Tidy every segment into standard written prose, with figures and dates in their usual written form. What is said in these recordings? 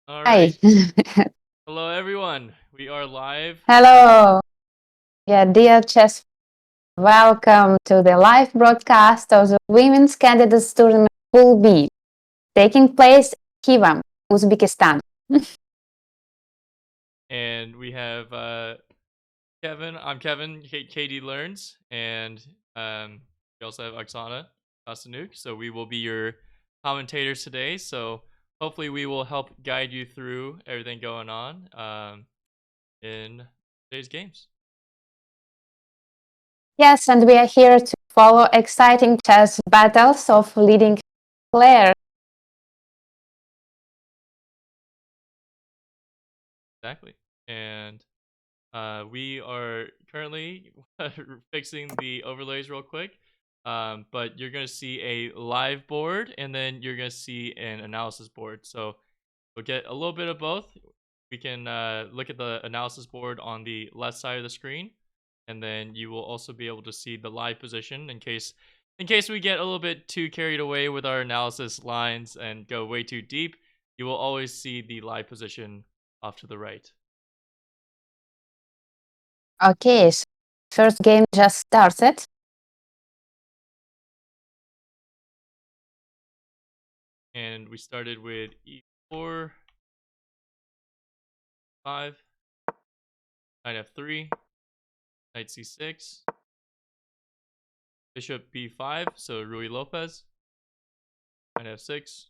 All Hi. right. Hello, everyone. We are live. Hello. Yeah, dear chess, welcome to the live broadcast of the Women's Candidates Tournament Pool B, taking place in Khiva, Uzbekistan. And we have Kevin. I'm Kevin. Katie Learns. And we also have Oksana Kosteniuk. So we will be your commentators today. So hopefully we will help guide you through everything going on in today's games. Yes, and we are here to follow exciting chess battles of leading players. Exactly. And we are currently fixing the overlays real quick. But you're going to see a live board and then you're going to see an analysis board. So we'll get a little bit of both. We can look at the analysis board on the left side of the screen, and then you will also be able to see the live position in case we get a little bit too carried away with our analysis lines and go way too deep. You will always see the live position off to the right. Okay, so first game just started. And we started with e4, 5, knight f3, knight c6, bishop b5, so Rui Lopez, knight f6,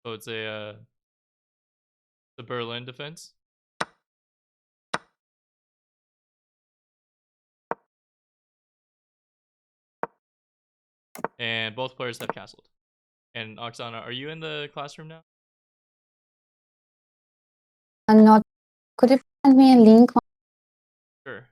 so it's the Berlin defense, and both players have castled. And Oksana, are you in the classroom now? I'm not. Could you send me a link? Sure.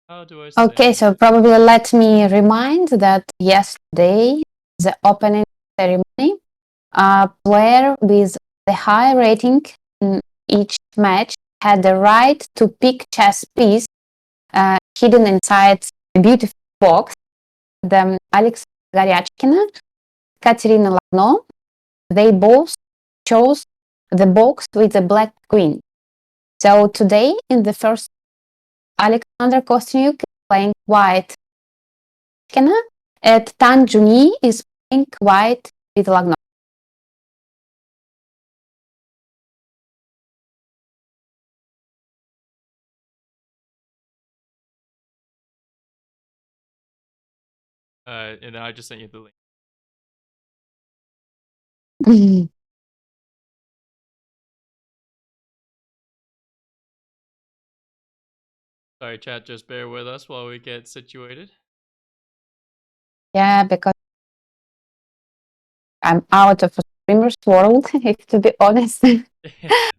How do I Okay, send so it? probably let me remind that yesterday, the opening ceremony, a player with the high rating in each match had the right to pick chess piece hidden inside a beautiful box. The Alex Goryachkina, Katerina Lagno, they both chose the box with the black queen. So today, in the first, Alexander Kosteniuk is playing white. And Tan Junyi is playing white with Lagno. And then I just sent you the link. Sorry, chat, just bear with us while we get situated. Yeah, because I'm out of a streamer's world, if to be honest.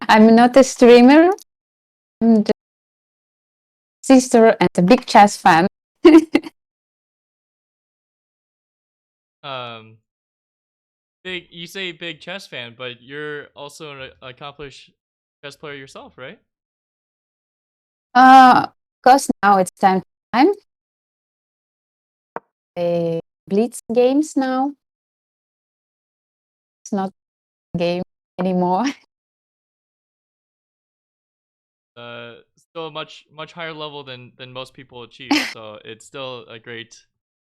I'm not a streamer. I'm just a sister and a big chess fan. um, you say big chess fan, but you're also an accomplished chess player yourself, right? Because now it's time. Blitz games now. It's not a game anymore. Still a much higher level than most people achieve. So it's still a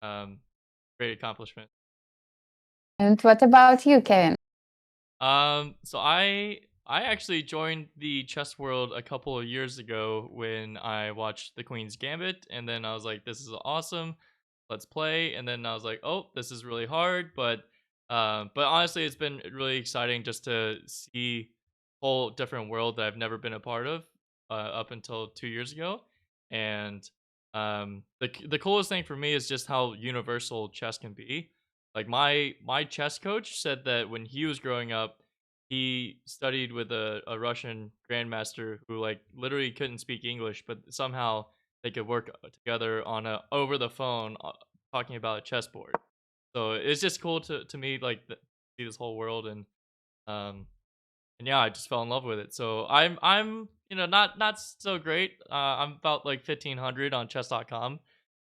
um, great accomplishment. And what about you, Kevin? So I actually joined the chess world a couple of years ago when I watched The Queen's Gambit, and then I was like, "This is awesome, let's play." And then I was like, "Oh, this is really hard," but honestly, it's been really exciting just to see a whole different world that I've never been a part of up until 2 years ago, and the coolest thing for me is just how universal chess can be. Like my chess coach said that when he was growing up, he studied with a Russian grandmaster who like literally couldn't speak English, but somehow they could work together on a over the phone talking about a chessboard. So it's just cool to me like see this whole world um and yeah, I just fell in love with it. So I'm not so great. I'm about like 1500 on chess.com,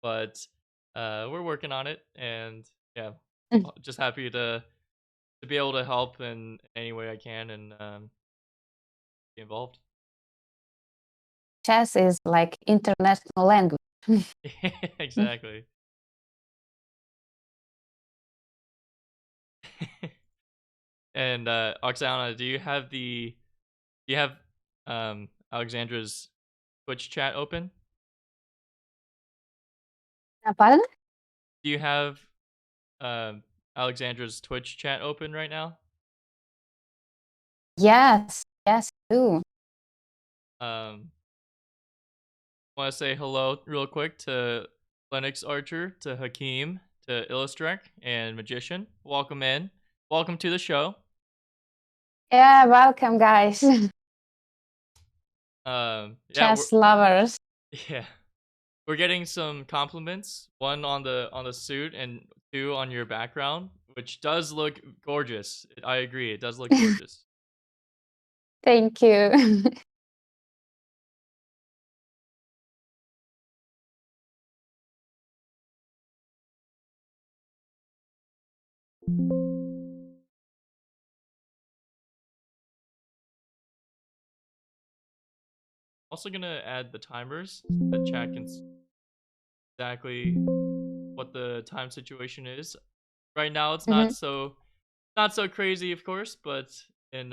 but we're working on it, and yeah, just happy to be able to help in any way I can and be involved. Chess is like international language. Exactly. And Oksana, do you have Alexandra's Twitch chat open? Pardon? Do you have um Alexandra's Twitch chat open right now? Yes, yes, I do. Um, Want to say hello real quick to Lennox Archer, to Hakeem, to Illustrek, and Magician. Welcome in. Welcome to the show. Yeah, welcome, guys. Yeah, Chess lovers. yeah, we're getting some compliments. One on the suit, and two on your background, which does look gorgeous. I agree. It does look gorgeous. Thank you. Also gonna add the timers so that chat can see exactly what the time situation is. Right now, it's Mhm. not so crazy, of course, but in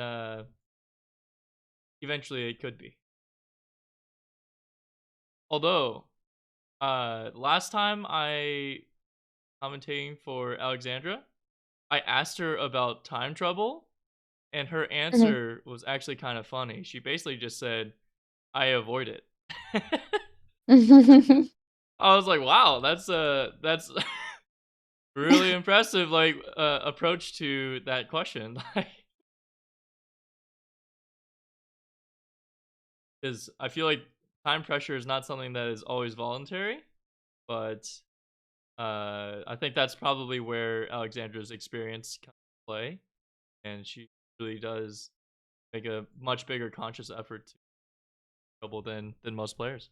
eventually it could be. Although, last time I commentating for Alexandra, I asked her about time trouble, and her Mhm. answer was actually kind of funny. She basically just said, "I avoid it." I was like, "Wow, that's really impressive, like approach to that question." Like, because I feel like time pressure is not something that is always voluntary, but I think that's probably where Alexandra's experience comes into play, and she really does make a much bigger conscious effort to trouble than most players.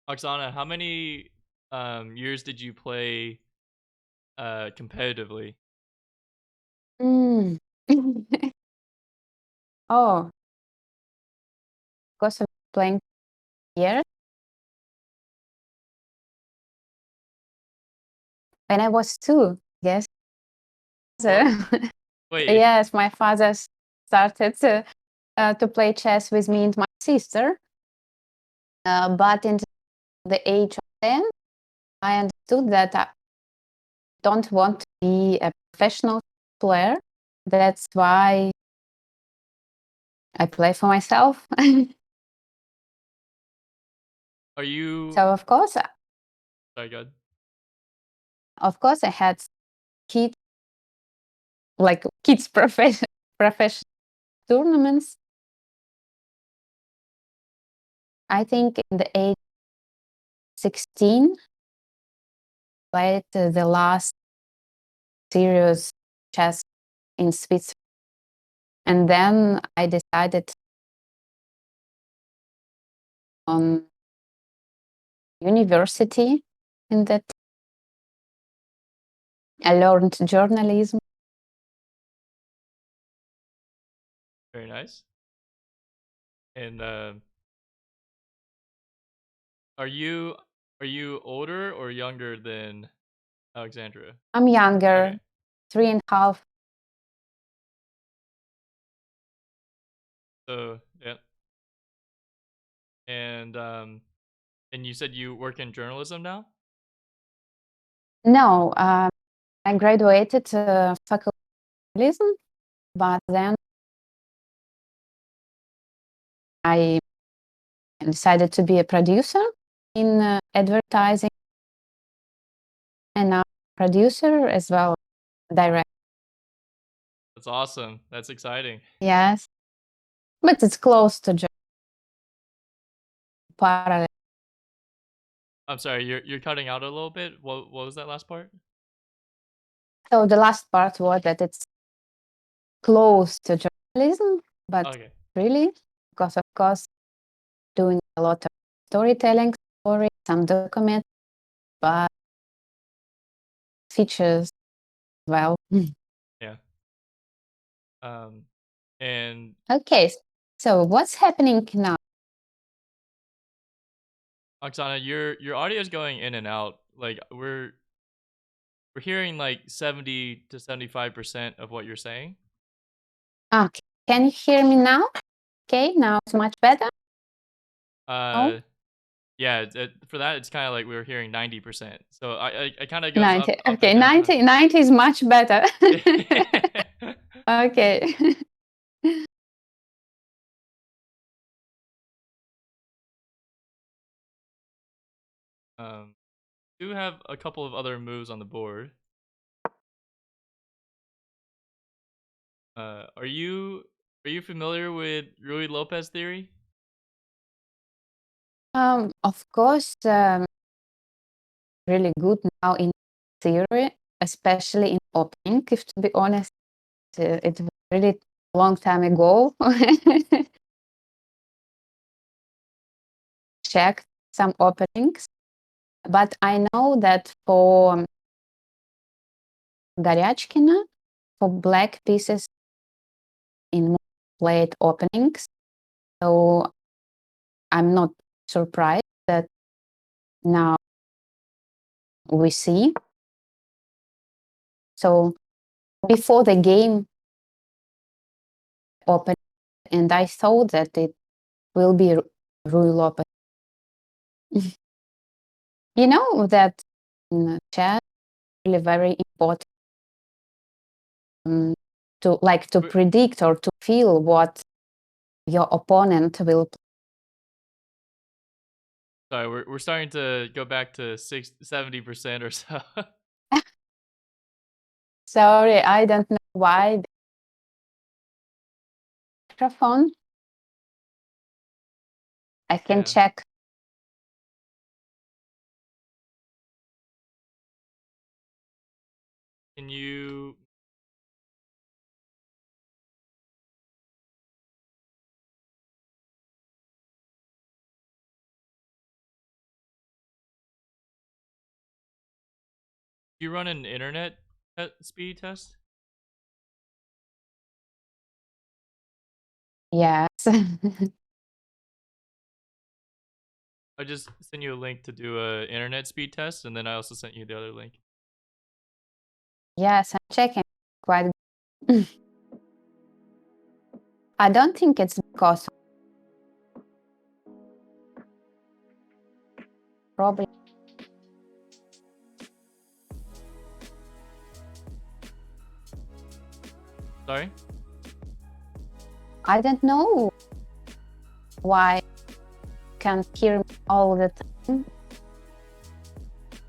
Oksana, how many years did you play competitively? Mm. Oh, because of playing here when I was two, yes. What? Wait, Yes, my father started to play chess with me and my sister. But in the age of 10, I understood that I don't want to be a professional player. That's why I play for myself. are you? So Sorry, God. of course, I had kids like kids professional tournaments. I think in the age 16, played the last serious chess in Switzerland, and then I decided on university. In that, I learned journalism. Very nice. And are you are you older or younger than Alexandra? I'm younger, Okay. 3.5. So yeah. And you said you work in journalism now? No, I graduated faculty of journalism, but then I decided to be a producer in advertising, and now producer as well, direct. That's awesome. That's exciting. Yes, but it's close to job. parallel. I'm sorry, you're cutting out a little bit. What was that last part? So the last part was that it's close to journalism, but Okay. really, because of course, doing a lot of storytelling, some documents, but features well. Yeah. And Okay, so what's happening now? Oksana, your audio is going in and out. Like we're hearing like 70 to 75% of what you're saying. Okay, can you hear me now? Okay, now it's much better. Oh, Yeah, for that it's kind of like we were hearing 90%. So I kind of goes 90. up Okay, and down. 90 is much better. Okay. Do have a couple of other moves on the board. Are you familiar with Rui Lopez theory? Of course, really good now in theory, especially in opening. If to be honest, it was really long time ago. Checked some openings, but I know that for Goryachkina, for black pieces in played openings, so I'm not surprised that now we see. So before the game opened, and I thought that it will be Rui Lopez. You know that in chess, really very important to We're, predict or to feel what your opponent will play. sorry, we're starting to go back to 70% or so. Sorry, I don't know why the microphone. I can Yeah. check. Can you run an internet speed test? Yes. I just sent you a link to do a internet speed test, and then I also sent you the other link. Yes, I'm checking. Quite. I don't think it's because probably. Sorry? I don't know why can't hear me all the time.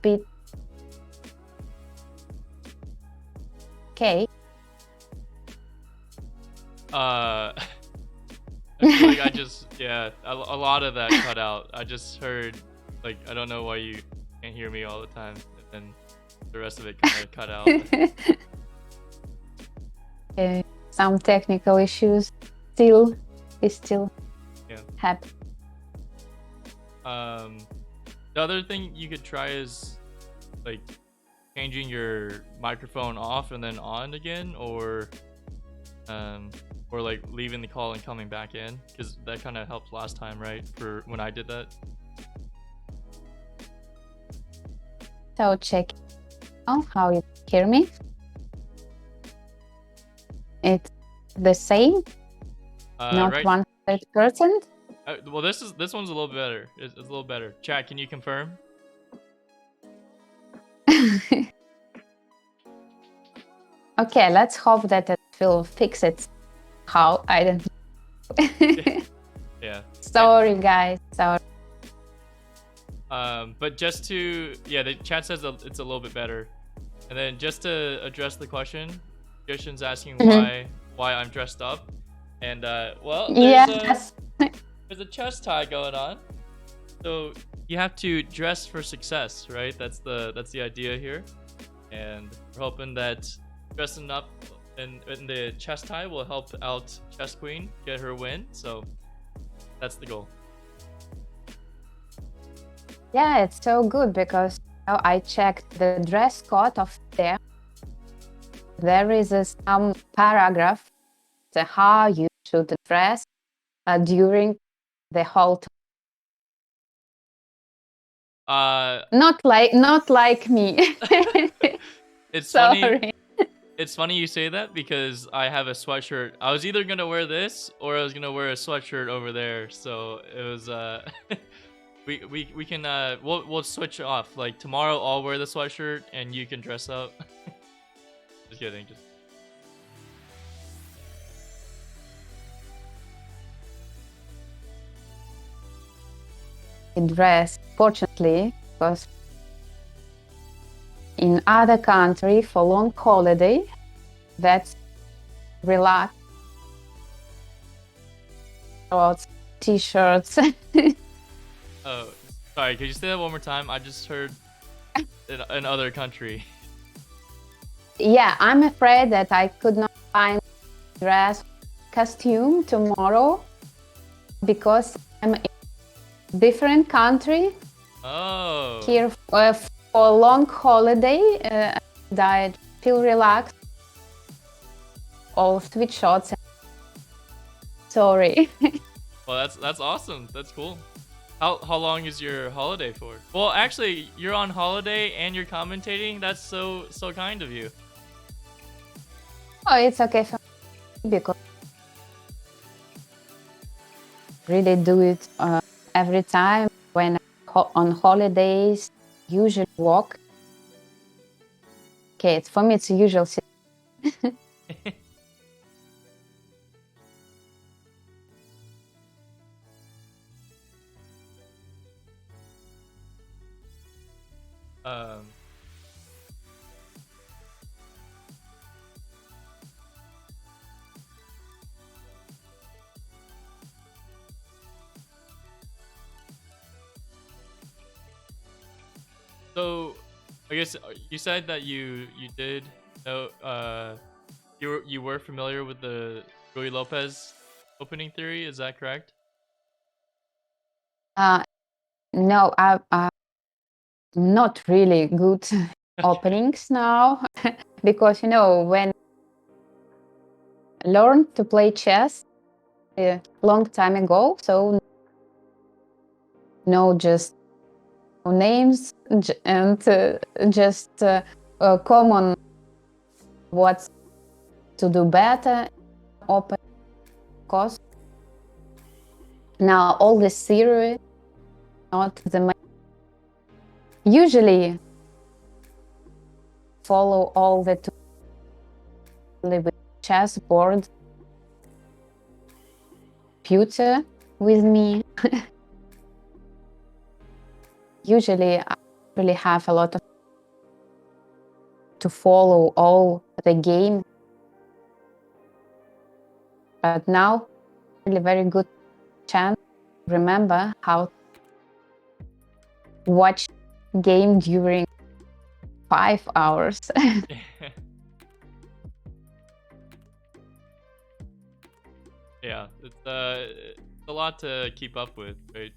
Bit okay. I feel like a lot of that cut out. I just heard, like, I don't know why you can't hear me all the time, and then the rest of it kind of cut out. Some technical issues still Yeah. happen. The other thing you could try is like changing your microphone off and then on again, or like leaving the call and coming back in, because that kind of helped last time, right? For when I did that. So check how you hear me. It's the same, not Right. 100%. Well, this one's a little better. It's a little better. Chat, can you confirm? Okay, let's hope that it will fix it. How? I don't know. Yeah. Sorry, guys. Sorry. But just to the chat says it's a little bit better, and then just to address the question's asking why I'm dressed up, and well, Yes. there's a chest tie going on. So you have to dress for success, right? That's the idea here, and we're hoping that dressing up in the chess tie will help out Chess Queen get her win. So that's the goal. Yeah, it's so good because I checked the dress code of there. There is some paragraph the how you should dress during the whole. Not like me. It's funny. Sorry. It's funny you say that because I have a sweatshirt. I was either gonna wear this or I was gonna wear a sweatshirt over there. So it was we can we'll switch off. Like tomorrow I'll wear the sweatshirt and you can dress up. Just kidding. Just Dress, fortunately, because in other country for long holiday, that's relaxed clothes, t-shirts. oh, sorry. Could you say that one more time? I just heard in other country. Yeah, I'm afraid that I could not find dress costume tomorrow because I'm in different country Oh. here for long holiday. And I feel relaxed. All sweatshirts. Sorry. Well, that's awesome. That's cool. How long is your holiday for? Well, actually, you're on holiday and you're commentating. That's so kind of you. Oh, it's okay for me because I really do it every time when on holidays. Usually walk. Okay, for me it's usual. um. So, I guess you said that you did know you were familiar with the Rui Lopez opening theory. Is that correct? No, I'm not really good openings now because when I learned to play chess a long time ago, so no, just names and just common what to do better open course. Now all this theory not the main. Usually follow all the with chessboard computer with me. Usually I really have a lot of to follow all the game, but now really very good chance to remember how to watch game during 5 hours. Yeah, it's a lot to keep up with, right?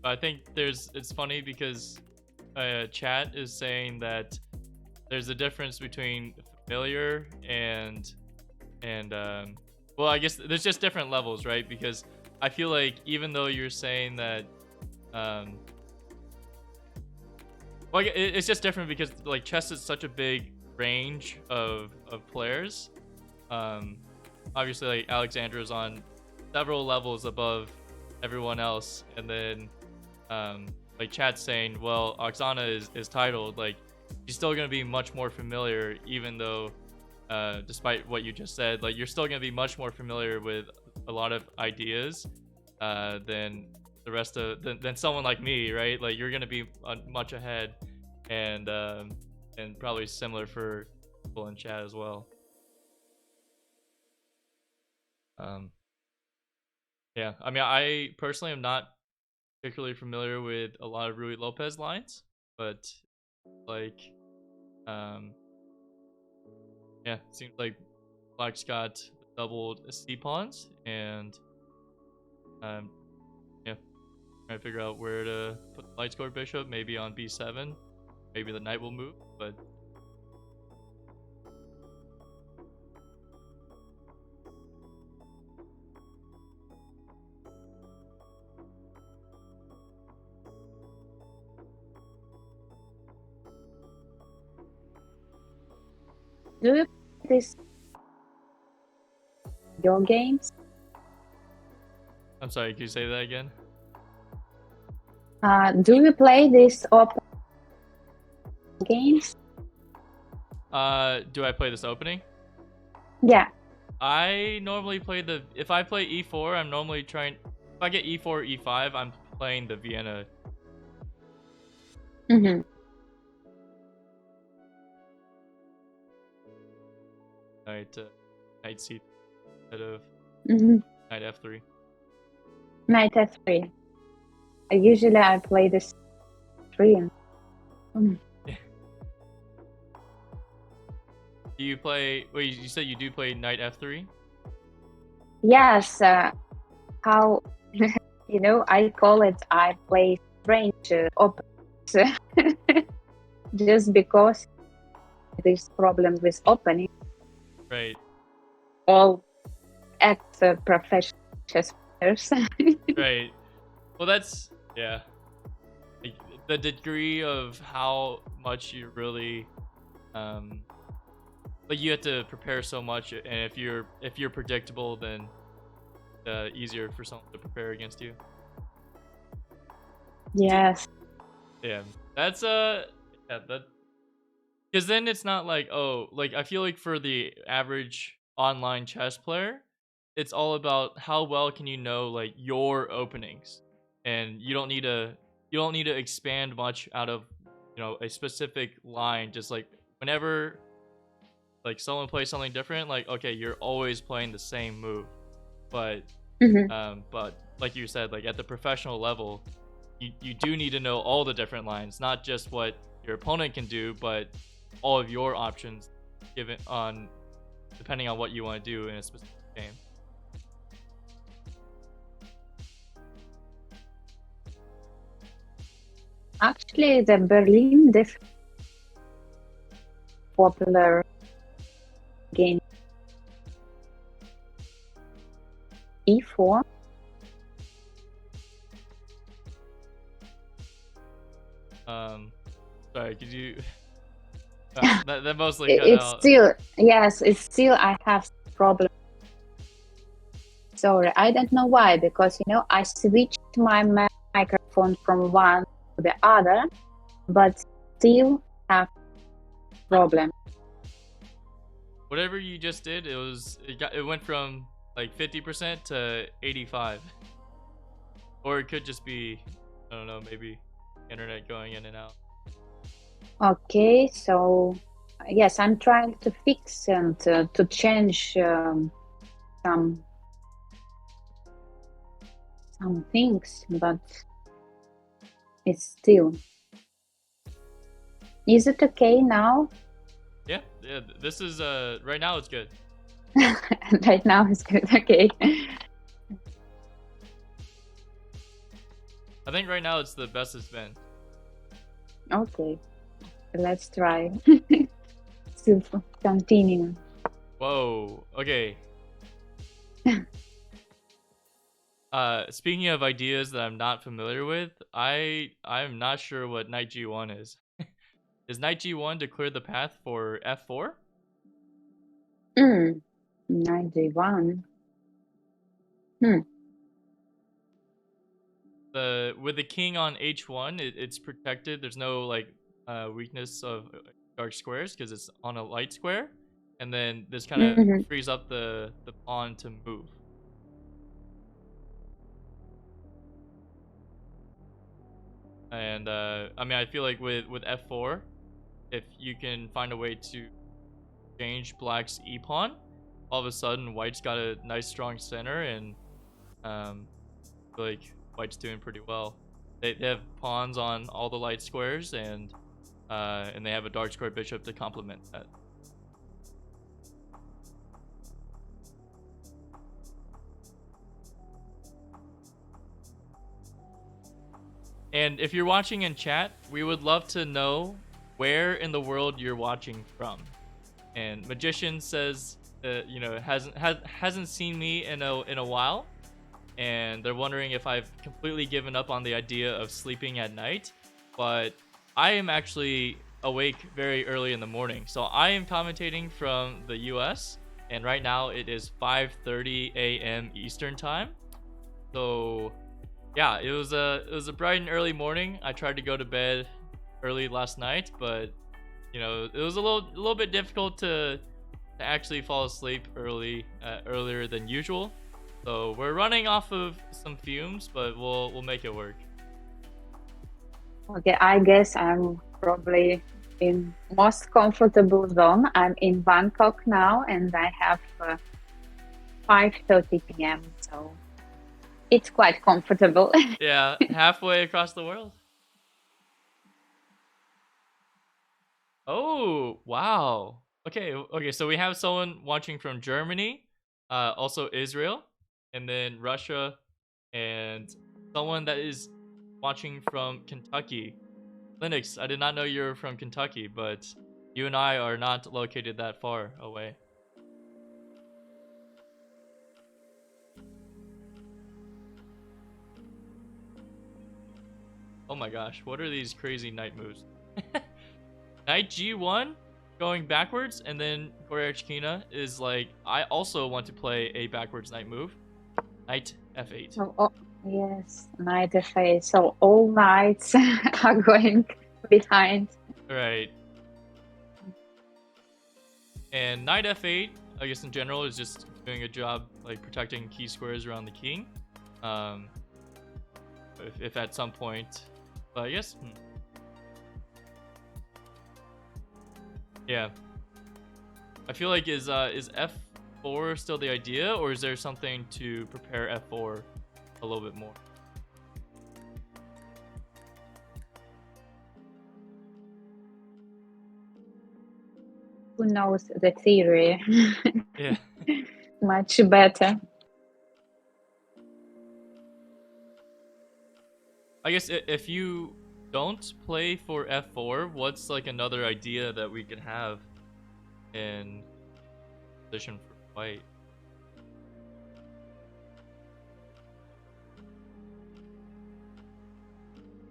I think it's funny because chat is saying that there's a difference between familiar and well, I guess there's just different levels, right? Because I feel like even though you're saying that um well, it's just different because like chess is such a big range of players. um Obviously, like Alexandra's on several levels above everyone else, and then like chat's saying, well, Oksana is titled, like she's still gonna be much more familiar, even though despite what you just said, like you're still gonna be much more familiar with a lot of ideas than the rest of than someone like me, right? Like you're gonna be much ahead, and probably similar for people in chat as well. Um, Yeah, I mean, I personally am not particularly familiar with a lot of Rui Lopez lines, but like, um, yeah, seems like Black's got doubled C pawns, and yeah, trying to figure out where to put the light score bishop. Maybe on B7, maybe the knight will move, but Do you play this your games? I'm sorry. Can you say that again? Do you play these open games? Do I play this opening? Yeah. I normally play the. If I play E4, I'm normally trying. If I get E4, E5, I'm playing the Vienna. Mm-hmm. Knight, knight C instead of Mm-hmm. knight F3. Knight f3. Usually I play this 3. Do you play? Wait, you said you do play knight F3? Yes. How I call it. I play strange opens just because this problem with opening Right. all ex-professional chess players. Right. Well, that's yeah. Like, the degree of how much you really, like you have to prepare so much, and if you're predictable, then easier for someone to prepare against you. Yes. Yeah, that's yeah, that because then it's not like, oh, like I feel like for the average online chess player, it's all about how well can you know like your openings, and you don't need to expand much out of a specific line. Just like whenever like someone plays something different, like okay, you're always playing the same move, but Mm-hmm. but like you said, like at the professional level, you do need to know all the different lines, not just what your opponent can do, but all of your options given on depending on what you want to do in a specific game. Actually, the Berlin popular game E4. Sorry, could you that mostly cut It's out. still, yes, it's still I have problem. Sorry, I don't know why, because I switched my microphone from one to the other, but still have problem. Whatever you just did, it went from like 50% to 85. Or it could just be, I don't know, maybe internet going in and out. Okay, so yes, I'm trying to fix and to change some things, but it's still. Is it okay now? Yeah, yeah. This is right now it's good. Right now it's good. Okay. I think right now it's the best it's been. Okay. Let's try to continue. Whoa. Okay. Speaking of ideas that I'm not familiar with, I'm not sure what knight g1 is. Is knight g1 to clear the path for f4? 91. With the king on h1, it's protected. There's no like weakness of dark squares because it's on a light square, and then this kind of Mm-hmm. frees up the pawn to move. And I mean, I feel like with f4, if you can find a way to change black's e pawn, all of a sudden white's got a nice strong center, and I feel like white's doing pretty well. They have pawns on all the light squares, and they have a dark square bishop to complement that. And if you're watching in chat, we would love to know where in the world you're watching from. And Magician says, hasn't seen me in a while, and they're wondering if I've completely given up on the idea of sleeping at night. But I am actually awake very early in the morning. So I am commentating from the US, and right now it is 5:30 a.m. Eastern time. So yeah, it was a bright and early morning. I tried to go to bed early last night, but it was a little bit difficult to actually fall asleep earlier than usual. So we're running off of some fumes, but we'll make it work. Okay, I guess I'm probably in most comfortable zone. I'm in Bangkok now, and I have 5:30 p.m. So it's quite comfortable. Yeah, halfway across the world. Oh, wow. Okay, so we have someone watching from Germany, also Israel, and then Russia, and someone that is watching from Kentucky. Linux, I did not know you were from Kentucky, but you and I are not located that far away. Oh my gosh, what are these crazy knight moves? Knight G1 going backwards, and then Goryachkina is like, I also want to play a backwards knight move. Knight F8. Oh, yes, knight F8. So all knights are going behind. Right. And Knight F8, I guess in general, is just doing a job like protecting key squares around the king. If at some point, but I guess. Yeah. I feel like is F4 still the idea, or is there something to prepare F4 a little bit more? Who knows the theory? Yeah. Much better. I guess if you don't play for F4, what's like another idea that we could have in position for white?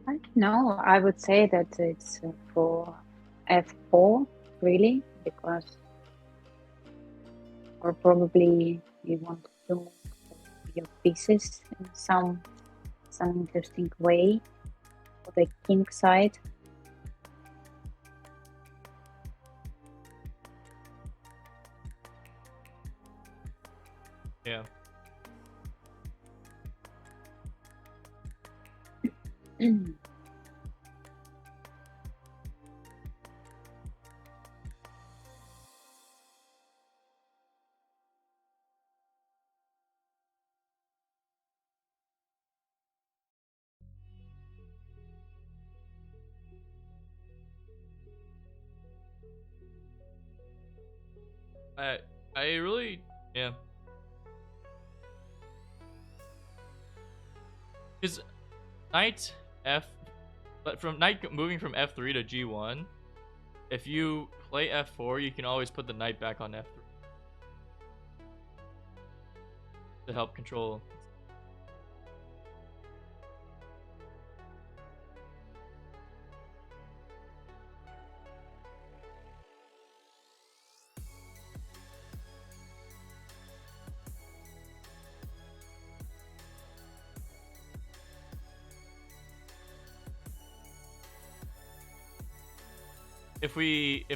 I don't know. I would say that it's for F4, really, because, or probably you want to move your pieces in some interesting way for the king side. Yeah. I really, yeah. Because knight F, but from knight moving from F3 to G1, if you play F4, you can always put the knight back on F3 to help control. If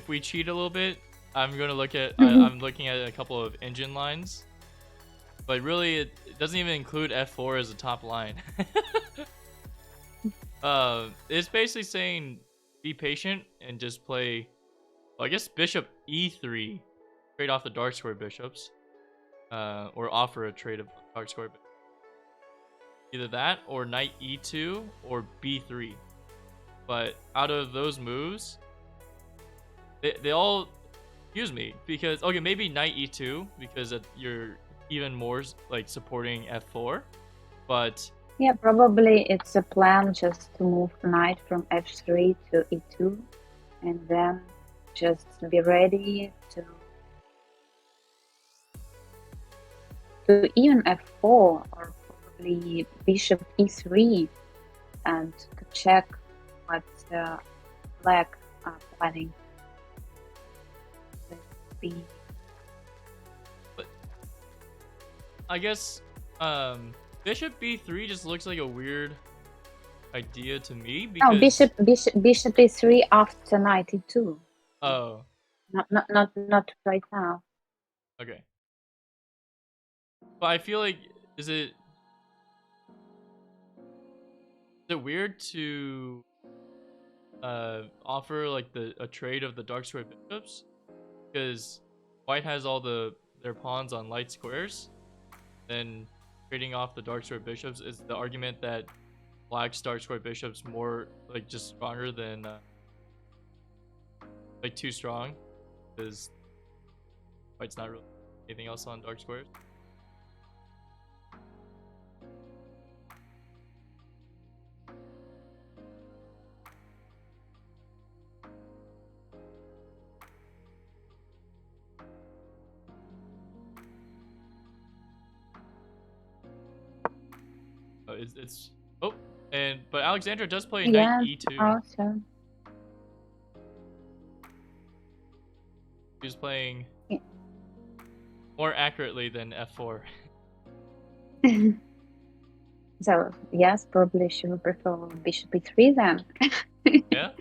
we cheat a little bit, I'm gonna look at I'm looking at a couple of engine lines, but really it doesn't even include F4 as a top line. It's basically saying be patient and just play. Well, I guess Bishop E3, trade off the dark square bishops, or offer a trade of dark square. Either that or knight e2 or b3. But out of those moves, they all excuse me, because okay, maybe knight e2 because you're even more like supporting f4, but Yeah, probably it's a plan just to move knight from f3 to e2, and then just be ready to even f4 or probably bishop e3, and to check what black are planning. Let's see. but I guess bishop b3 just looks like a weird idea to me No, because bishop e3 after knight e2. oh, Not right now. okay. But I feel like is it weird to offer like a trade of the dark square bishops because white has all their pawns on light squares, then trading off the dark square bishops is the argument that black's dark square bishops more like just stronger than like too strong because white's not really anything else on dark squares. It's oh, and but Alexandra does play knight Yeah, e2. also. She's playing Yeah. more accurately than f4. So yes, probably she would prefer bishop e3 then. Yeah.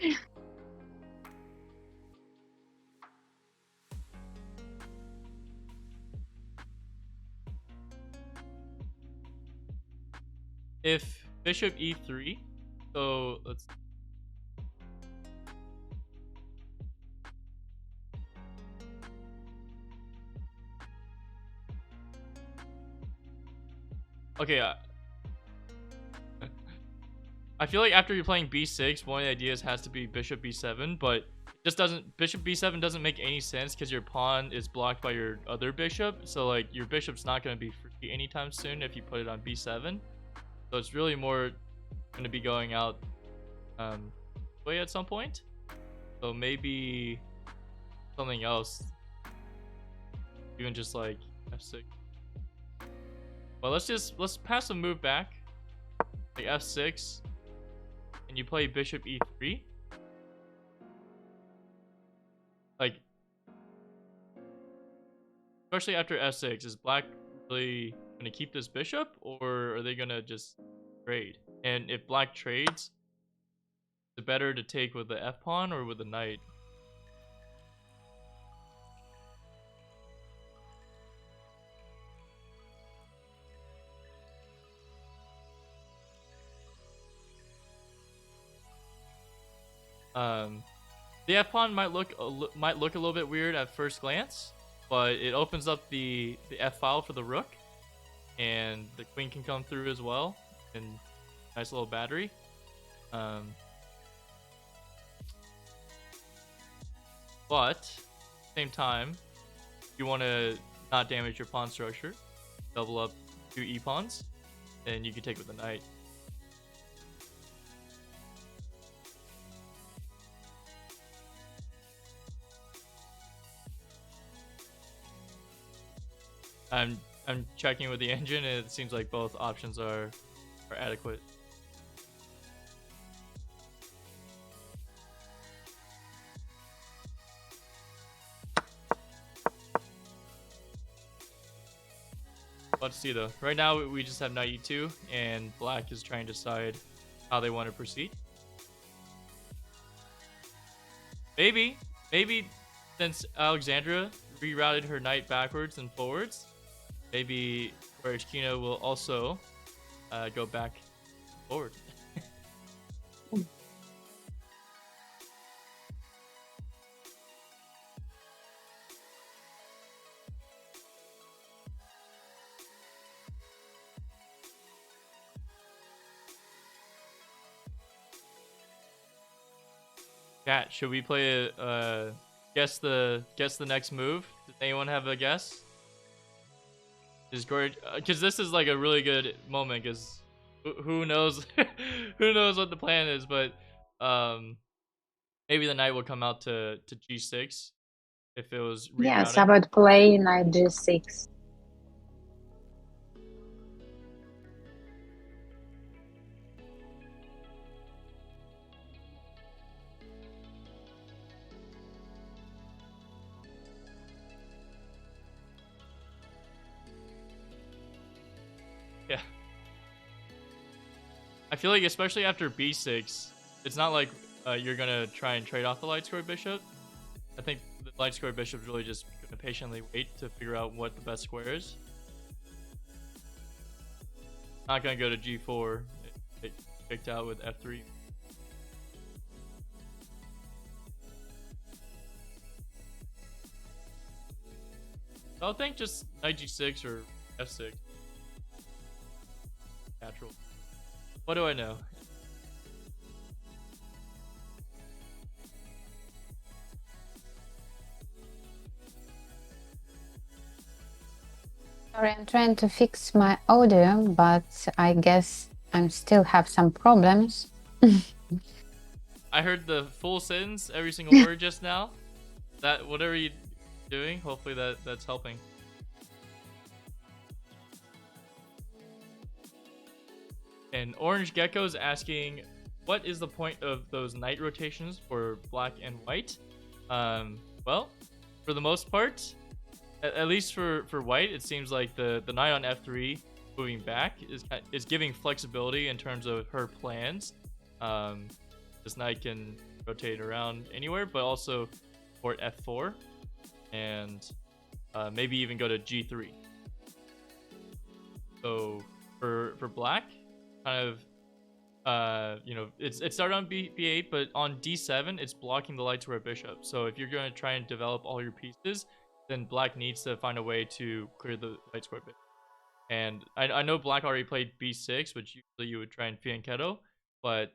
If bishop e3, so let's. Okay, I feel like after you're playing b6, one of the ideas has to be bishop b7, but it just doesn't. Bishop b7 doesn't make any sense because your pawn is blocked by your other bishop. So like your bishop's not going to be free anytime soon if you put it on b7. So it's really more going to be going out way at some point. So maybe something else, even just like f6. But let's pass a move back, like f6. And you play bishop e3, like especially after f6, is black really gonna keep this bishop or are they gonna just trade? And if black trades, is it better to take with the f pawn or with the knight? The f pawn might look a little bit weird at first glance, but it opens up the f file for the rook, and the queen can come through as well, and nice little battery. But at the same time, you want to not damage your pawn structure, double up 2 e pawns, and you can take with the knight. I'm checking with the engine, and it seems like both options are adequate. Let's see though. Right now we just have knight e2, and black is trying to decide how they want to proceed. Maybe since Alexandra rerouted her knight backwards and forwards, maybe Goryachkina will also go back forward. Chat, should we play a guess the next move? Does anyone have a guess? Is Gory, because this is like a really good moment, because who knows who knows what the plan is, but maybe the knight will come out to g6 if it was Yes, I rerouting. would play knight g6. Yeah. I feel like especially after b6, it's not like you're gonna try and trade off the light square bishop. I think the light square bishop is really just gonna patiently wait to figure out what the best square is. Not gonna go to g4. It kicked out with f3. I'll think just knight g6 or f6. Natural. What do I know? Sorry, I'm trying to fix my audio, but I guess I'm still have some problems. I heard the full sentence, every single word just now. That whatever you're doing, hopefully that's helping. And Orange Gecko is asking, what is the point of those knight rotations for black and white? Well, for the most part, at least for white, it seems like the knight on f3 moving back is giving flexibility in terms of her plans. This knight can rotate around anywhere, but also port f4 and maybe even go to g3. So for black, kind of it started on b8, but on d7 it's blocking the light square bishop. So if you're going to try and develop all your pieces, then black needs to find a way to clear the light square bishop. And I know black already played b6, which usually you would try and fianchetto, but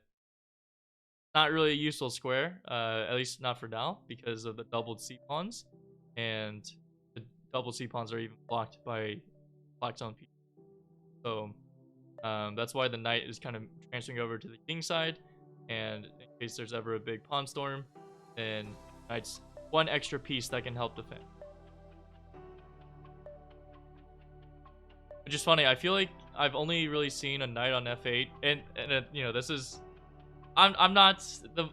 not really a useful square, at least not for now, because of the doubled c pawns, and the double c pawns are even blocked by black's own piece. So that's why the knight is kind of transferring over to the king side, and in case there's ever a big pawn storm, then knight's one extra piece that can help defend. Which is funny, I feel like I've only really seen a knight on f8, and this is, I'm not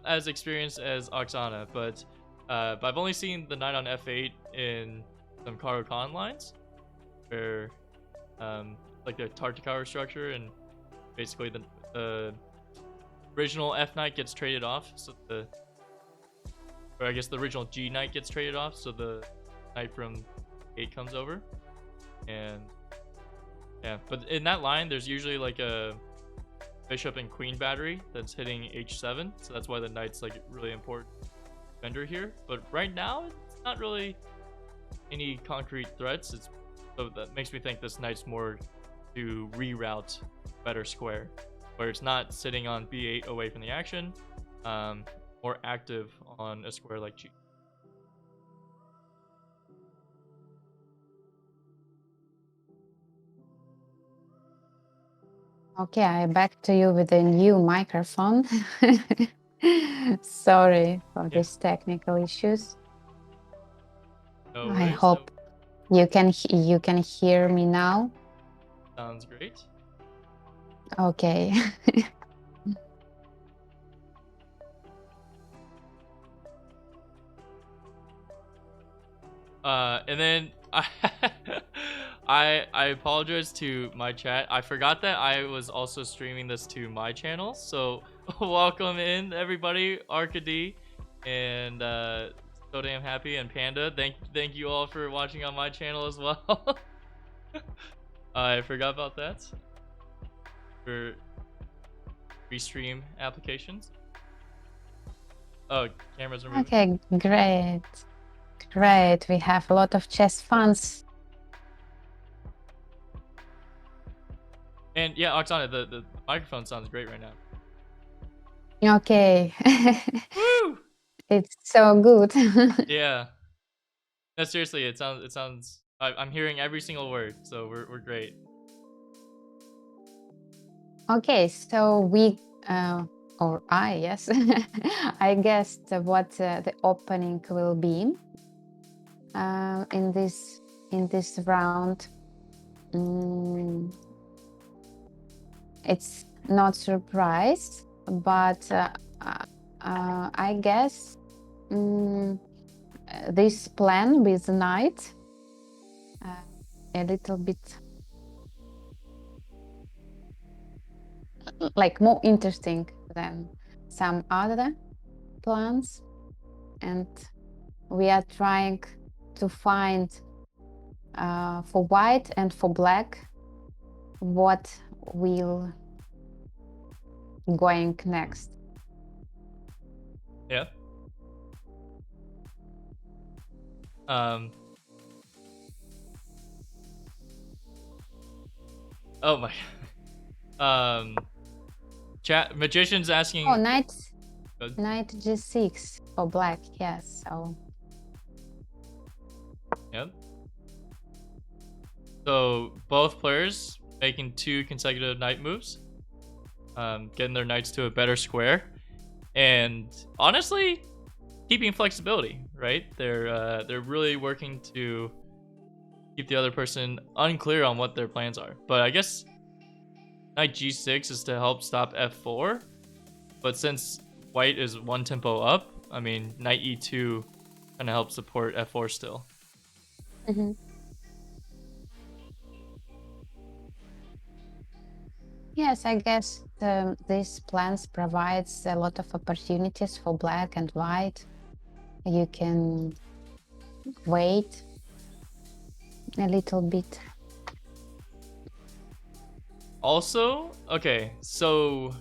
as experienced as Oksana, but I've only seen the knight on f8 in some Karo Khan lines, where like the Tartakower structure, and basically the original F knight gets traded off, so the original G knight gets traded off, so the knight from 8 comes over, and yeah, but in that line there's usually like a bishop and queen battery that's hitting h7, so that's why the knight's like really important defender here. But right now it's not really any concrete threats. So that makes me think this knight's more to reroute better square, where it's not sitting on b8 away from the action, more active on a square like g. Okay, I'm back to you with a new microphone. Sorry for these technical issues. No I worries. hope you can hear me now. Sounds great. Okay. And then I apologize to my chat. I forgot that I was also streaming this to my channel. So welcome in everybody, Arcady and So Damn Happy and Panda. Thank you all for watching on my channel as well. I forgot about that. For restream applications. Oh, cameras are moving. Okay, great. Great. We have a lot of chess fans. And yeah, Oksana, the microphone sounds great right now. Okay. Woo! It's so good. Yeah. No, seriously, it sounds. I'm hearing every single word, so we're great. Okay, so or I, yes, I guessed what the opening will be in this round. It's not surprise, but I guess this plan with knight a little bit like more interesting than some other plans, and we are trying to find for white and for black what will going next. Yeah. Oh my. Chat magician's asking. Oh, knight g6 for black. Yes. So. Yep. So both players making 2 consecutive knight moves, getting their knights to a better square, and honestly, keeping flexibility. Right? They're really working to keep the other person unclear on what their plans are. But I guess knight g6 is to help stop f4. But since white is 1 tempo up, I mean, knight e2 kind of helps support f4 still. Mm-hmm. Yes, I guess these plans provides a lot of opportunities for black and white. You can wait a little bit. Also, okay, so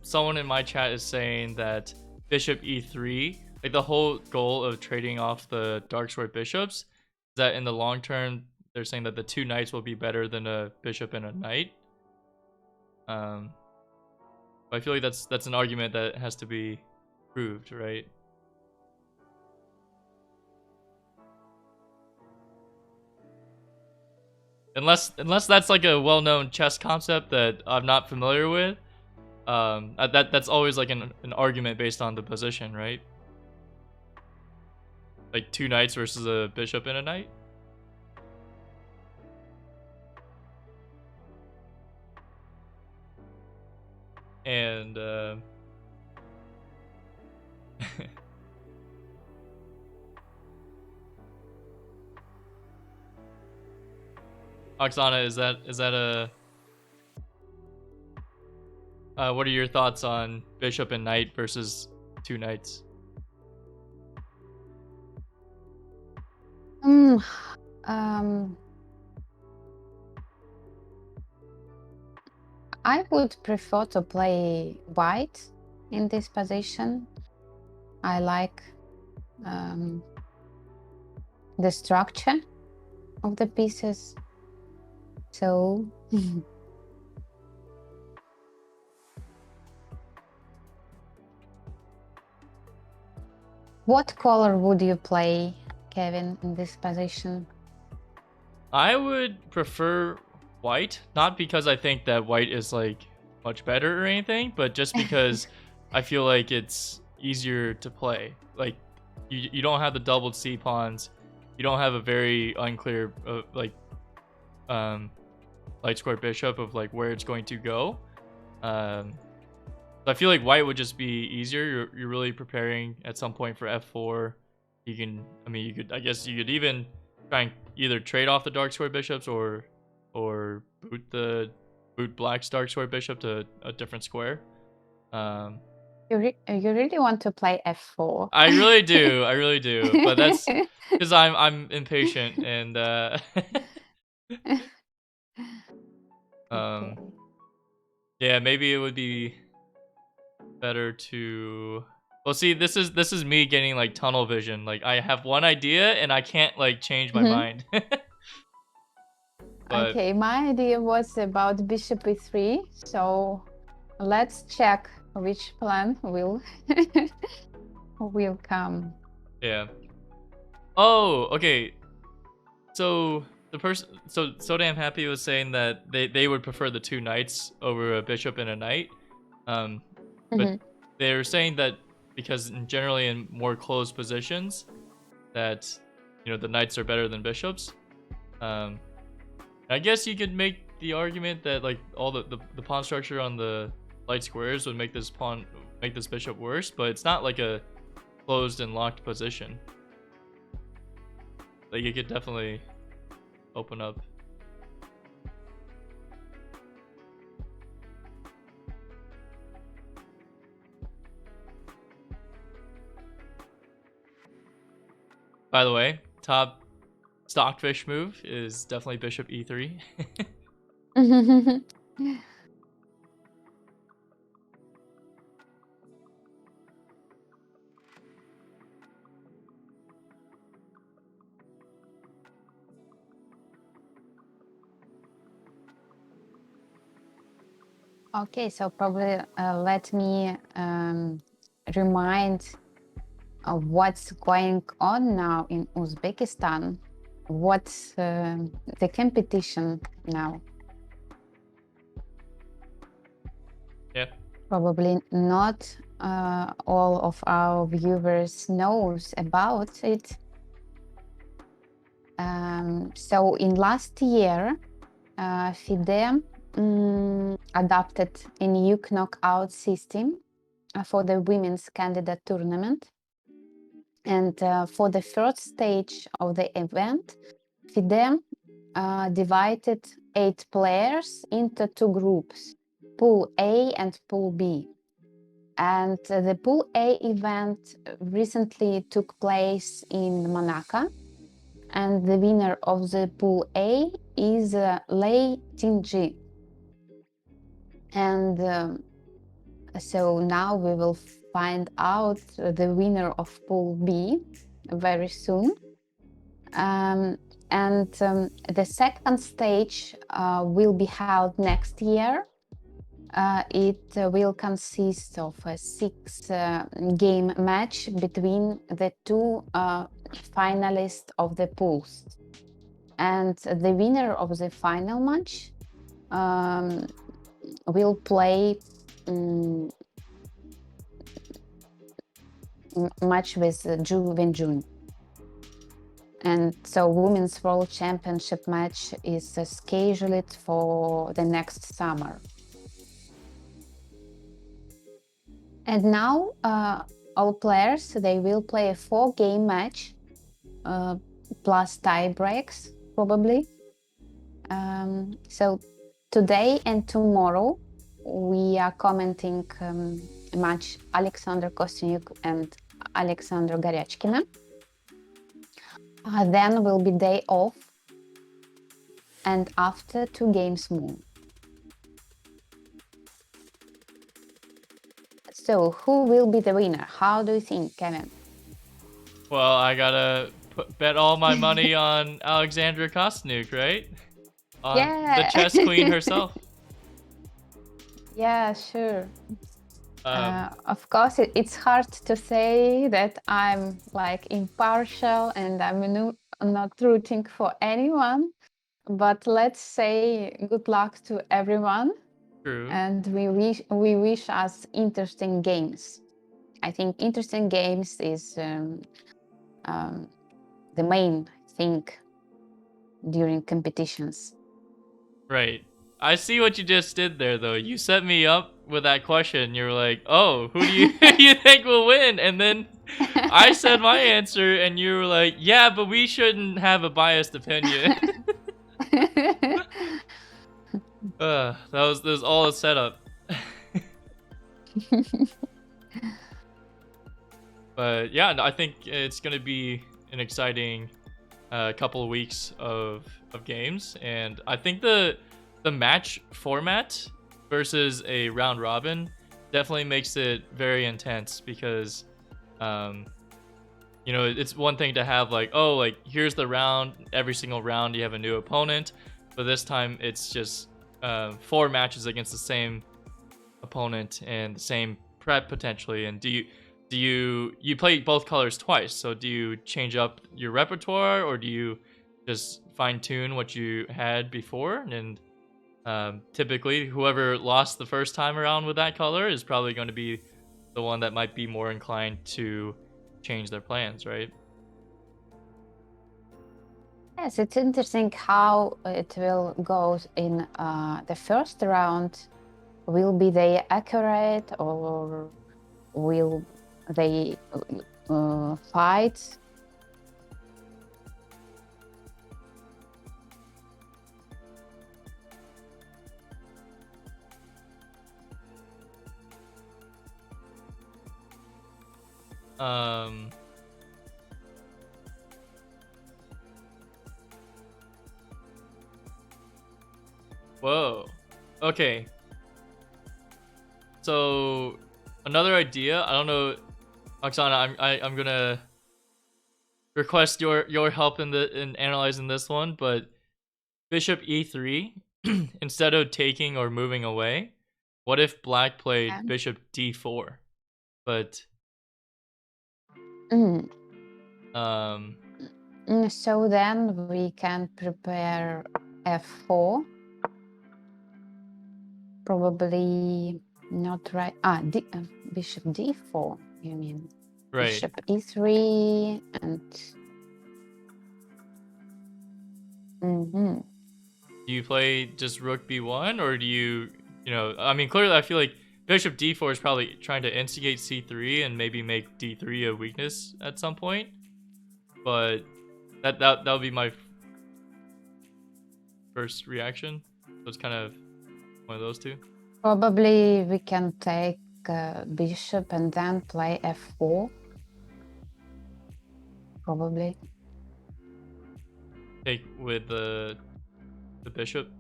someone in my chat is saying that bishop e3, like the whole goal of trading off the dark sword bishops, is that in the long term they're saying that the 2 knights will be better than a bishop and a knight. I feel like that's an argument that has to be proved, right? Unless that's like a well-known chess concept that I'm not familiar with. That's always like an argument based on the position, right? Like 2 knights versus a bishop and a knight. And Oksana, is that a what are your thoughts on bishop and knight versus 2 knights? I would prefer to play white in this position. I like the structure of the pieces. So what color would you play, Kevin, in this position? I would prefer white, not because I think that white is like much better or anything, but just because I feel like it's easier to play. Like you don't have the doubled C pawns, you don't have a very unclear light square bishop of like where it's going to go. So I feel like white would just be easier. You're really preparing at some point for f4. You can, I guess you could even try and either trade off the dark square bishops or boot black's dark square bishop to a different square. You really want to play f4? I really do, but that's because I'm impatient and Okay. yeah, maybe it would be better to. Well, see, this is me getting like tunnel vision. Like I have one idea and I can't like change my mind. But Okay, my idea was about bishop e3, so let's check which plan will will come. Yeah. Oh, okay. So the person, so damn happy was saying that they would prefer the two knights over a bishop and a knight. Um, but Mhm. they're saying that because generally in more closed positions, that the knights are better than bishops. Um, I guess you could make the argument that like all the pawn structure on the light squares would make this bishop worse, but it's not like a closed and locked position. Like it could definitely open up. By the way, top stockfish move is definitely bishop e3. Okay, so probably let me remind what's going on now in Uzbekistan. What's the competition now? Yeah. Probably not all of our viewers knows about it. So in last year, FIDE adopted a new knockout system for the women's candidate tournament. And for the first stage of the event, FIDE divided 8 players into 2 groups, Pool A and Pool B. And the Pool A event recently took place in Monaco. And the winner of the Pool A is Lei Tingji. And so now we will find out the winner of Pool B very soon. The second stage will be held next year. It will consist of a 6-game match between the 2 finalists of the pools. And the winner of the final match will play match with Zhu Wenjun. And so Women's World Championship match is scheduled for the next summer. And now all players, they will play a 4-game match plus tie breaks probably. So today and tomorrow we are commenting match Alexander Kosteniuk and Alexander Goryachkina. Then will be day off, and after 2 games more. So who will be the winner? How do you think, Kevin? Well, I gotta bet all my money on Alexandra Kosteniuk, right? On the Yeah. chess queen herself. Yeah, sure. Um, Of course, it's hard to say that I'm like impartial and I'm not rooting for anyone, but let's say good luck to everyone, True. and we wish us interesting games. I think interesting games is the main thing during competitions. Right. I see what you just did there, though. You set me up with that question. You were like, "Oh, who do you who do you think will win?" And then I said my answer, and you were like, "Yeah, but we shouldn't have a biased opinion." That was all a setup. But yeah, no, I think it's gonna be an exciting couple of weeks of games, and I think the match format versus a round robin definitely makes it very intense because it's one thing to have like, oh, like here's the round, every single round you have a new opponent, but this time it's just 4 matches against the same opponent and the same prep potentially. And do you play both colors twice? So do you change up your repertoire, or do you just fine tune what you had before? And typically, whoever lost the first time around with that color is probably going to be the one that might be more inclined to change their plans, right? Yes, it's interesting how it will go in the first round. Will be they accurate, or will they fight? Um, Whoa. Okay. So another idea. I don't know, Oksana. I'm gonna request your help in analyzing this one. But Bishop E3, instead of taking or moving away, what if Black played Yeah. Bishop D4? But Mm. um, So then we can prepare F4. Probably not right. Bishop D4, you mean? right. Bishop E3 and. Mm-hmm. Do you play just Rook B1, or do you know? I mean, clearly, I feel like Bishop D4 is probably trying to instigate C3 and maybe make D3 a weakness at some point. But that would be my first reaction. So it's kind of one of those two. Probably we can take bishop and then play F4. Probably. Take with the bishop.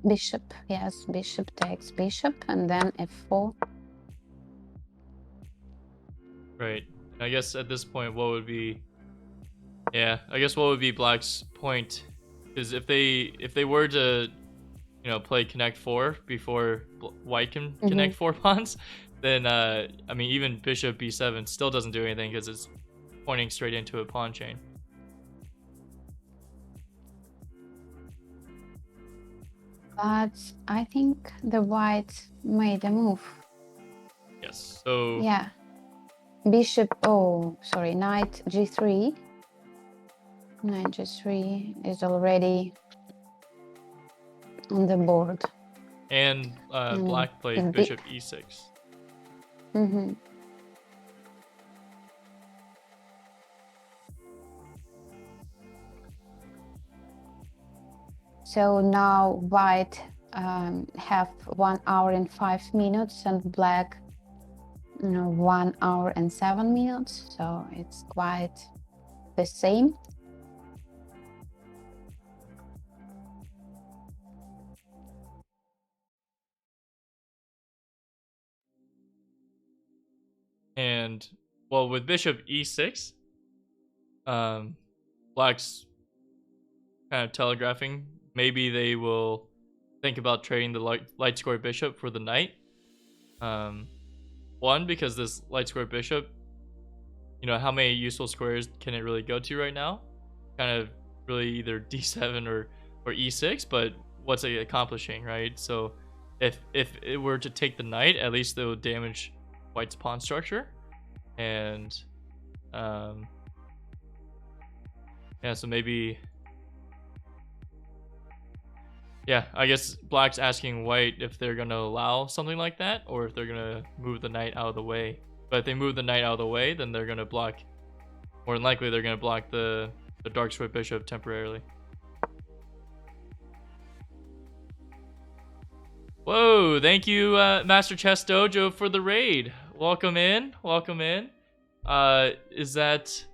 Bishop, yes. Bishop takes bishop and then F4. Right. I guess at this point, what would be? Yeah, I guess what would be Black's point? Because if they were to, play Connect 4 before White can connect 4 pawns, then I mean even Bishop B7 still doesn't do anything because it's pointing straight into a pawn chain. But I think the white made a move. Yes. So yeah. Bishop. Oh, sorry. Knight G3. Knight G3 is already on the board. And Black played Bishop E6. Mm-hmm. So now White have 1 hour and 5 minutes, and Black 1 hour and 7 minutes. So it's quite the same. And well, with Bishop E6, Black's kind of telegraphing maybe they will think about trading the light square bishop for the knight. One, because this light square bishop, how many useful squares can it really go to right now? Kind of really either D7 or E6, but what's it accomplishing, right? So if it were to take the knight, at least it would damage White's pawn structure. And yeah, so maybe, yeah, I guess Black's asking White if they're going to allow something like that, or if they're going to move the knight out of the way. But if they move the knight out of the way, then they're going to block, more than likely they're going to block the dark square bishop temporarily. Whoa, thank you, Master Chess Dojo, for the raid. Welcome in, welcome in. Is that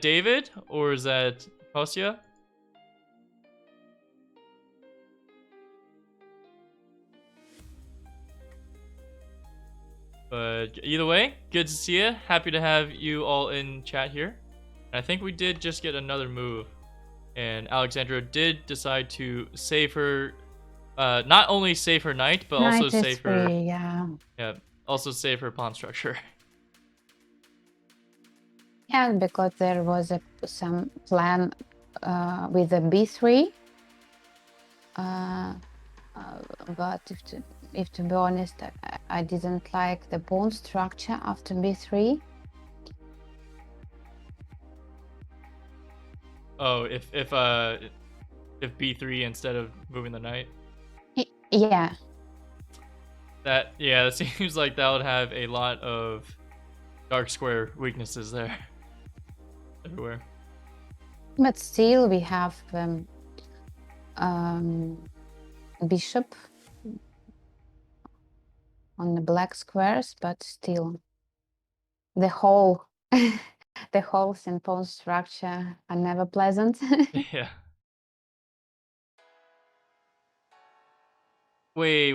David, or is that Kostya? But either way, good to see you. Happy to have you all in chat here. And I think we did just get another move. And Alexandra did decide to save her, not only save her knight, but also save her, yeah, also save her pawn structure. Yeah, because there was some plan with the b3. But if to be honest, I didn't like the pawn structure after b3. Oh, if b3 instead of moving the knight. Yeah. That seems like that would have a lot of dark square weaknesses there. Everywhere. But still, we have bishop on the black squares, but still, the whole the holes in pawn structure are never pleasant. Yeah. Wait.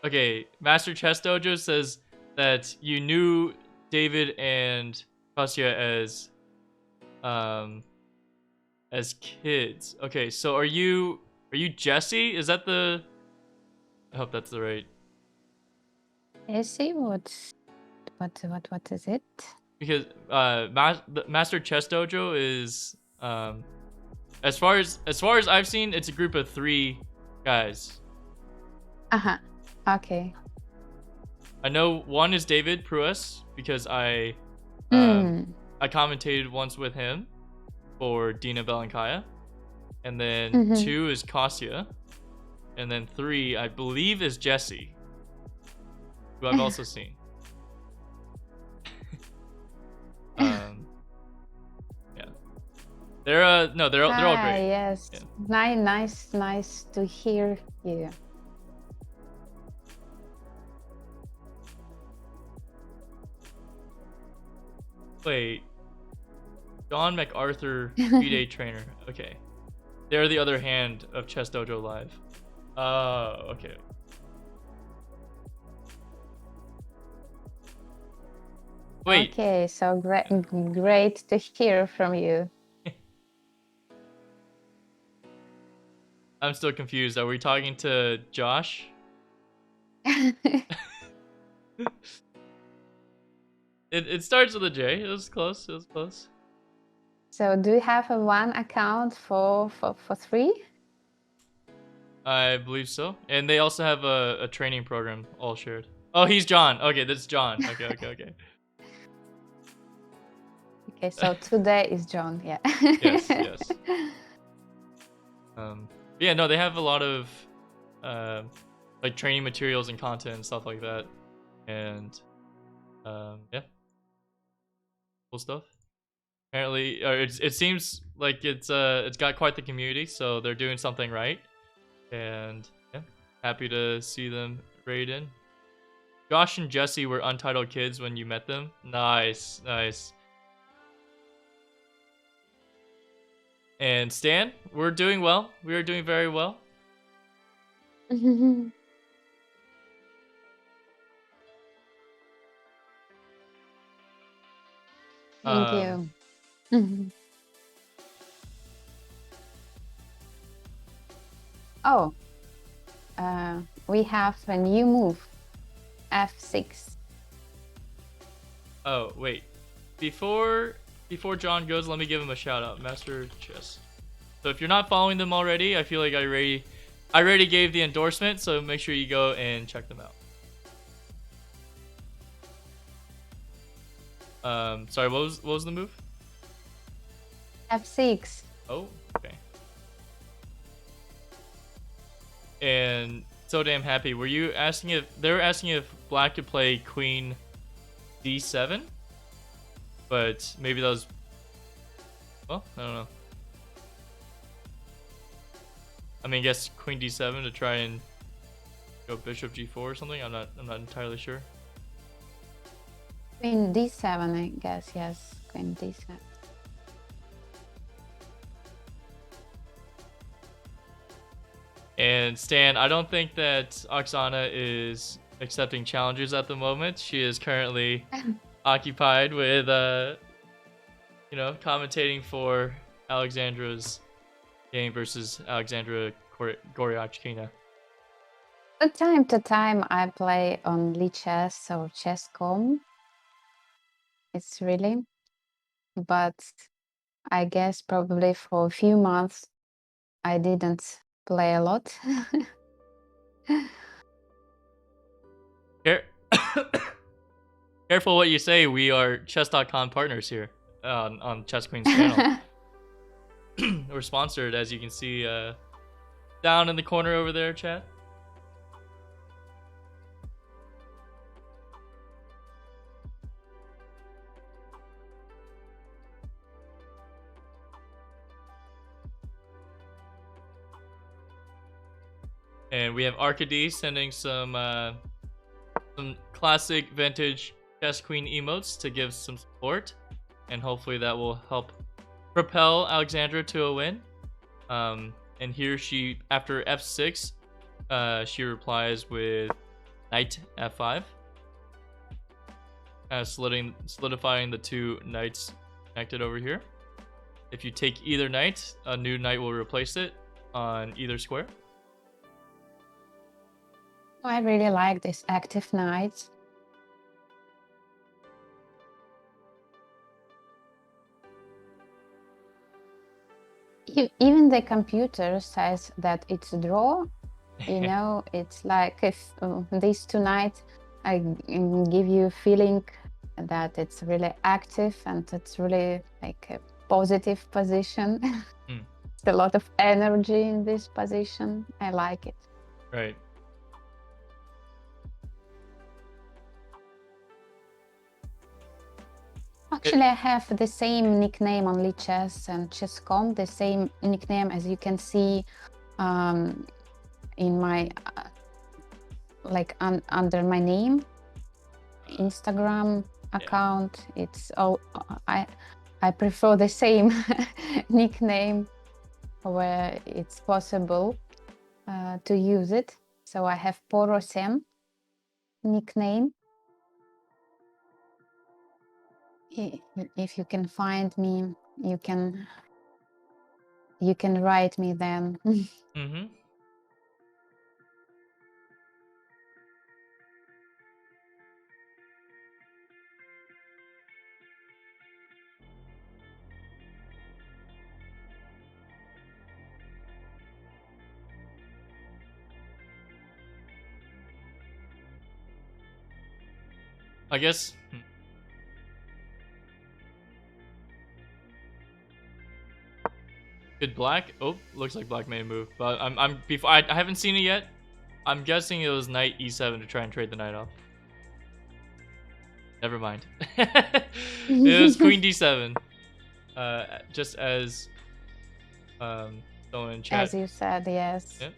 Okay. Master Chess Dojo says that you knew David and Kostya as kids. Okay, so are you Jesse? Is that the? I hope that's the right. Jesse, what is it? Because the Master Chess Dojo is as far as I've seen, it's a group of 3 guys. Okay. I know one is David Pruess because I commentated once with him for Dina Belankaya, and then 2 is Kostya, and then 3 I believe is Jesse, who I've also seen. Yeah, they're all great. Yes, yeah. Nice to hear you. Wait, John MacArthur, FIDE trainer. Okay, they're the other hand of Chess Dojo Live. Okay. Wait. Okay, so great to hear from you. I'm still confused. Are we talking to Josh? It starts with a J. It was close. So do you have a one account for 3? I believe so. And they also have a training program all shared. Oh, he's John. Okay, that's John. Okay. Okay, so today is John. Yeah. Yes. Yeah, no, they have a lot of like training materials and content and stuff like that, and yeah, cool stuff. Apparently, it seems like it's got quite the community, so they're doing something right, and yeah, happy to see them raid in. Josh and Jesse were untitled kids when you met them. Nice. And Stan, we're doing well. We are doing very well. Thank you. Oh, we have a new move, f6. Oh wait, before John goes, let me give him a shout out, Master Chess. So if you're not following them already, I feel like I already gave the endorsement, so make sure you go and check them out. Sorry, what was the move? f6. Oh, okay. And so damn happy. Were you asking if they were asking if Black could play Queen D7? But maybe that was, well, I don't know. I mean, I guess Queen D7 to try and go Bishop G4 or something. I'm not entirely sure. Queen D7, I guess. Yes, Queen D7. And Stan, I don't think that Oksana is accepting challenges at the moment. She is currently occupied with, commentating for Alexandra's game versus Alexandra Goryachkina. From time to time, I play on Lichess or Chess.com. It's really, but I guess probably for a few months I didn't play a lot. Care- Careful what you say. We are chess.com partners here on Chess Queen's channel. We're sponsored, as you can see down in the corner over there, chat. And we have Arcady sending some classic vintage Chess Queen emotes to give some support, and hopefully that will help propel Alexandra to a win. And here she, after f6, she replies with knight f5, solidifying the two knights connected over here. If you take either knight, a new knight will replace it on either square. I really like this active knight. Even the computer says that it's a draw. You know, it's like if these two knights give you a feeling that it's really active and it's really like a positive position. It's a lot of energy in this position. I like it. Right. Actually, I have the same nickname on Lichess and Chess.com, the same nickname as you can see in my like under my name Instagram account. It's all I prefer the same nickname where it's possible to use it. So I have Porosem nickname. If you can find me, you can write me then. Mm-hmm. I guess. Did black? Oh, looks like black made a move, but I'm before I haven't seen it yet. I'm guessing it was knight e7 to try and trade the knight off. Never mind. It was queen d7. Just as someone in chat. As you said, yes. Yeah.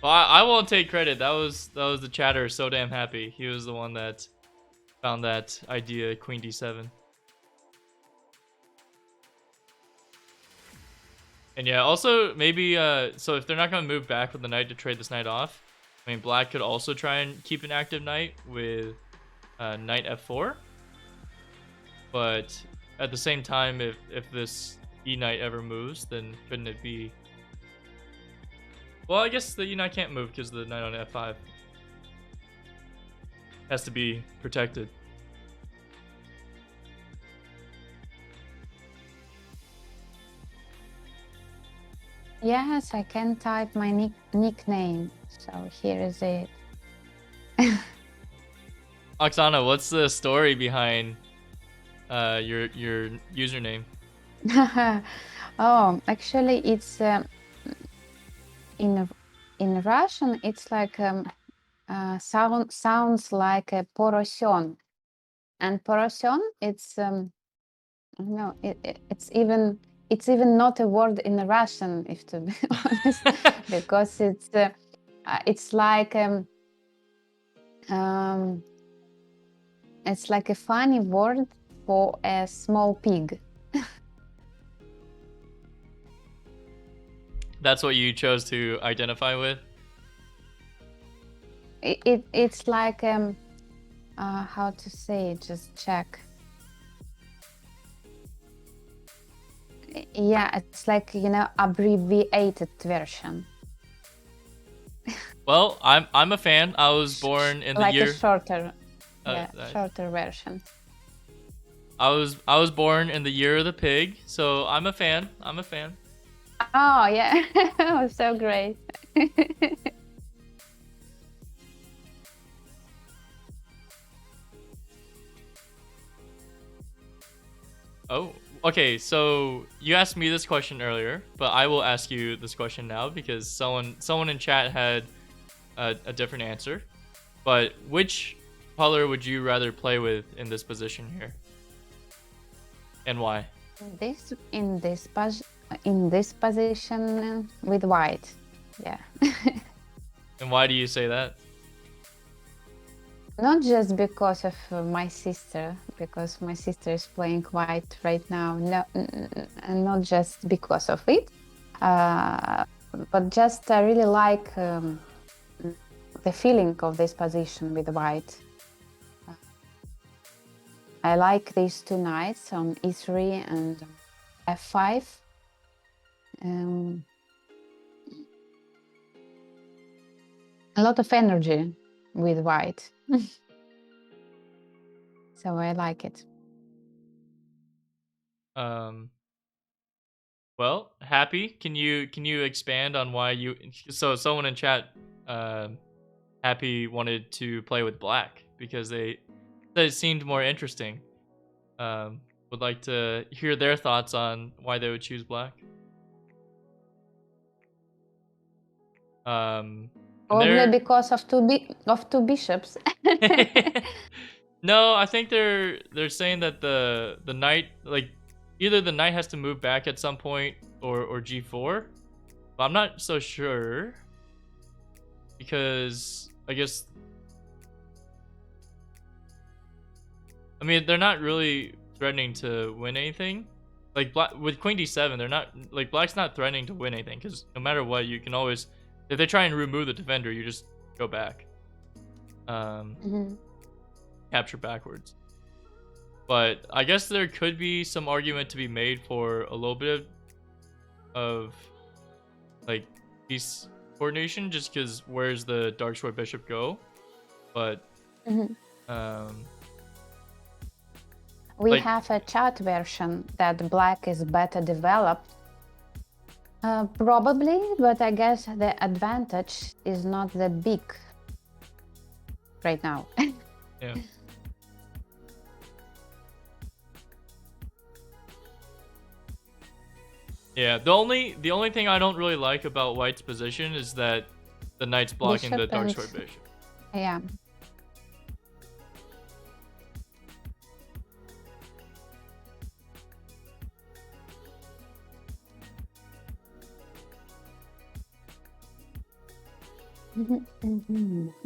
Well, I won't take credit. That was the chatter. So damn happy. He was the one that found that idea, queen d7. And yeah, also maybe so if they're not gonna move back with the knight to trade this knight off, I mean black could also try and keep an active knight with knight f4. But at the same time, if this e knight ever moves, then couldn't it be? Well, I guess the e knight can't move because the knight on f5 has to be protected. Yes, I can type my nickname. So here is it. Oksana, what's the story behind your username? Oh, actually, it's in Russian. It's like sounds like a porosion, and porosion. It's no, it's even not a word in Russian, if to be honest, because it's like it's like a funny word for a small pig. That's what you chose to identify with? It's like how to say it, just check. Yeah, it's like, you know, abbreviated version. Well, I'm a fan. I was born in the like year a shorter, yeah, shorter version. I was born in the year of the pig, so I'm a fan. I'm a fan. Oh yeah, oh, so great. Oh, okay. So you asked me this question earlier, but I will ask you this question now because someone in chat had a different answer. But which color would you rather play with in this position here, and why? In this position with white. Yeah. And why do you say that? Not just because of my sister, because my sister is playing white right now. No, and not just because of it, but just I really like the feeling of this position with white. I like these two knights on e3 and f5. A lot of energy with white. So I like it. Well, Happy, can you expand on why you? So someone in chat, Happy wanted to play with black because they said it seemed more interesting. Would like to hear their thoughts on why they would choose black. And Probably because of two bishops. No, I think they're saying that the knight, like, either the knight has to move back at some point or g4, but I'm not so sure because I guess, I mean, they're not really threatening to win anything. Like black with queen d7, they're not, like, black's not threatening to win anything because no matter what, you can always, if they try and remove the defender, you just go back. Capture backwards. But I guess there could be some argument to be made for a little bit of like piece coordination, just because where's the dark sword bishop go? But we like, have a chat version that black is better developed. Probably, but I guess the advantage is not that big right now. yeah. Yeah, the only thing I don't really like about white's position is that the knight's blocking Bishop the dark and- sword bishop. Yeah.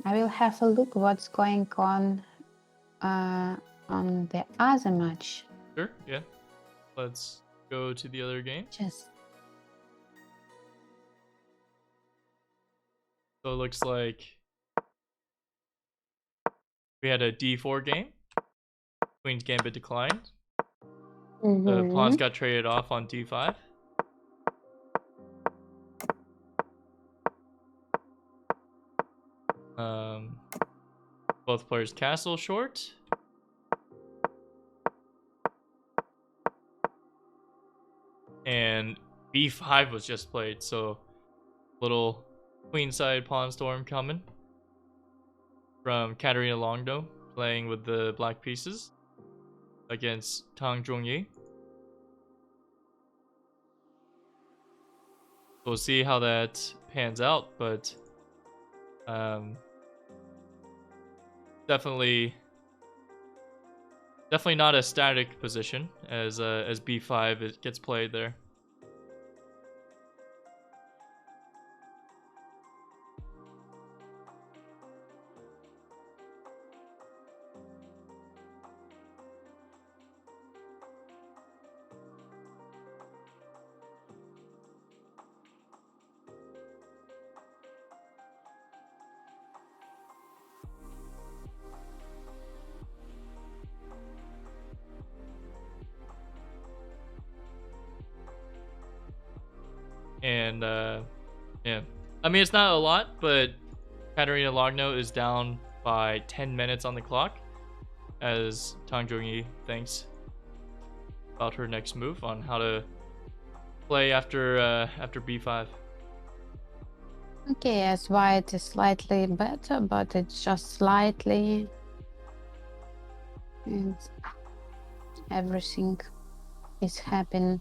I will have a look what's going on the other match. Sure, yeah. Let's go to the other game. Just So it looks like we had a d4 game. Queen's Gambit declined. The pawns got traded off on d5. Both players castle short. And b5 was just played, so little queenside pawn storm coming from Katarina Longdo, playing with the black pieces against Tang Zhongyi. We'll see how that pans out, but definitely not a static position as b5 it gets played there. And yeah, I mean, it's not a lot, but Katarina Logno is down by 10 minutes on the clock as Tang Zhongyi thanks about her next move on how to play after b5. Okay, yes, white is slightly better, but it's just slightly. And everything is happening.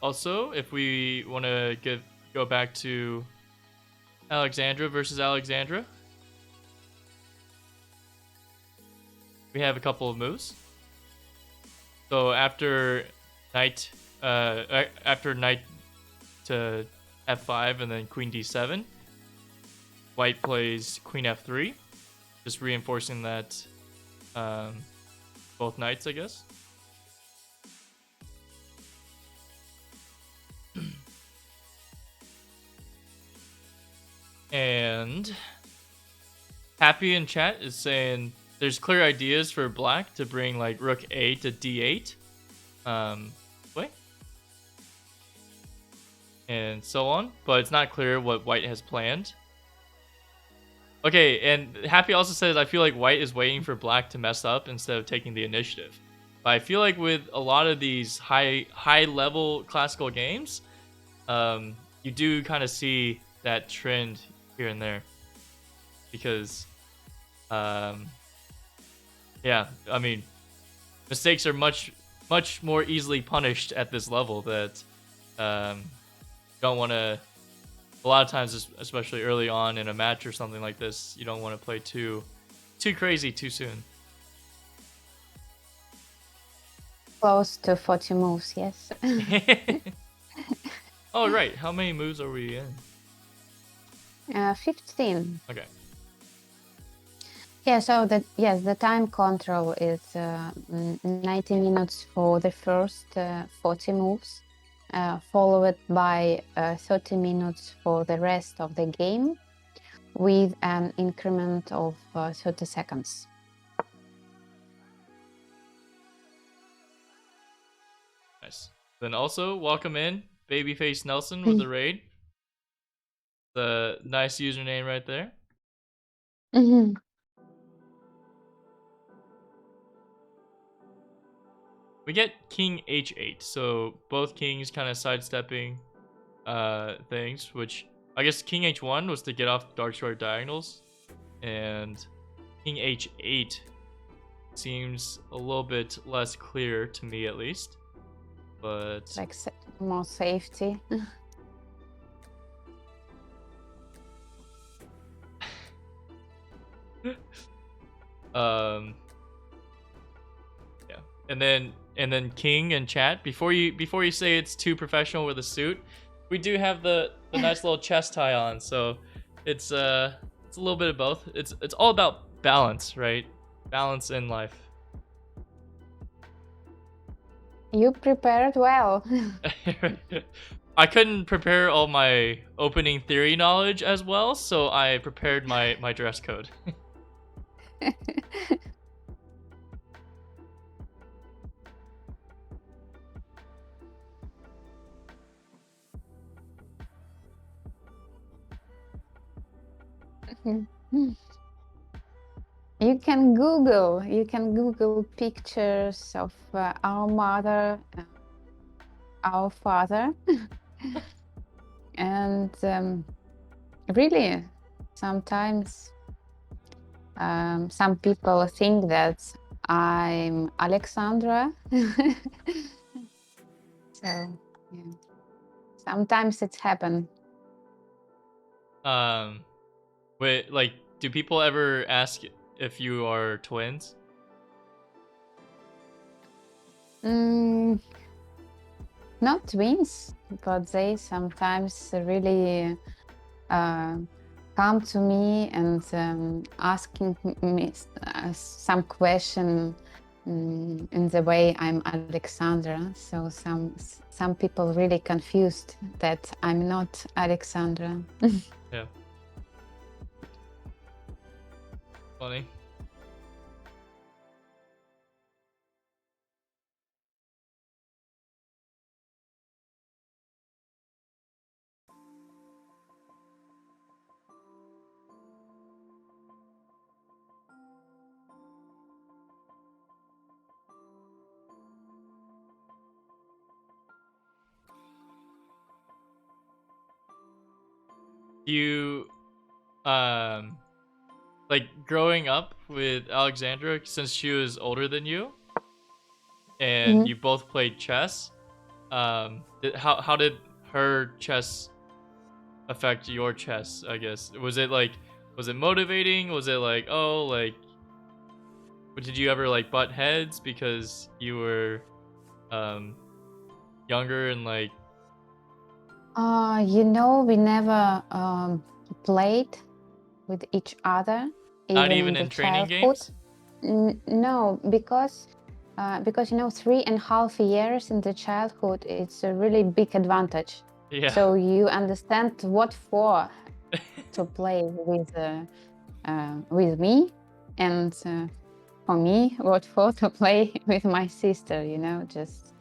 Also, if we want to go back to Alexandra versus Alexandra, we have a couple of moves. So after knight to f5 and then queen d7, white plays queen f3, just reinforcing that both knights, I guess. And Happy in chat is saying there's clear ideas for black to bring like rook a to d8, wait, and so on, but it's not clear what white has planned. Okay, and Happy also says I feel like white is waiting for black to mess up instead of taking the initiative. But I feel like with a lot of these high level classical games, you do kind of see that trend here and there, because yeah, I mean, mistakes are much more easily punished at this level that don't want to. A lot of times, especially early on in a match or something like this, you don't want to play too crazy too soon. Close to 40 moves, yes. Oh, right. How many moves are we in? 15. Okay. Yeah, so the time control is 90 minutes for the first 40 moves, followed by 30 minutes for the rest of the game, with an increment of 30 seconds. Nice. Then also welcome in Babyface Nelson with the raid. The nice username right there. Mm-hmm. We get King H8, so both kings kind of sidestepping things, which I guess King H1 was to get off dark square diagonals, and King H8 seems a little bit less clear to me, at least. But like more safety. Yeah, and then King and chat, before you say it's too professional with a suit, we do have the nice little chest tie on, so it's a little bit of both. It's all about balance, right? Balance in life. You prepared well. I couldn't prepare all my opening theory knowledge as well, so I prepared my dress code. You can Google pictures of our mother, our father, and really, sometimes some people think that I'm Alexandra. So yeah, sometimes it's happened. Wait, like, do people ever ask if you are twins? Not twins, but they sometimes really come to me and asking me some question in the way I'm Alexandra. So some people really confused that I'm not Alexandra. Yeah. Funny. You like growing up with Alexandra, since she was older than you and you both played chess, how did her chess affect your chess, I guess? Was it motivating? Was it like, oh, like, but did you ever like butt heads because you were younger and like We never played with each other, not even in even the in training childhood. games? No, because 3.5 years in the childhood, it's a really big advantage. Yeah. So you understand what for to play with me, and for me, what for to play with my sister. Just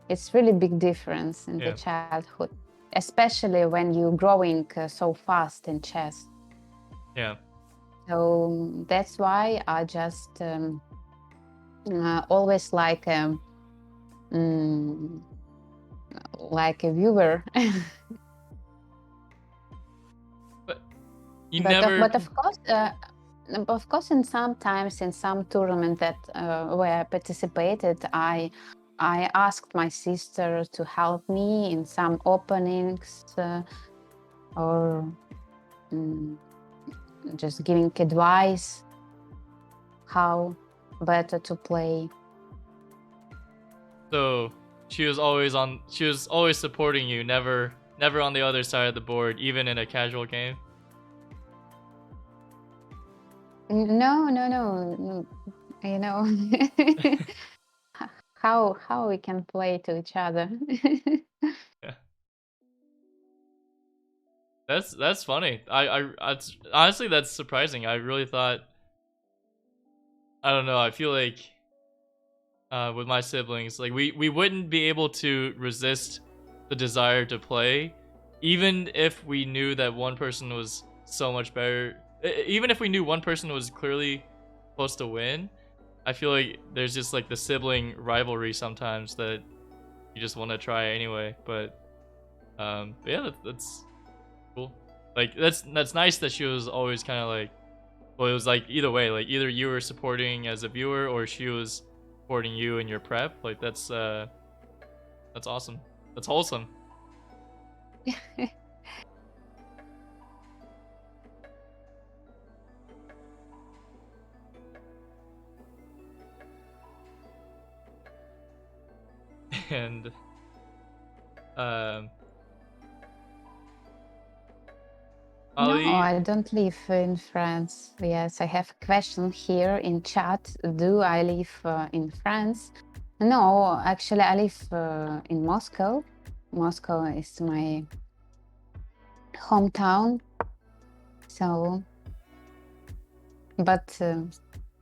it's really big difference in the Yeah. childhood, especially when you're growing so fast in chess. Yeah. So that's why I just always like a viewer. But you But never of course, in some tournament that where I participated, I asked my sister to help me in some openings or just giving advice how better to play. So she was always supporting you, never on the other side of the board, even in a casual game. No. How we can play to each other. Yeah. That's funny. Honestly, that's surprising. I really thought, I don't know, I feel like with my siblings, like we wouldn't be able to resist the desire to play, even if we knew that one person was so much better. Even if we knew one person was clearly supposed to win, I feel like there's just like the sibling rivalry sometimes that you just want to try anyway. But yeah, that's cool. Like that's nice that she was always kind of like, well, it was like either way, like either you were supporting as a viewer or she was supporting you in your prep. Like that's awesome. That's wholesome. And um No, Ali, I don't live in France. Yes, I have a question here in chat. Do I live in France? No, actually, I live in Moscow. Moscow is my hometown. So, but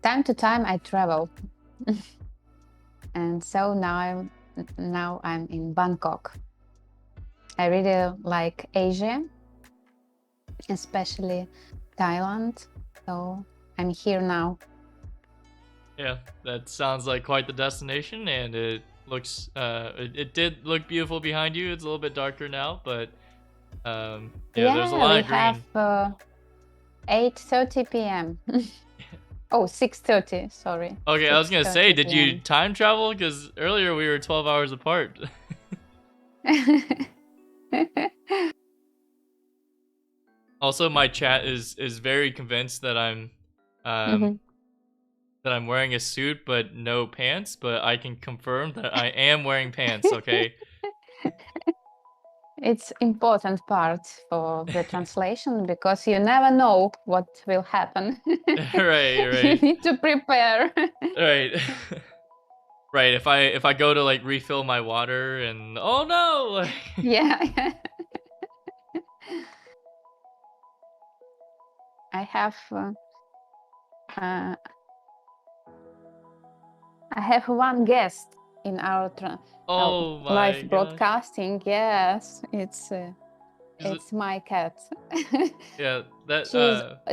time to time I travel, and so now I'm in Bangkok. I really like Asia, especially Thailand. So I'm here now. yeah, that sounds like quite the destination, and it looks it did look beautiful behind you. It's a little bit darker now, but yeah, there's a Yeah, lot we of green. have 8:30 p.m. Oh, 6:30, sorry. Okay, I was gonna say, 6:30 did you p.m. time travel? Because earlier we were 12 hours apart. Also, my chat is very convinced that I'm Mhm. that I'm wearing a suit but no pants, but I can confirm that I am wearing pants, okay? It's important part for the translation because you never know what will happen. Right, You right. need to prepare. Right. Right, if I go to like refill my water and oh no. Yeah. I have uh, I have one guest in our Oh my live gosh. broadcasting. Yes, it's Is it, my cat. yeah, that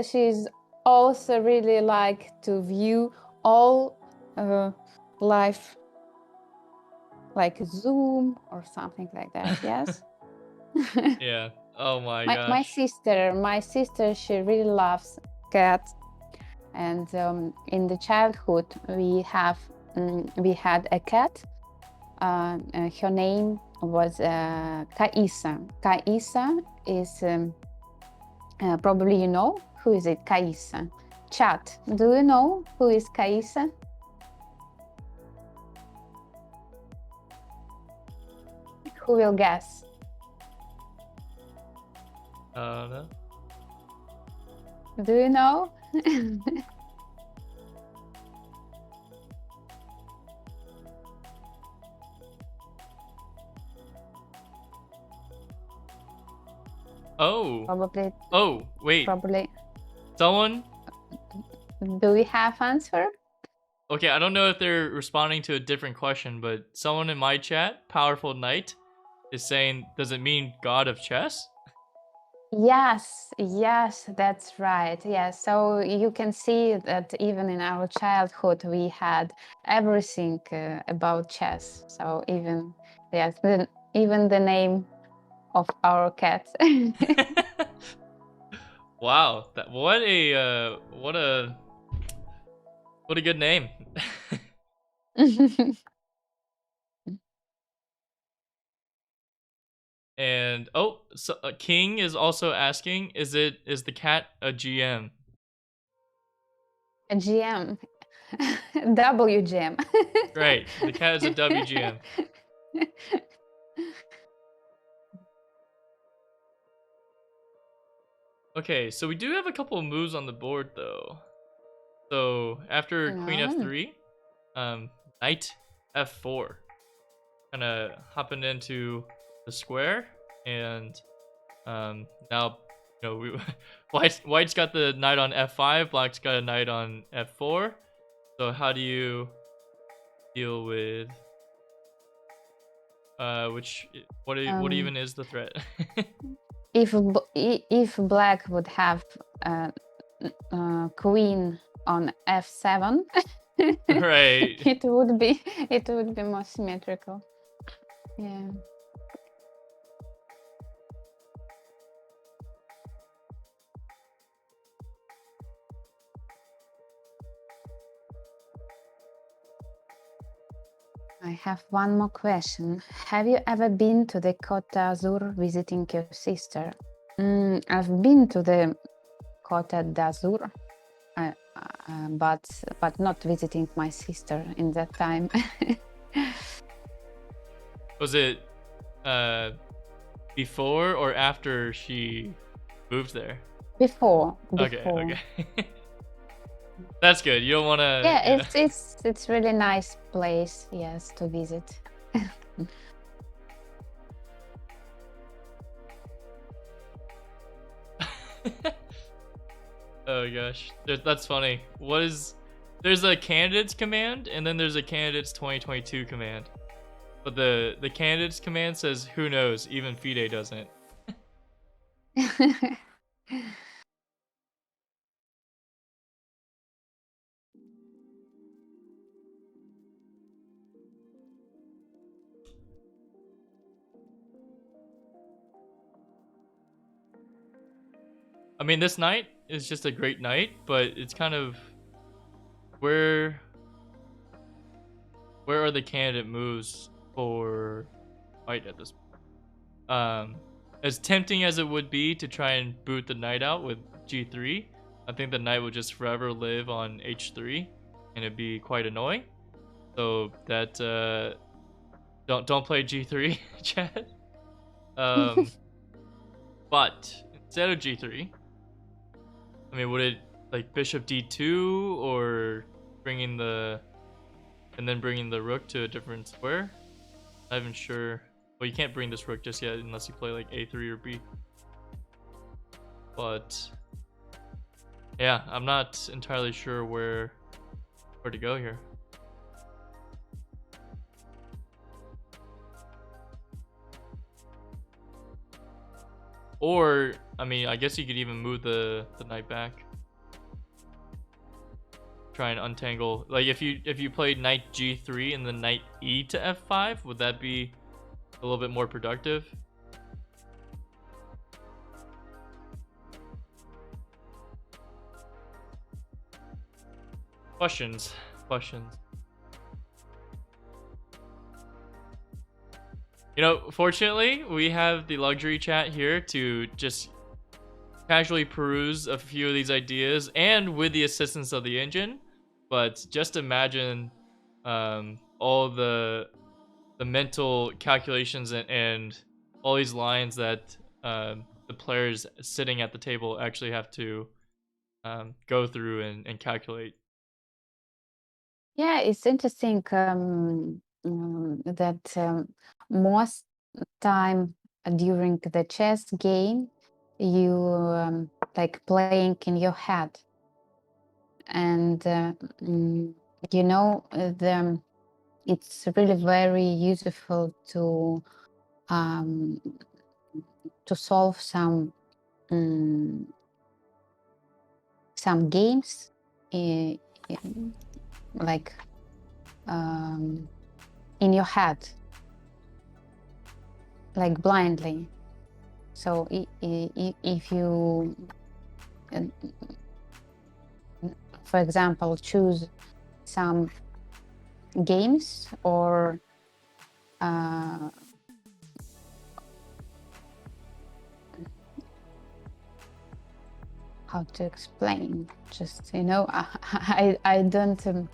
She's also really like to view all live, like Zoom or something like that. Yes. yeah. Oh my My gosh. sister, she really loves cats, and in the childhood we had a cat. Her name was Kaisa. Kaisa is probably you know who is it. Kaisa. Chat. Do you know who is Kaisa? Who will guess? No. Do you know? Oh. Probably. Oh, wait. Probably. Someone? Do we have answer? Okay, I don't know if they're responding to a different question, but someone in my chat, Powerful Knight, is saying, does it mean God of Chess? Yes, that's right. Yes, so you can see that even in our childhood we had everything about chess. So even even the name of our cat. Wow, what a good name. And oh, so, King is also asking, is the cat a GM? A GM. WGM. Right, the cat is a WGM. Okay, so we do have a couple of moves on the board though. So after Queen F3, Knight F4, kind of hopping into the square, and now White's got the knight on F5, Black's got a knight on F4. So how do you deal with what even is the threat? If Black would have Queen on F7, Right. it would be more symmetrical. Yeah. I have one more question. Have you ever been to the Côte d'Azur visiting your sister? I've been to the Côte d'Azur, but not visiting my sister in that time. Was it before or after she moved there? Before. Okay. That's good. You don't want to. Yeah, it's really nice place, yes, to visit. Oh gosh, that's funny. There's a candidates command and then there's a candidates 2022 command, but the candidates command says who knows. Even FIDE doesn't. I mean, this night is just a great night, but it's kind of where are the candidate moves for White at this point? As tempting as it would be to try and boot the knight out with G3, I think the knight would just forever live on H3, and it'd be quite annoying. So that don't play G3, chat. But instead of G3, I mean, would it like Bishop D2 or bringing the and then bringing the rook to a different square. Not even sure. Well, you can't bring this rook just yet unless you play like a3 or b. But yeah, I'm not entirely sure where to go here. Or, I mean, I guess you could even move the knight back. Try and untangle. Like if you played knight g3 and then knight e to f5, would that be a little bit more productive? Questions. You know, fortunately, we have the luxury chat here to just casually peruse a few of these ideas, and with the assistance of the engine. But just imagine all the mental calculations and all these lines that the players sitting at the table actually have to go through and calculate. Yeah, it's interesting that most time during the chess game, you like playing in your head, and you know it's really very useful to solve some games, like in your head, like blindly. So if you, for example, choose some games or how to explain, just I don't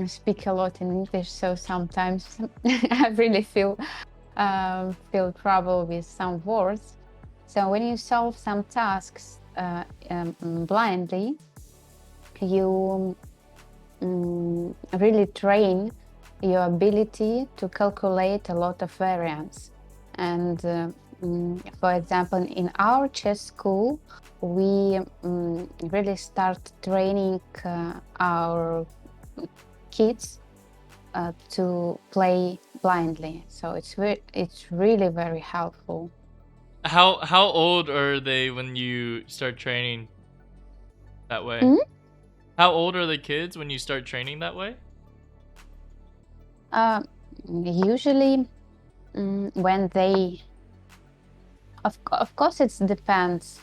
speak a lot in English, so sometimes I really feel trouble with some words. So when you solve some tasks blindly, you really train your ability to calculate a lot of variance. And for example, in our chess school, we really start training our kids to play blindly. So it's really very helpful. How old are they when you start training that way? Mm? How old are the kids when you start training that way? Usually, when they, of course, it depends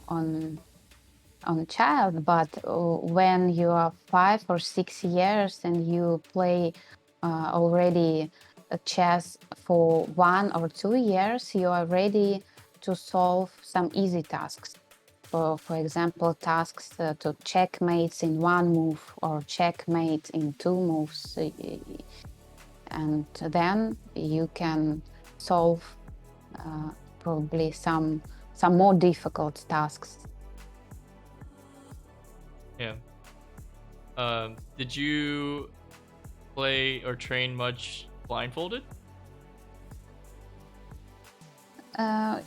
on child, but when you are 5 or 6 years and you play already chess for 1 or 2 years, you are ready to solve some easy tasks. For example, tasks to checkmates in 1 move or checkmate in 2 moves, and then you can solve probably some more difficult tasks. Yeah. Did you play or train much blindfolded?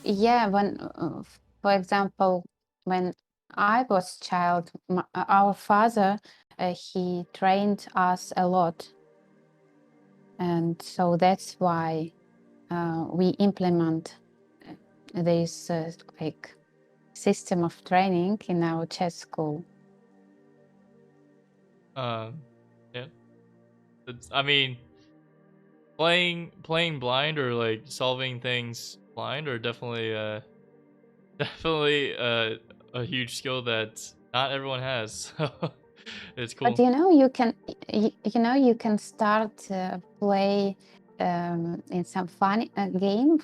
Yeah, when, for example, when I was child, our father, he trained us a lot, and so that's why we implement this like system of training in our chess school. Yeah. I mean, playing blind or like solving things blind are definitely a huge skill that not everyone has. It's cool. But you can you can start play in some fun game.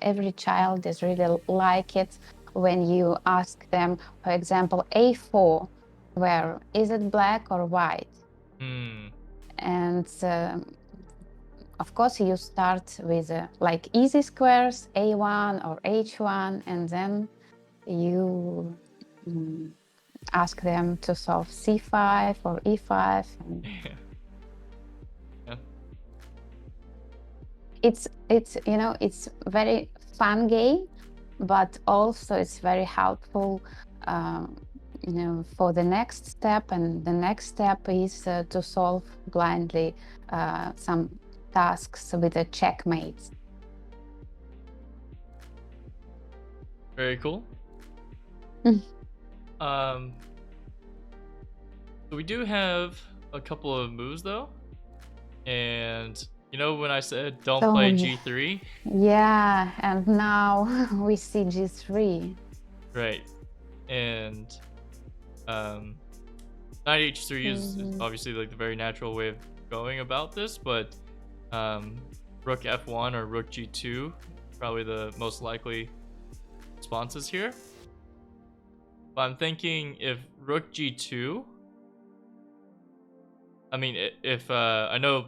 Every child is really like it when you ask them, for example, a4, where is it black or white? And of course you start with like easy squares, a1 or h1, and then you ask them to solve c5 or e5. it's it's very fun game, but also it's very helpful for the next step, and the next step is to solve blindly some tasks with a checkmate. Very cool. Mm. So we do have a couple of moves though, and when I said don't So, play G3, yeah, and now we see G3. right? And knight H3 is obviously like the very natural way of going about this, but rook F1 or rook G2 probably the most likely responses here. But I'm thinking if rook G2, I mean, if I know,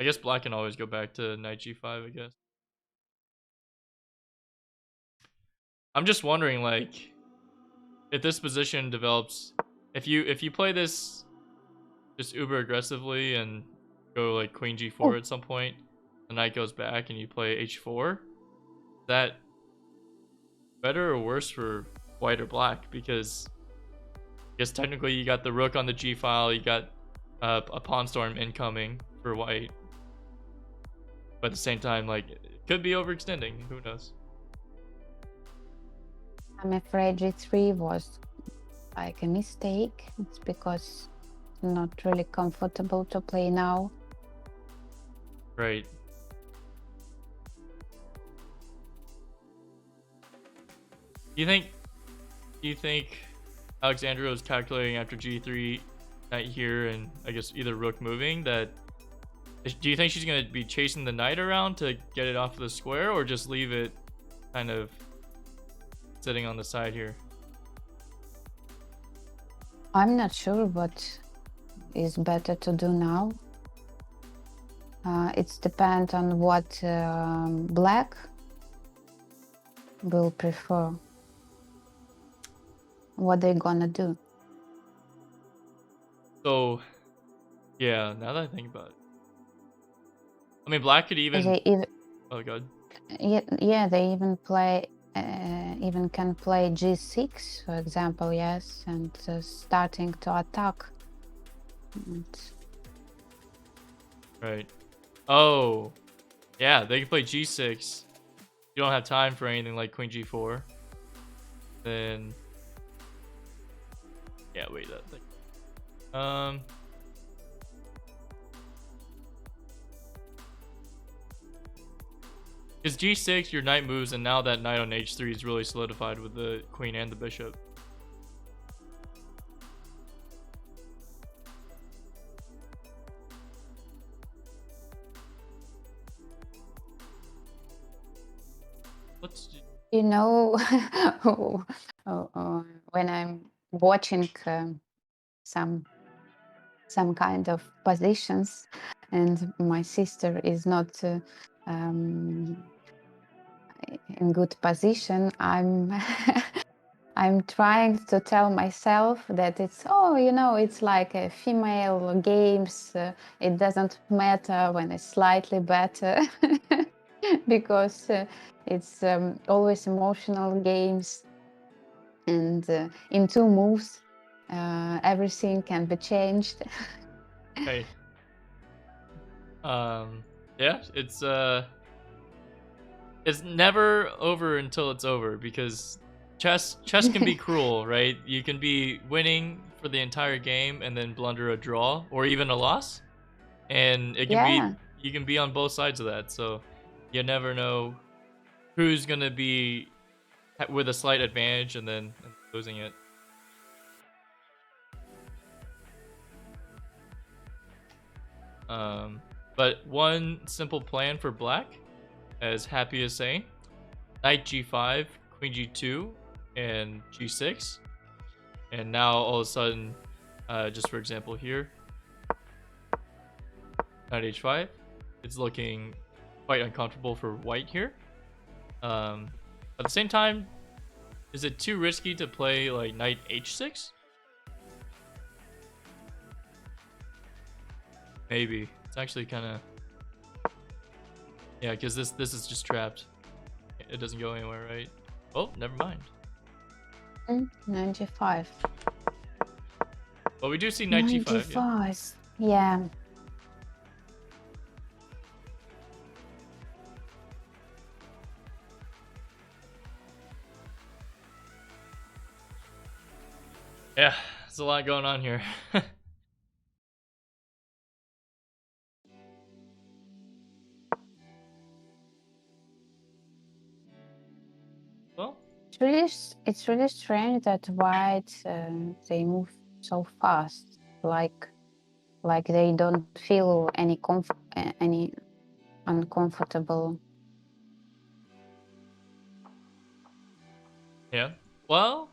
I guess black can always go back to knight G5, I guess. I'm just wondering, like, if this position develops, if you play this just uber aggressively and go like queen G4 at some point, the knight goes back and you play H4, is that better or worse for white or black? Because I guess technically you got the rook on the G file, you got a pawn storm incoming for white, but at the same time, like, it could be overextending. Who knows? I'm afraid G3 was like a mistake. It's because it's not really comfortable to play now. Right. Do you think Alexandra was calculating after G3 knight here and I guess either rook moving that? Do you think she's gonna be chasing the knight around to get it off of the square, or just leave it kind of sitting on the side here? I'm not sure what is better to do now. It depends on what black will prefer. What they're gonna do. So, yeah, now that I think about it. I mean, black could even... Oh, God. Yeah, they even play... even can play G6, for example, yes, and starting to attack. Right. Oh, yeah, they can play G6. You don't have time for anything like queen G4. Then, yeah, wait, that thing. Because G6, your knight moves, and now that knight on H3 is really solidified with the queen and the bishop. When I'm watching some kind of positions and my sister is not in good position, I'm I'm trying to tell myself that it's it's like a female games, it doesn't matter when it's slightly better because it's always emotional games, and in 2 moves everything can be changed. Hey. Yeah, it's never over until it's over, because chess can be cruel, right? You can be winning for the entire game and then blunder a draw or even a loss, and it can be, you can be on both sides of that, so you never know who's gonna be with a slight advantage and then losing it. But one simple plan for black, as Happy is saying, knight G5, queen G2, and G6. And now all of a sudden, just for example here, knight H5, it's looking quite uncomfortable for white here. At the same time, is it too risky to play like knight H6? Maybe. It's actually kind of Yeah, because this is just trapped. It doesn't go anywhere, right? Oh, never mind. 95. But we do see knight g5. Yeah. 95. Yeah. Yeah, there's a lot going on here. Well, It's really strange that white they move so fast, like they don't feel any uncomfortable. yeah. Well,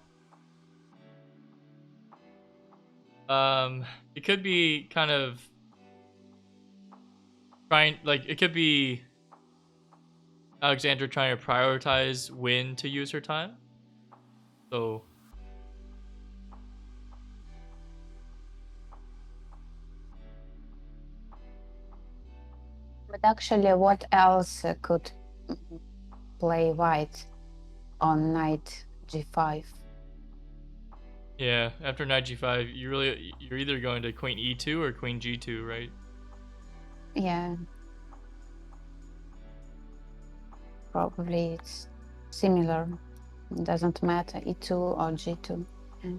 it could be kind of it could be Alexandra trying to prioritize when to use her time. So But actually, what else could play white on knight g5? yeah, after knight g5, you're either going to queen e2 or queen g2, right? Yeah, probably it's similar. It doesn't matter e2 or g2. Yeah.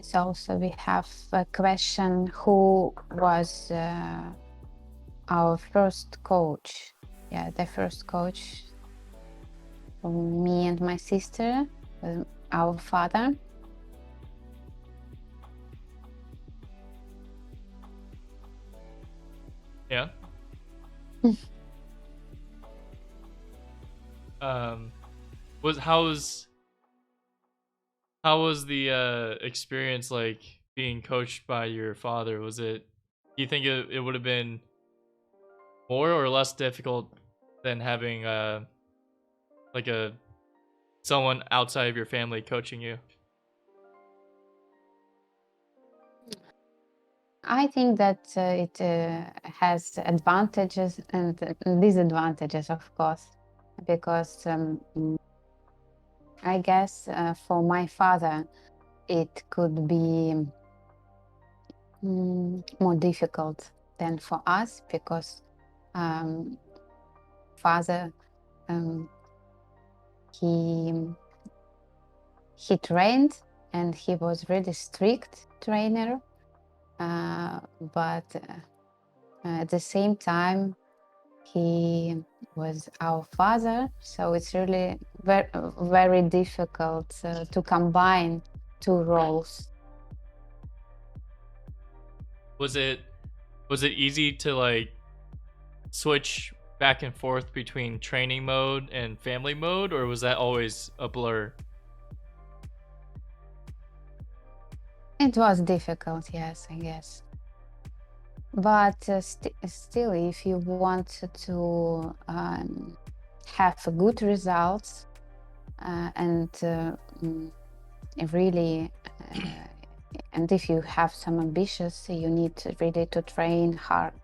So also we have a question: who was our first coach? Yeah, the first coach for me and my sister, our father. Yeah. um, was how was the experience like being coached by your father? Was it? Do you think it would have been more or less difficult than having like a someone outside of your family coaching you? I think that it has advantages and disadvantages, of course, because I guess for my father it could be more difficult than for us because father um, he trained and he was really strict trainer, but at the same time he was our father, so it's really very difficult to combine two roles. Was it easy to like switch back and forth between training mode and family mode, or was that always a blur? It was difficult, yes, I guess. But still, if you want to have good results and really, and if you have some ambitions, you need really to train hard,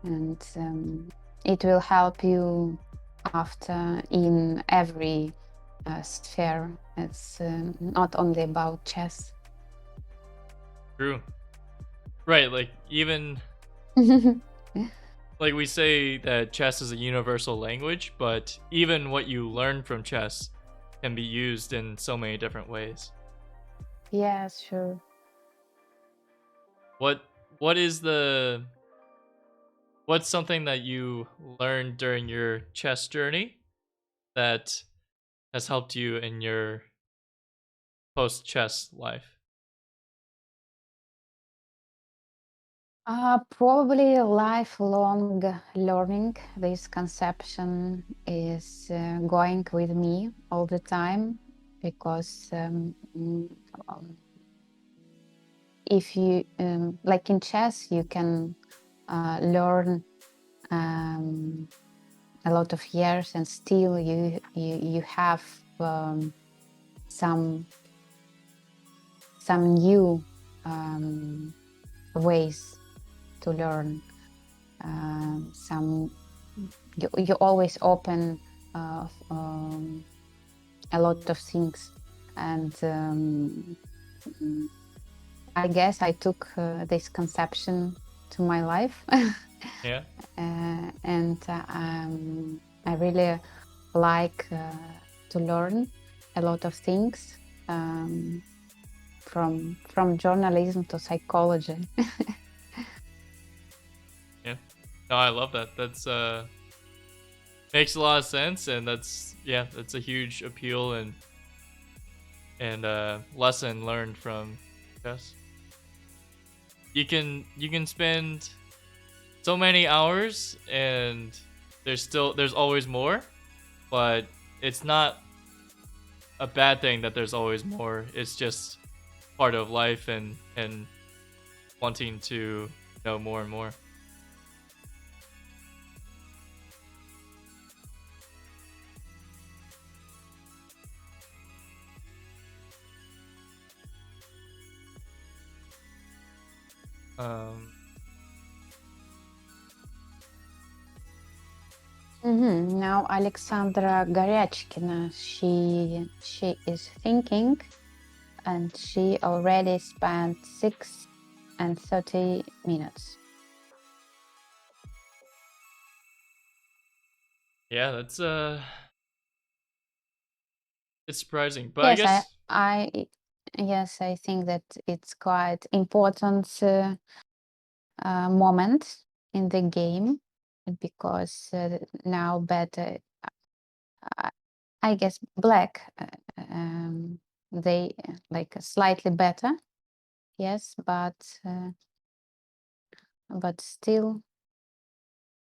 and it will help you after in every sphere. It's not only about chess. True. Right, like even like we say that chess is a universal language, but even what you learn from chess can be used in so many different ways. Yes, sure. What what is the what's something that you learned during your chess journey that has helped you in your post chess life? Probably lifelong learning. This conception is going with me all the time because if you like in chess, you can learn a lot of years, and still you have some new ways to learn. You always open a lot of things, and I guess I took this conception to my life. Yeah. And I really like to learn a lot of things, from journalism to psychology. Yeah. No, I love that. That's makes a lot of sense, and that's a huge appeal and lesson learned from chess. You can spend so many hours, and there's always more, but it's not a bad thing that there's always more. It's just part of life and wanting to know more and more. Um, Now Alexandra Goryachkina, she is thinking, and she already spent 6 and 30 minutes. yeah, that's it's surprising, but I Yes, guess yes, I think that it's quite important moment in the game, because now better, I guess black, they like slightly better, yes, but still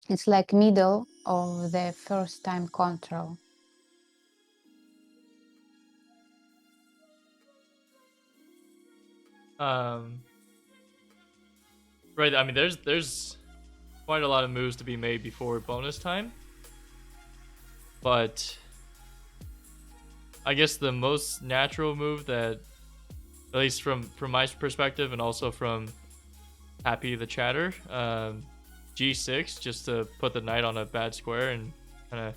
it's like middle of the first time control. right. I mean, there's quite a lot of moves to be made before bonus time, but I guess the most natural move that, at least from my perspective, and also from Happy the Chatter, G6, just to put the knight on a bad square and kind of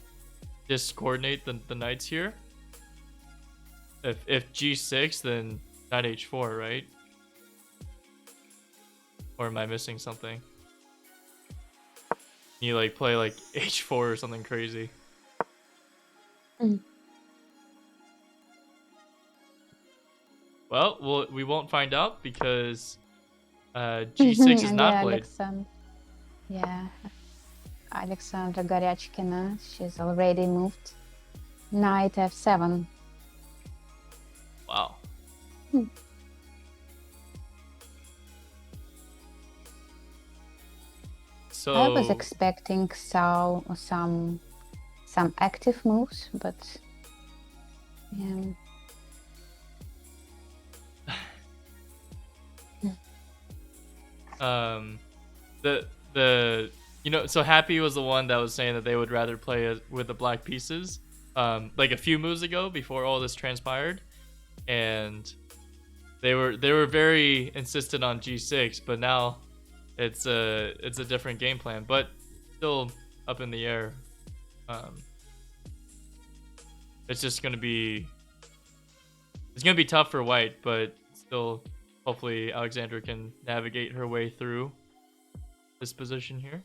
discoordinate the knights here. If G6, then knight H4, right? Or am I missing something? You like play like H4 or something crazy. Mm. Well, we won't find out because G6 is And not played. yeah, Alexandra Goryachkina, she's already moved. Knight F7. Wow. Hmm. So I was expecting some active moves, but the so Happy was the one that was saying that they would rather play with the black pieces, like a few moves ago before all this transpired, and they were very insistent on G6, but now it's a different game plan, but still up in the air. It's just gonna be tough for White, but still, hopefully Alexandra can navigate her way through this position here.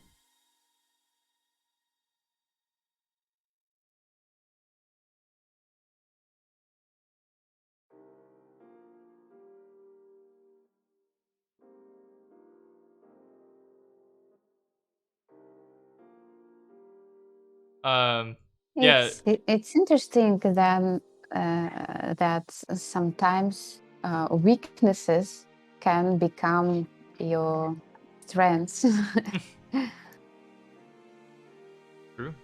Yeah. it's interesting then that sometimes weaknesses can become your strengths. True.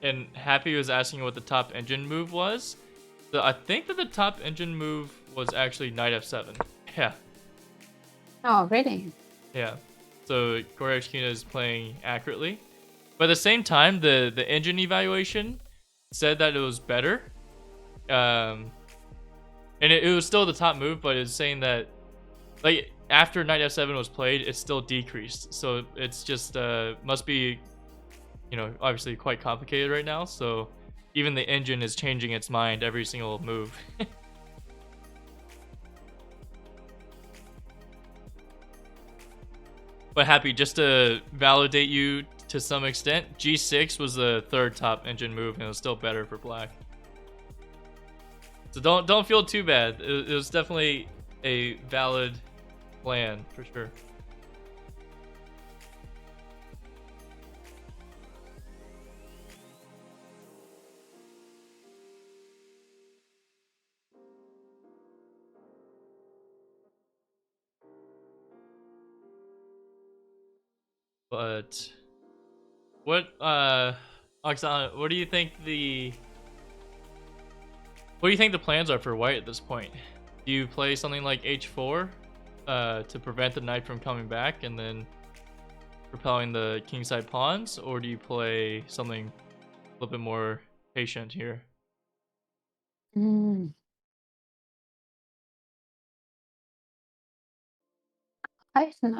And Happy was asking what the top engine move was. So I think that the top engine move was actually Knight F7. Yeah. Oh, really? Yeah. So Goryachkina is playing accurately. But at the same time, the engine evaluation said that it was better. And it was still the top move, but it's saying that like after Knight F7 was played, it still decreased. So it's just must be, you know, obviously quite complicated right now. So even the engine is changing its mind every single move. But Happy, just to validate you to some extent, G6 was the third top engine move, and it was still better for Black. So don't feel too bad. It was definitely a valid plan for sure. But what Oksana, what do you think the plans are for White at this point? Do you play something like H4 to prevent the knight from coming back and then propelling the kingside pawns, or do you play something a little bit more patient here? Mm.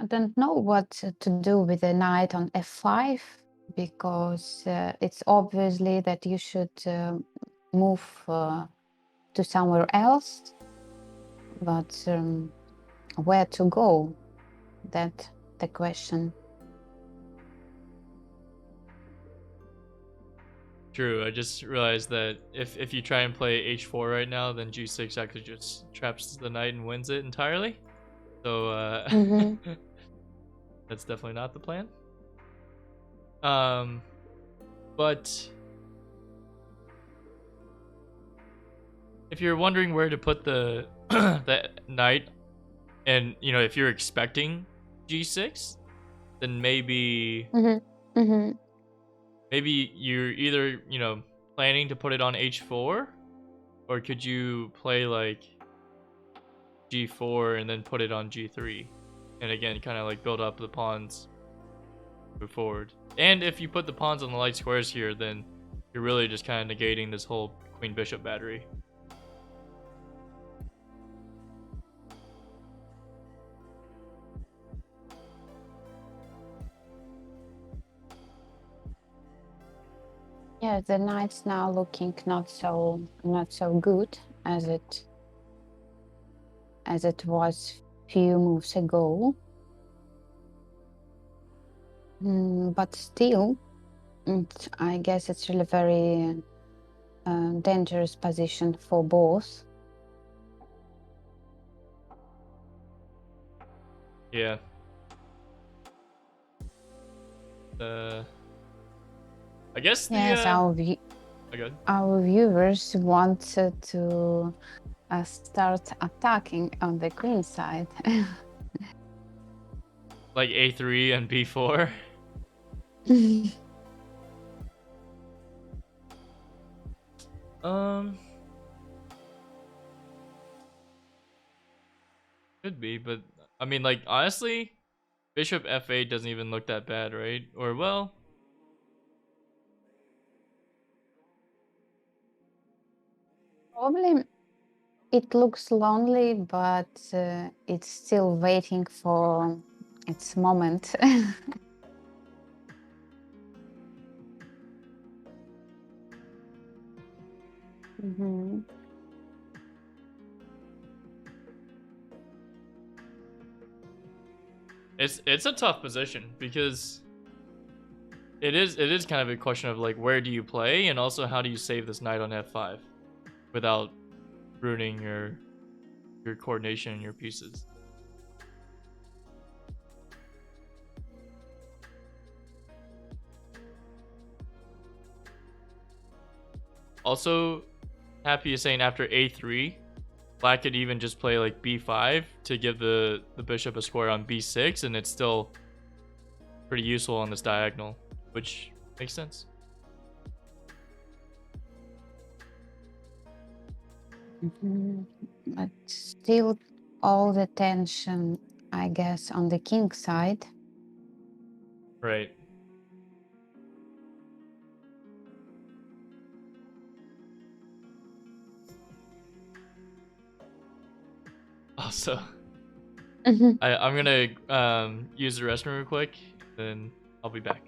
Don't know what to do with the knight on f5 because it's obviously that you should move to somewhere else, but where to go? That the question. True, I just realized that if you try and play H4 right now, then G6 actually just traps the knight and wins it entirely. So Mhm. that's definitely not the plan. But if you're wondering where to put the the knight, and you know if you're expecting G6, then maybe Mhm. Mhm. you're either planning to put it on H4, or could you play like G4 and then put it on G3, and again kind of like build up the pawns, move forward. And if you put the pawns on the light squares here, then you're really just kind of negating this whole queen bishop battery. Yeah, the knight's now looking not so good as it was few moves ago. But still, I guess it's really very dangerous position for both. Yeah. I guess the Yes, okay. our viewers want to start attacking on the queen side. Like A3 and B4. Um, could be, but I mean, like honestly, Bishop F8 doesn't even look that bad, right? Or well, Probably it looks lonely, but it's still waiting for its moment. Mhm. it's a tough position because it is kind of a question of like where do you play, and also how do you save this knight on F5 without ruining your coordination and your pieces. Also, Happy is saying after a3, Black could even just play like b5 to give the bishop a square on b6, and it's still pretty useful on this diagonal, which makes sense. But still all the tension, I guess, on the king side. Right. Also, I'm gonna use the restroom real quick, then I'll be back.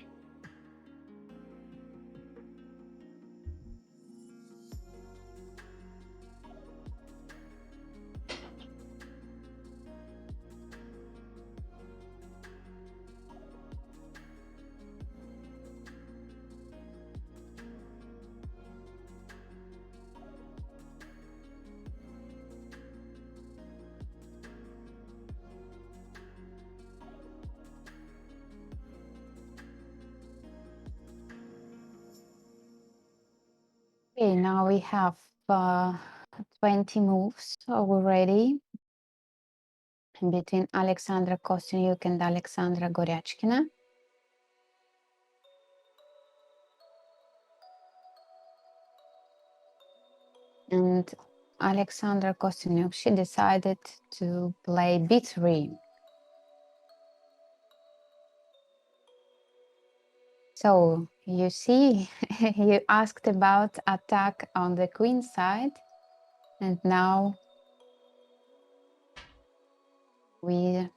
Okay, now we have 20 moves already between Alexandra Kosteniuk and Alexandra Goryachkina. And Alexandra Kosteniuk, she decided to play b3. So you see, you asked about attack on the queen side, and now we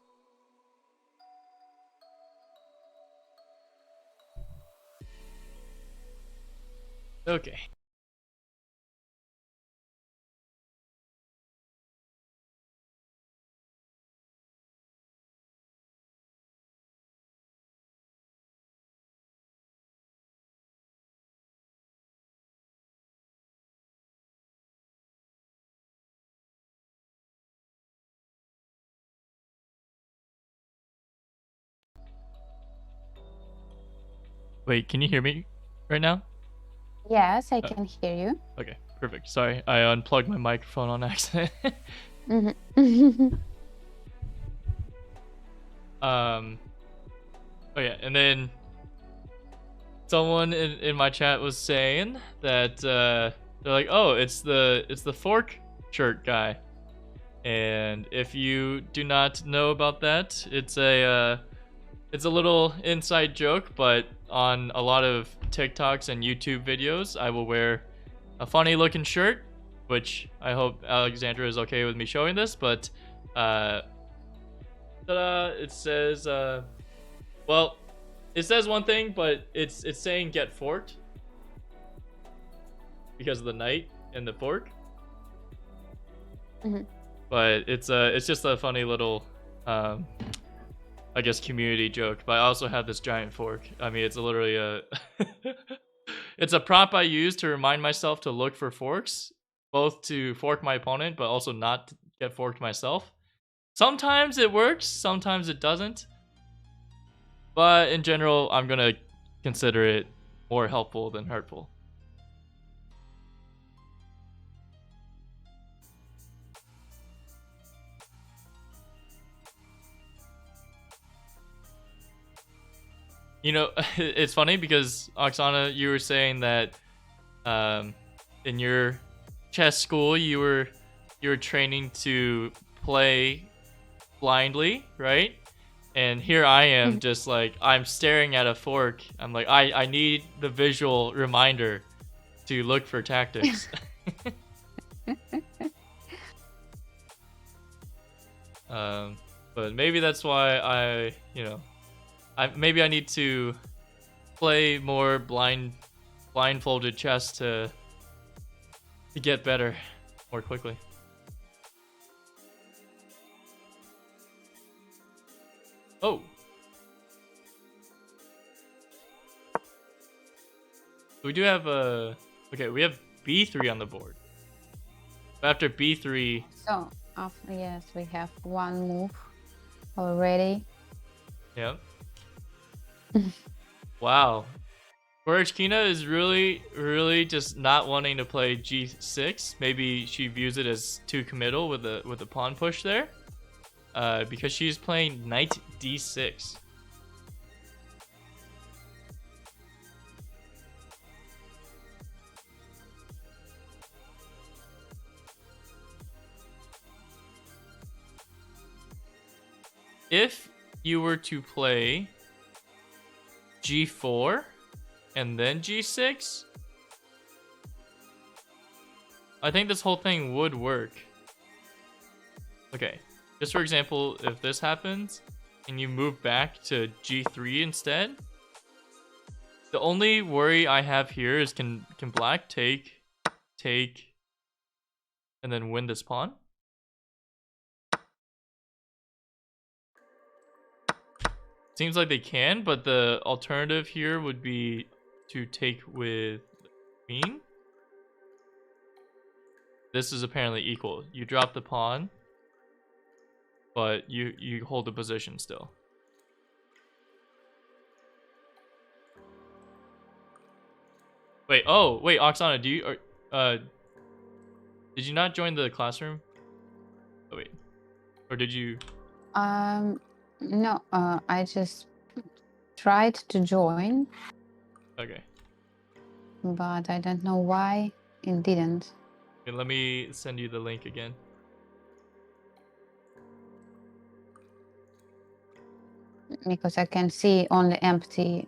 Okay. Wait, can you hear me right now? yes, I can hear you. Okay, perfect. Sorry, I unplugged my microphone on accident. Oh yeah, and then someone in my chat was saying that they're like, oh, it's the fork shirt guy, and if you do not know about that, it's a little inside joke, but on a lot of TikToks and YouTube videos, I will wear a funny looking shirt, which I hope Alexandra is okay with me showing this, but ta-da, it says well, it says one thing, but it's saying get forked because of the knight and the fork. But it's just a funny little I guess community joke. But I also have this giant fork. I mean, it's literally a it's a prop I use to remind myself to look for forks, both to fork my opponent, but also not to get forked myself. Sometimes it works, sometimes it doesn't. But in general, I'm gonna consider it more helpful than hurtful. You know, it's funny because Oksana, you were saying that in your chess school you were training to play blindly, right? And here I am, just like I'm staring at a fork. I'm like, I need the visual reminder to look for tactics. But maybe that's why maybe I need to play more blindfolded chess to get better more quickly. Oh. We do have okay, we have b3 on the board. After b3, So, yes, we have one move already. yeah. Wow. Goryachkina is really just not wanting to play g6. Maybe she views it as too committal with a pawn push there. Because she's playing knight d6. If you were to play g4 and then g6, I think this whole thing would work. Okay, just for example, if this happens and you move back to g3 instead, the only worry I have here is can black take, and then win this pawn? Seems like they can, but the alternative here would be to take with the queen. This is apparently equal. You drop the pawn, but you hold the position still. Wait, oh, wait, Oksana, did you not join the classroom? Oh, wait. Or did you? No, I just tried to join, Okay. but I don't know why it didn't. Okay, let me send you the link again. Because I can see only empty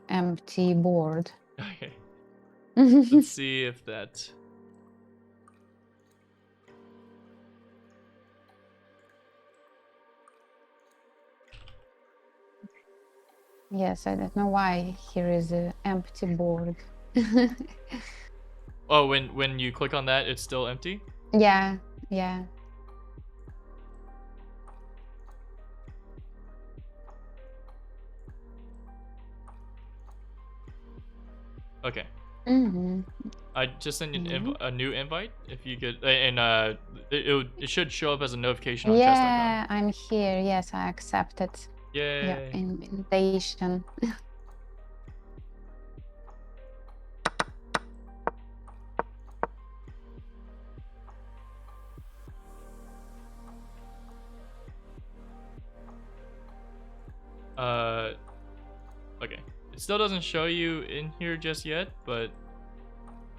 board. Okay. Let's see if that... Yes, I don't know why here is an empty board. Oh, when you click on that, it's still empty? Yeah. Okay. Mm-hmm. I just sent you a new invite. If you could, and it should show up as a notification on chess.com. Yeah, I'm here. Yes, I accepted Yay. your invitation. Okay. It still doesn't show you in here just yet, but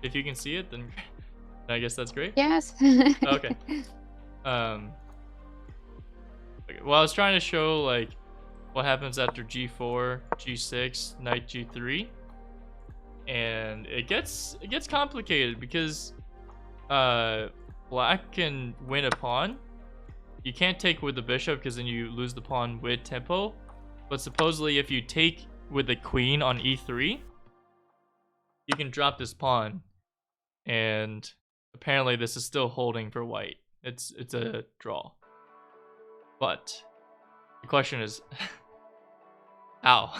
if you can see it, then I guess that's great. Yes. Okay. Okay. Well, I was trying to show like what happens after g4, g6, knight g3, and it gets complicated because black can win a pawn. You can't take with the bishop because then you lose the pawn with tempo. But supposedly, if you take with the queen on e3, you can drop this pawn, and apparently this is still holding for white. It's a draw. But the question is, how?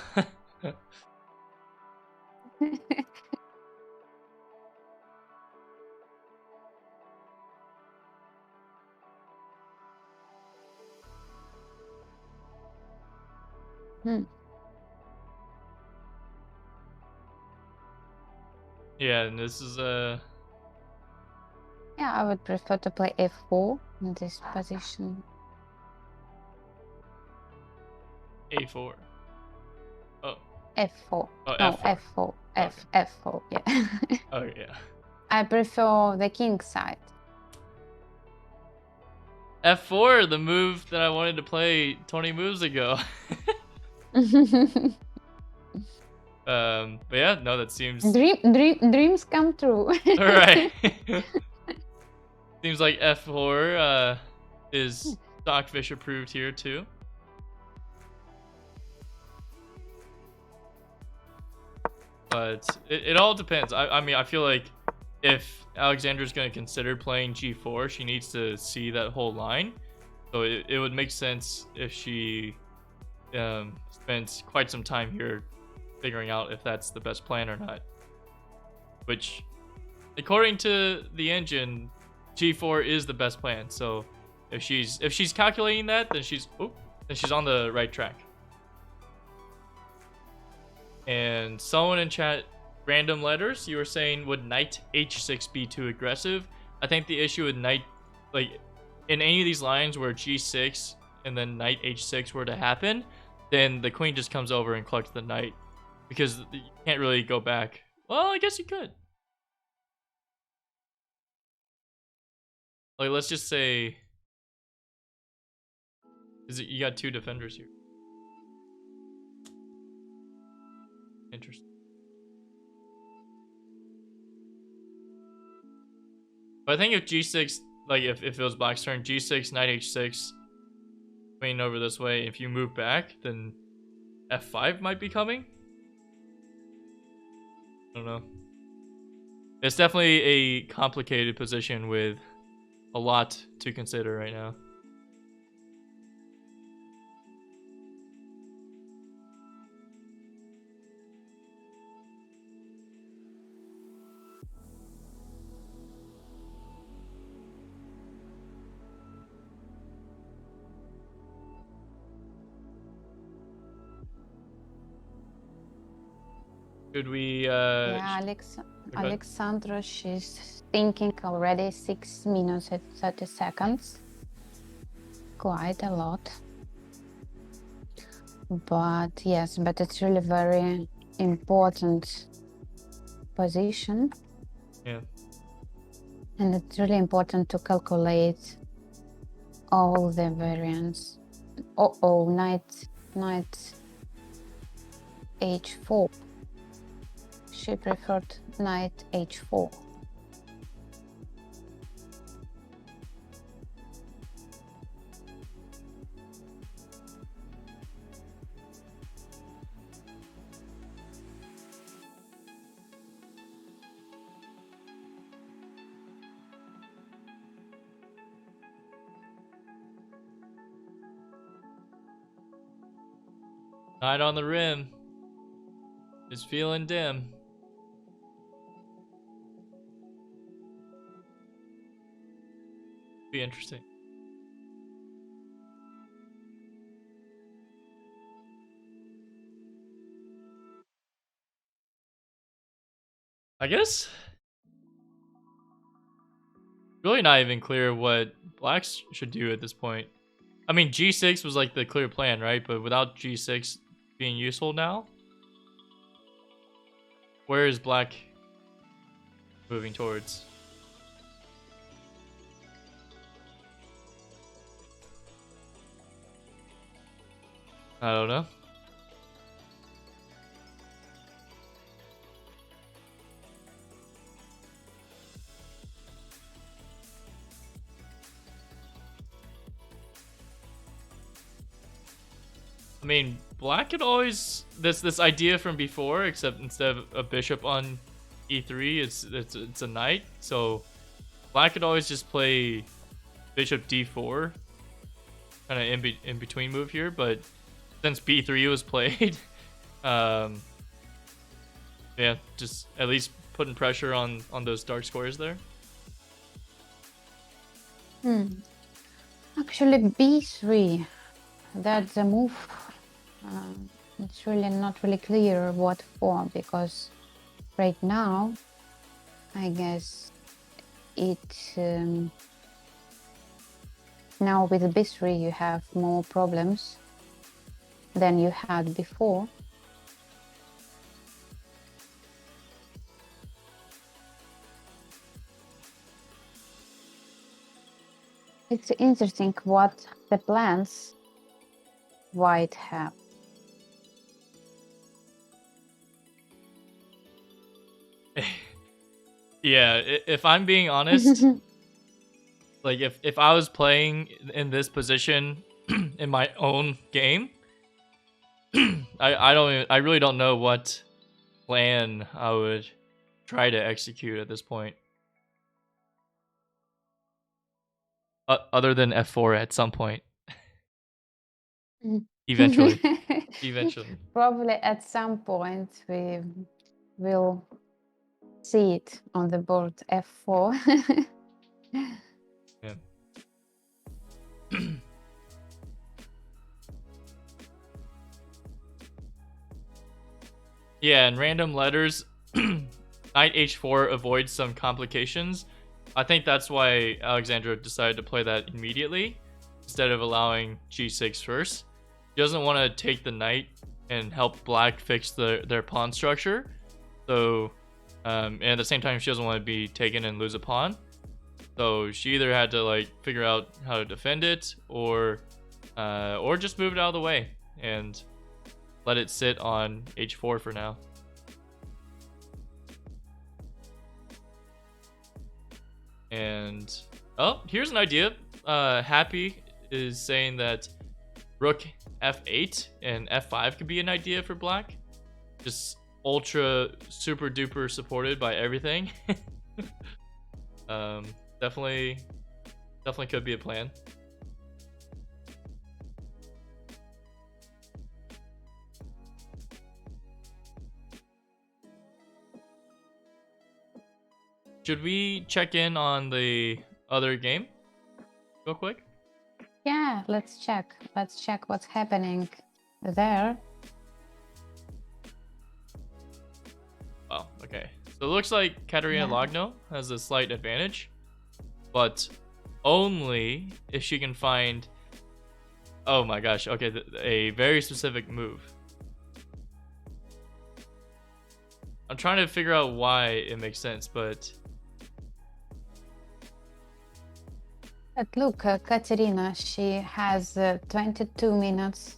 Yeah, and this is Yeah, I would prefer to play f4 in this position. a4. Oh. f4. Oh, no, f4. f4. F4, yeah. Oh, yeah. I prefer the king side. f4, the move that I wanted to play 20 moves ago. But yeah, no, that seems... Dreams come true. Alright. Seems like f4 is Stockfish approved here too. But it all depends. I mean, I feel like if Alexandra's going to consider playing g4, she needs to see that whole line. So it would make sense if she spent quite some time here figuring out if that's the best plan or not. Which, according to the engine, g4 is the best plan. So if she's calculating that, then she's on the right track. And someone in chat random letters, you were saying would knight h6 be too aggressive? I think the issue with knight, like in any of these lines where g6 and then knight h6 were to happen, then the queen just comes over and collects the knight because you can't really go back. Well, I guess you could. Like, let's just say, you got two defenders here. Interesting. But I think if g6, like if it was black's turn, g6, knight h6, queen over this way, if you move back, then f5 might be coming. I don't know. It's definitely a complicated position with a lot to consider right now. Should we Yeah, Alexandra, she's thinking already 6 minutes and 30 seconds. Quite a lot. But yes, but it's really very important position. Yeah. And it's really important to calculate all the variants. Knight h4. She preferred knight h4. Knight on the rim. Is feeling dim. Be interesting. I guess really not even clear what blacks should do at this point. I mean, g6 was like the clear plan, right? But without g6 being useful now, where is black moving towards? I don't know. I mean, black could always this idea from before, except instead of a bishop on e3, it's a knight. So black could always just play bishop d4, kind of in between move here. But since b3 was played, yeah, just at least putting pressure on those dark squares there. Actually, b3. That's the move. It's really not really clear what for, because right now, I guess it now with b3 you have more problems than you had before. It's interesting what the plans white have. Yeah, if I'm being honest, like if I was playing in this position in my own game, I really don't know what plan I would try to execute at this point. Other than f4 at some point. Eventually. Eventually. Probably at some point we will see it on the board f4. Yeah. Yeah, and random letters. knight h4 avoids some complications. I think that's why Alexandra decided to play that immediately instead of allowing g6 first. She doesn't want to take the knight and help black fix their pawn structure. So, and at the same time, she doesn't want to be taken and lose a pawn. So she either had to like figure out how to defend it, or just move it out of the way and let it sit on h4 for now. And oh, here's an idea. Happy is saying that rook f8 and f5 could be an idea for black. Just ultra super duper supported by everything. Definitely could be a plan. Should we check in on the other game real quick? Yeah, let's check. Let's check what's happening there. Oh, okay. So it looks like Katerina Lagno has a slight advantage, but only if she can find, oh my gosh, okay, a very specific move. I'm trying to figure out why it makes sense, but Look, Katerina, she has 22 minutes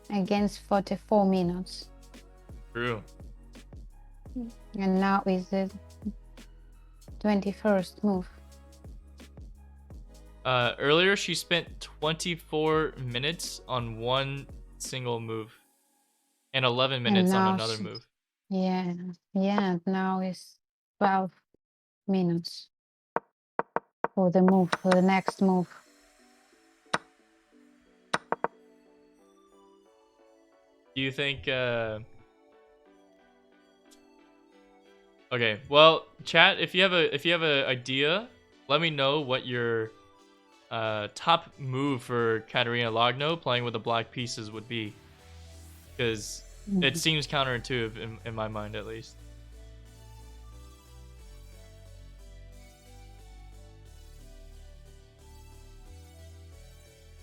against 44 minutes. true. And now is the 21st move. Earlier she spent 24 minutes on one single move and 11 minutes on another move. Yeah, now is 12 minutes for the move, for the next move. Do you think okay, well, chat, if you have a idea, let me know what your top move for Katerina Lagno playing with the black pieces would be, because it seems counterintuitive in my mind, at least.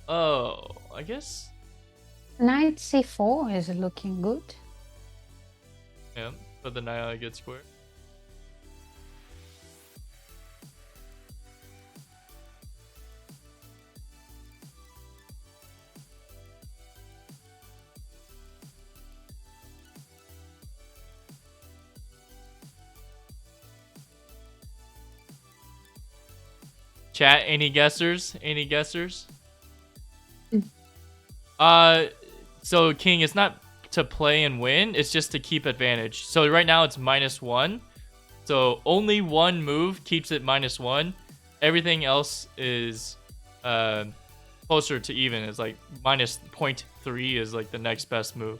Oh, I guess. Knight c4 is looking good. Yeah, put the knight on a good square. Chat, any guessers? Any guessers? So King, it's not to play and win, it's just to keep advantage. So right now it's -1. So only one move keeps it -1. Everything else is closer to even. It's like -0.3 is like the next best move.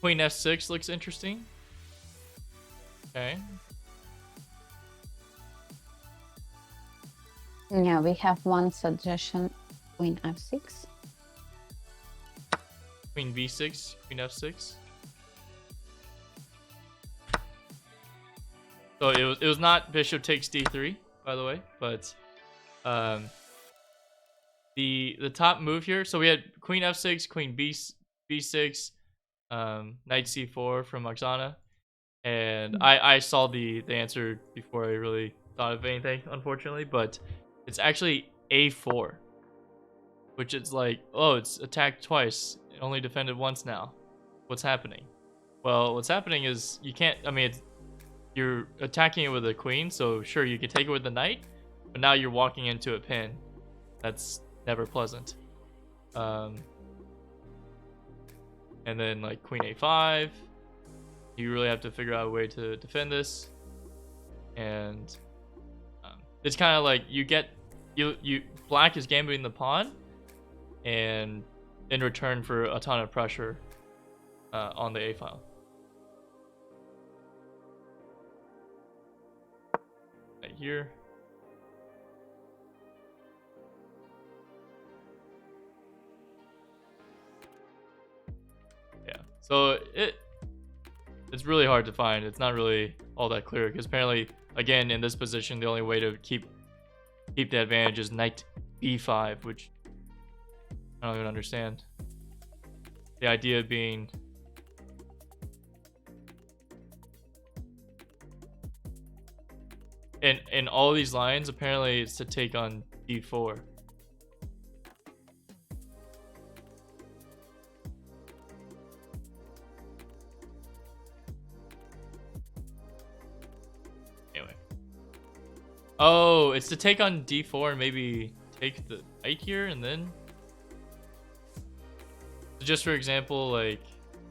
Queen f6 looks interesting. Okay. Yeah, we have one suggestion, Queen f6. Queen b6, Queen f6. So it was not bishop takes d3, by the way, but the top move here. So we had Queen f6, Queen b6, Knight c4 from Oksana, and I saw the answer before I really thought of anything, unfortunately, but it's actually a4, which is like, oh, it's attacked twice, it only defended once now. What's happening? Well, what's happening is you can't, I mean, you're attacking it with a queen, so sure, you can take it with the knight, but now you're walking into a pin. That's never pleasant. And then like Queen a5, you really have to figure out a way to defend this. And it's kind of like you black is gambiting the pawn, and in return for a ton of pressure on the A file. Right here. Yeah, so it's really hard to find. It's not really all that clear because apparently, again, in this position, the only way to keep the advantage is knight b5, which I don't even understand. The idea being in all these lines, apparently it's to take on d4. Anyway. Oh, it's to take on d4 and maybe take the knight here and then. So just for example, like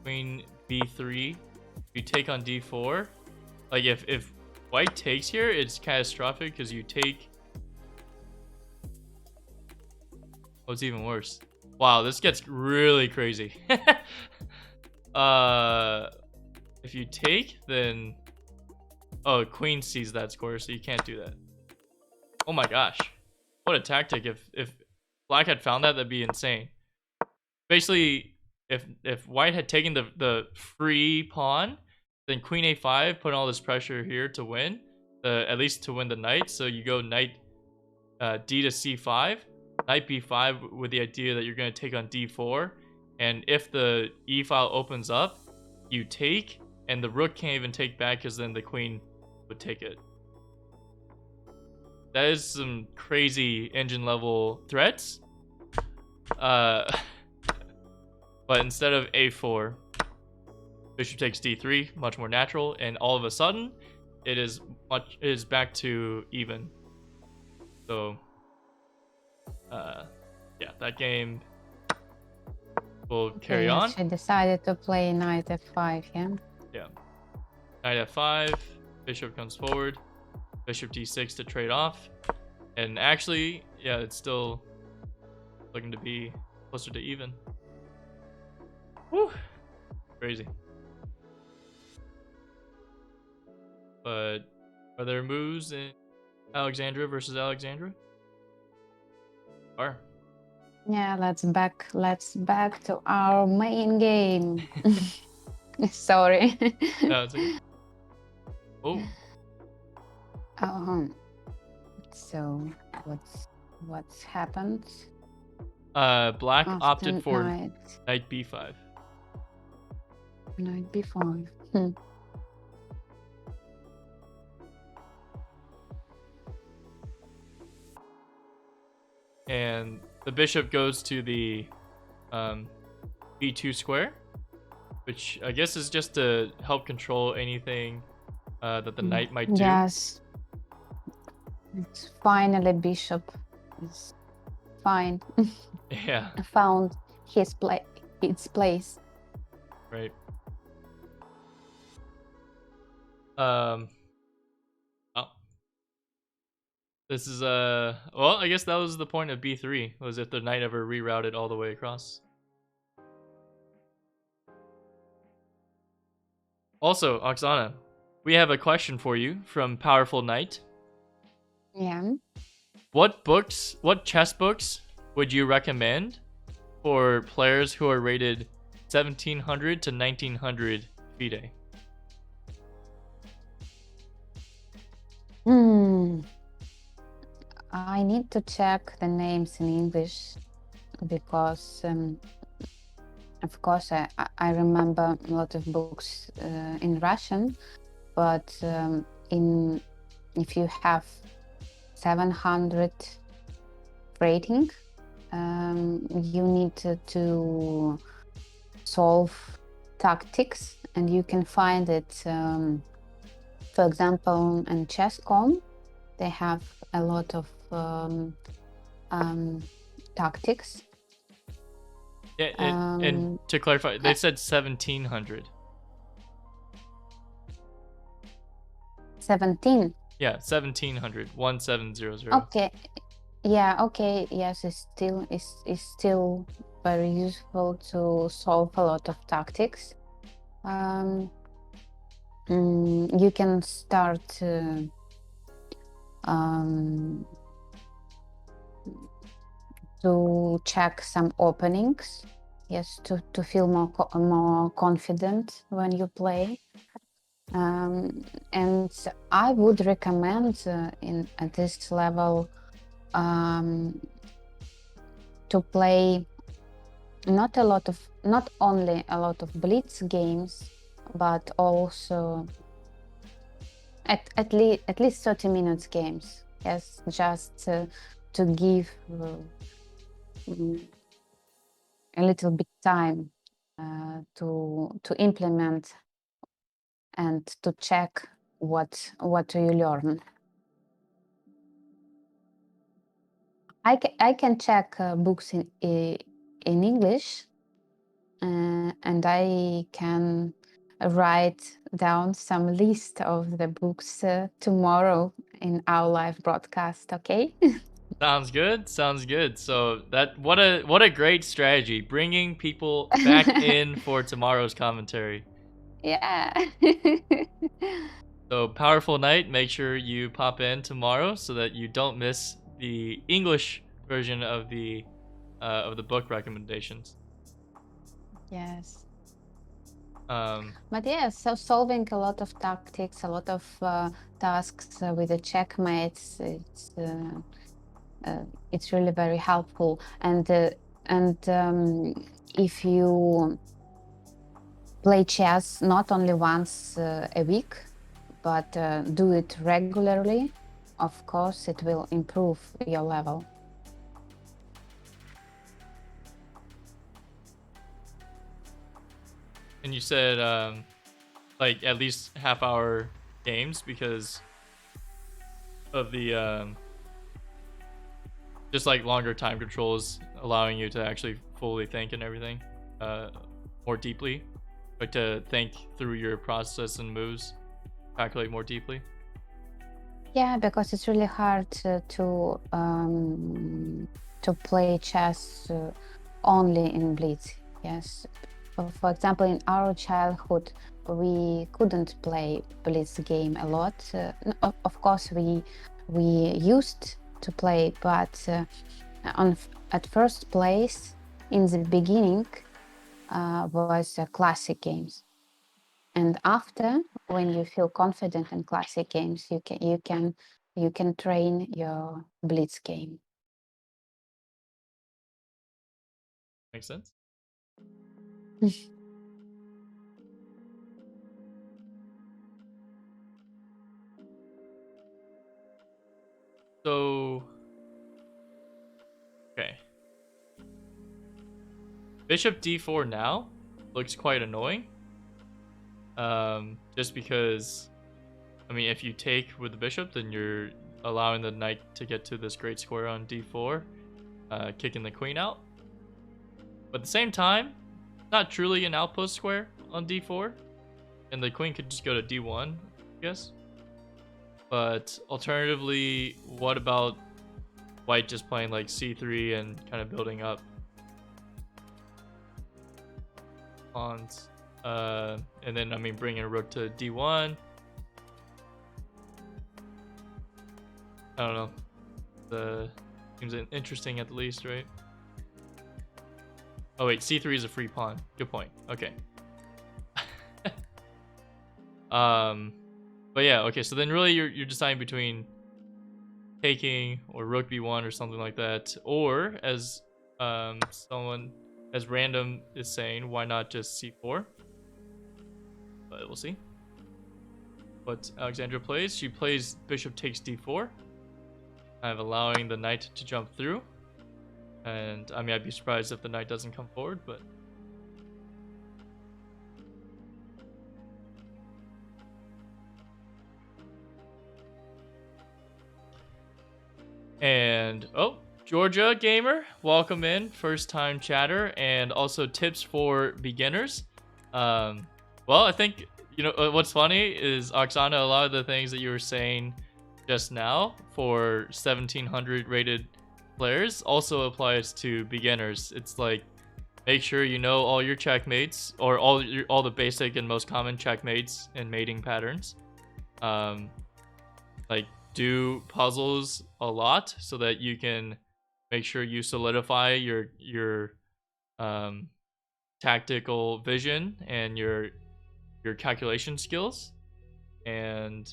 queen b3, you take on d4. Like if white takes here, it's catastrophic because you take. Oh, it's even worse. Wow, this gets really crazy. If you take, then oh, queen sees that score, so you can't do that. Oh my gosh, what a tactic! If black had found that, that'd be insane. Basically, if white had taken the free pawn, then queen a5, putting all this pressure here to win, at least to win the knight. So you go knight d to c5, knight b5 with the idea that you're going to take on d4, and if the e file opens up, you take, and the rook can't even take back because then the queen would take it. That is some crazy engine level threats. But instead of a4, bishop takes d3, much more natural, and all of a sudden, it is back to even. So, yeah, that game will carry on. She decided to play knight f5, yeah? Yeah. Knight f5, bishop comes forward, bishop d6 to trade off, and actually, yeah, it's still looking to be closer to even. Woo! Crazy. But are there moves in Alexandra versus Alexandra? Are. Yeah, let's back to our main game. Sorry. No, it's okay. Oh. So what's happened? Black After opted for knight b5. knight b5. And the bishop goes to the b2 square, which I guess is just to help control anything that the knight might do. Yes. It's finally bishop is fine. Yeah. Found its place. Right. Oh. This is well, I guess that was the point of b3, was if the knight ever rerouted all the way across. Also, Oksana, we have a question for you from Powerful Knight. Yeah. What chess books would you recommend for players who are rated 1700 to 1900 FIDE? I need to check the names in English because, of course, I remember a lot of books in Russian, but if you have 700 rating, you need to solve tactics, and you can find it, for example, in chess.com. They have a lot of tactics. Yeah, and to clarify, they said 1700. 17. Yeah, 1700. 1700. Okay. Yeah, okay, yes, it's still very useful to solve a lot of tactics. You can start to check some openings, yes, to feel more confident when you play. And I would recommend at this level to play not only a lot of blitz games, but also at least 30 minutes games. Yes, just to give a little bit time to implement and to check what do you learn. I can check books in English, and I can write down some list of the books tomorrow in our live broadcast. Okay. Sounds good. Sounds good. So that what a great strategy, bringing people back in for tomorrow's commentary. Yeah. So powerful night. Make sure you pop in tomorrow so that you don't miss the English version of the book recommendations. Yes. Um, But yeah, so solving a lot of tactics, a lot of tasks with the checkmates, it's really very helpful. And if you play chess not only once a week, but do it regularly, of course, it will improve your level. and you said like at least half-hour games because of the just like longer time controls allowing you to actually fully think and everything more deeply, like to think through your process and moves, calculate more deeply. Yeah, because it's really hard to play chess only in Blitz. Yes, for example, in our childhood, we couldn't play Blitz game a lot. Of course, we used to play, but at first place in the beginning was classic games. And after, when you feel confident in classic games, you can train your blitz game. Makes sense. So, okay. Bishop d4 now looks quite annoying. Just because, I mean, if you take with the bishop, then you're allowing the knight to get to this great square on d4, kicking the queen out. But at the same time, not truly an outpost square on d4, and the queen could just go to d1, I guess. But alternatively, what about white just playing like c3 and kind of building up pawns? And then, I mean, bringing a rook to d1. I don't know. Seems interesting at least, right? Oh wait, c3 is a free pawn. Good point. Okay. But yeah, okay. So then, really, you're deciding between taking or rook b1 or something like that, or as someone as random is saying, why not just c4? But we'll see. What Alexandra plays, she plays bishop takes d4, kind of allowing the knight to jump through. And I mean, I'd be surprised if the knight doesn't come forward, but and oh, Georgia gamer, welcome in, first time chatter, and also tips for beginners. Well, I think what's funny is, Oksana, a lot of the things that you were saying just now for 1700 rated players also applies to beginners. It's like, make sure you know all your checkmates, or all the basic and most common checkmates and mating patterns. Um, like, do puzzles a lot so that you can make sure you solidify your um, tactical vision and your calculation skills. And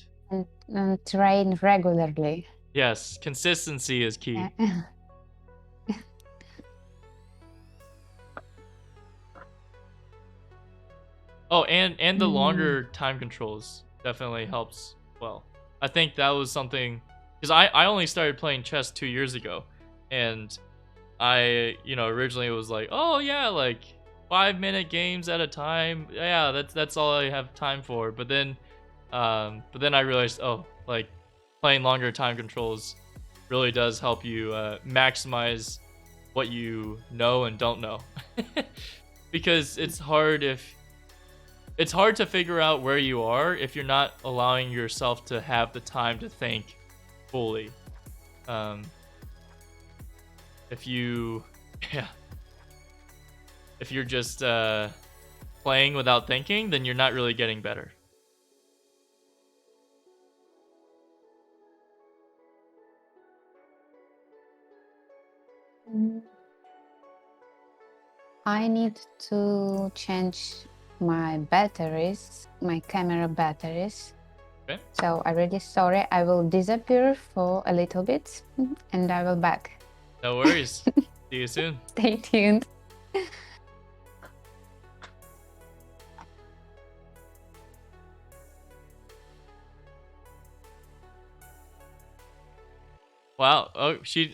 And train regularly. yes, consistency is key. Oh, and the longer time controls definitely helps. Well, I think that was something, because I only started playing chess 2 years ago, and I originally it was like, oh yeah, like 5 minute games at a time. Yeah, that's all I have time for. But then I realized, oh, like playing longer time controls really does help you maximize what you know and don't know, because it's hard to figure out where you are if you're not allowing yourself to have the time to think fully. Um, if you, yeah, if you're just playing without thinking, then you're not really getting better. I need to change my batteries, my camera batteries. Okay. So I'm really sorry. I will disappear for a little bit and I will back. No worries. See you soon. Stay tuned. Wow. Oh, she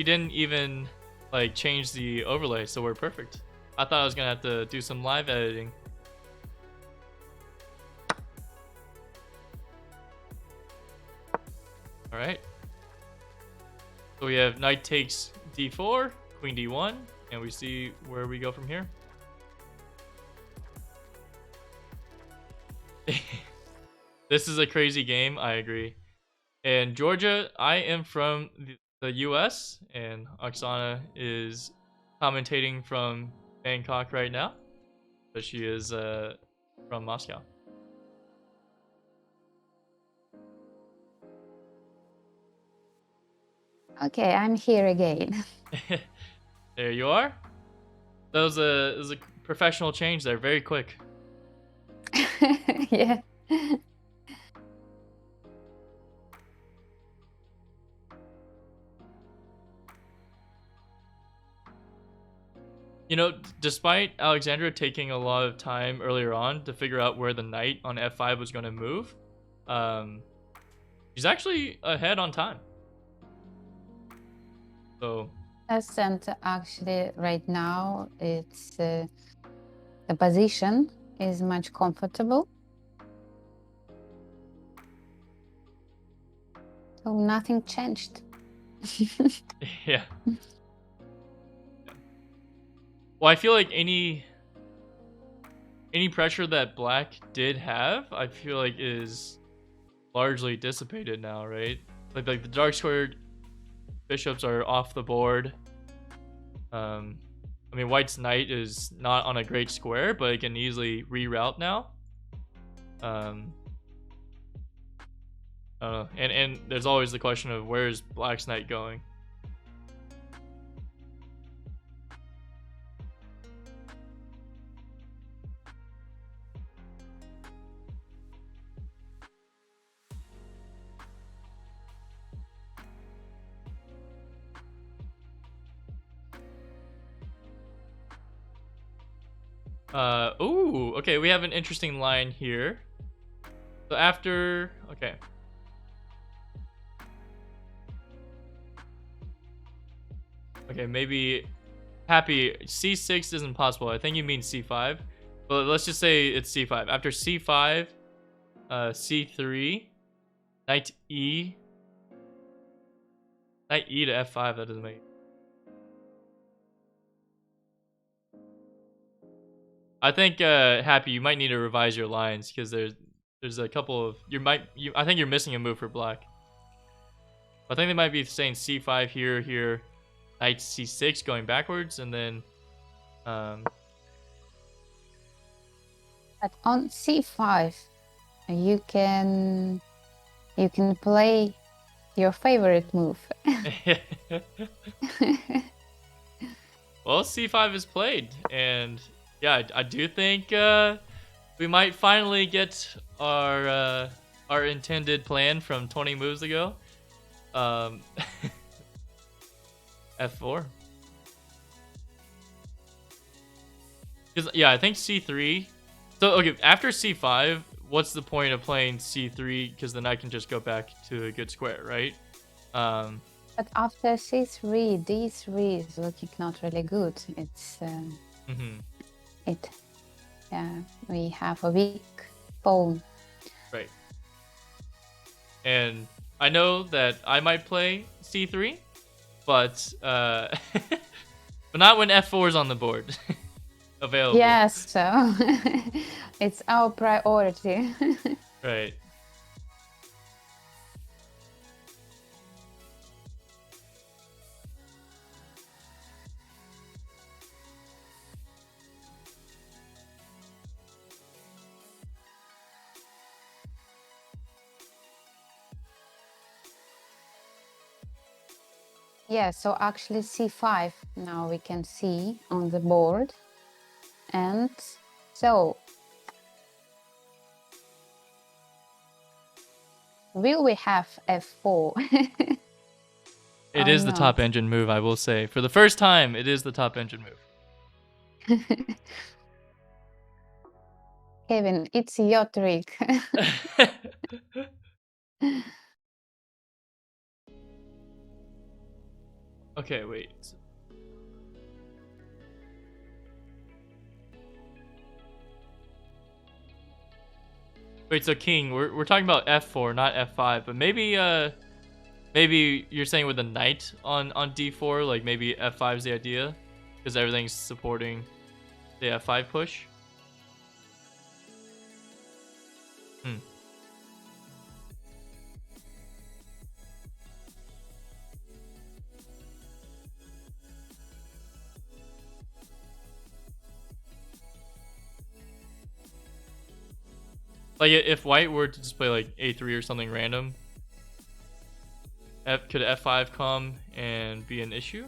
didn't even like change the overlay, so we're perfect. I thought I was gonna have to do some live editing. All right. So we have knight takes d4, queen d1, and we see where we go from here. This is a crazy game, I agree. And Georgia, I am from the US, and Oksana is commentating from Bangkok right now, but she is from Moscow. Okay, I'm here again. There you are. That was a professional change there, very quick. Yeah. Despite Alexandra taking a lot of time earlier on to figure out where the knight on f5 was going to move, she's actually ahead on time. So Yes, and actually right now it's the position is much comfortable. So nothing changed. yeah. Well, I feel like any pressure that Black did have, I feel like is largely dissipated now, right? Like the dark squared bishops are off the board. I mean, White's knight is not on a great square, but it can easily reroute now. I don't know. And there's always the question of where's Black's knight going? Ooh, okay, we have an interesting line here. So after, okay. Okay, maybe Happy, c6 isn't possible. I think you mean c5. But let's just say it's c5. After c5, c3, knight e. Knight e to f5, that doesn't make. I think Happy, you might need to revise your lines because there's a couple of I think you're missing a move for Black. I think they might be saying c5 here, knight c6 going backwards, and then But on c5, you can play your favorite move. well, c5 is played, and yeah, I do think we might finally get our intended plan from 20 moves ago. F4. Because yeah, I think c3. So okay, after c5, what's the point of playing c3? Because then I can just go back to a good square, right? But after c3, d3 is looking not really good. It's we have a weak pawn. Right. And I know that I might play c3, but but not when f4 is on the board available. Yes, so it's our priority. Right. Yeah, so actually c5 now we can see on the board. And so will we have f4? It is the top engine move, I will say. For the first time, it is the top engine move. Kevin, it's your trick. Okay, wait. Wait, so king, we're talking about f4, not f5, but maybe you're saying with a knight on d4, like maybe f5 is the idea, because everything's supporting the f5 push. Like if white were to just play like a3 or something random, could f5 come and be an issue?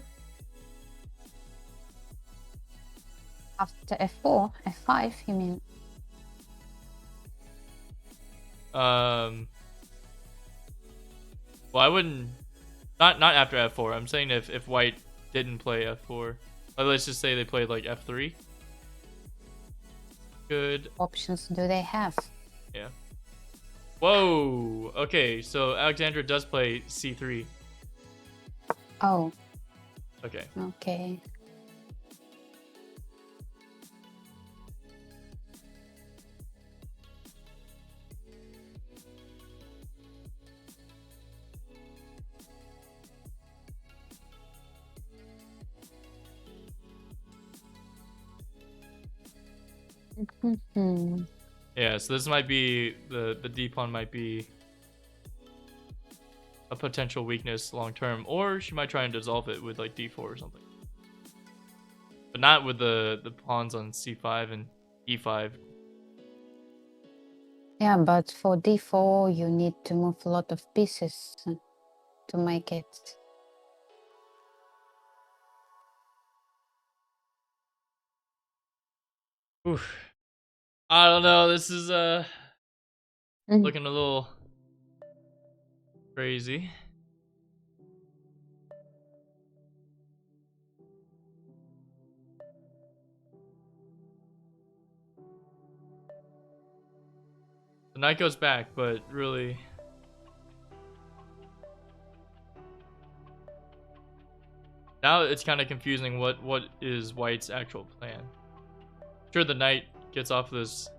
After f4, f5, you mean? Well, I wouldn't. Not after f4. I'm saying if white didn't play f4. Like, let's just say they played like f3. Good Options do they have? Yeah. Whoa. Okay, so Alexandra does play c3. Oh. Okay. Okay. Yeah, so this might be the D pawn might be a potential weakness long term, or she might try and dissolve it with like d4 or something, but not with the pawns on c5 and e5. Yeah, but for d4 you need to move a lot of pieces to make it. Oof. I don't know. This is looking a little crazy. The knight goes back, but really, now it's kind of confusing. What is white's actual plan? Sure, the knight gets off this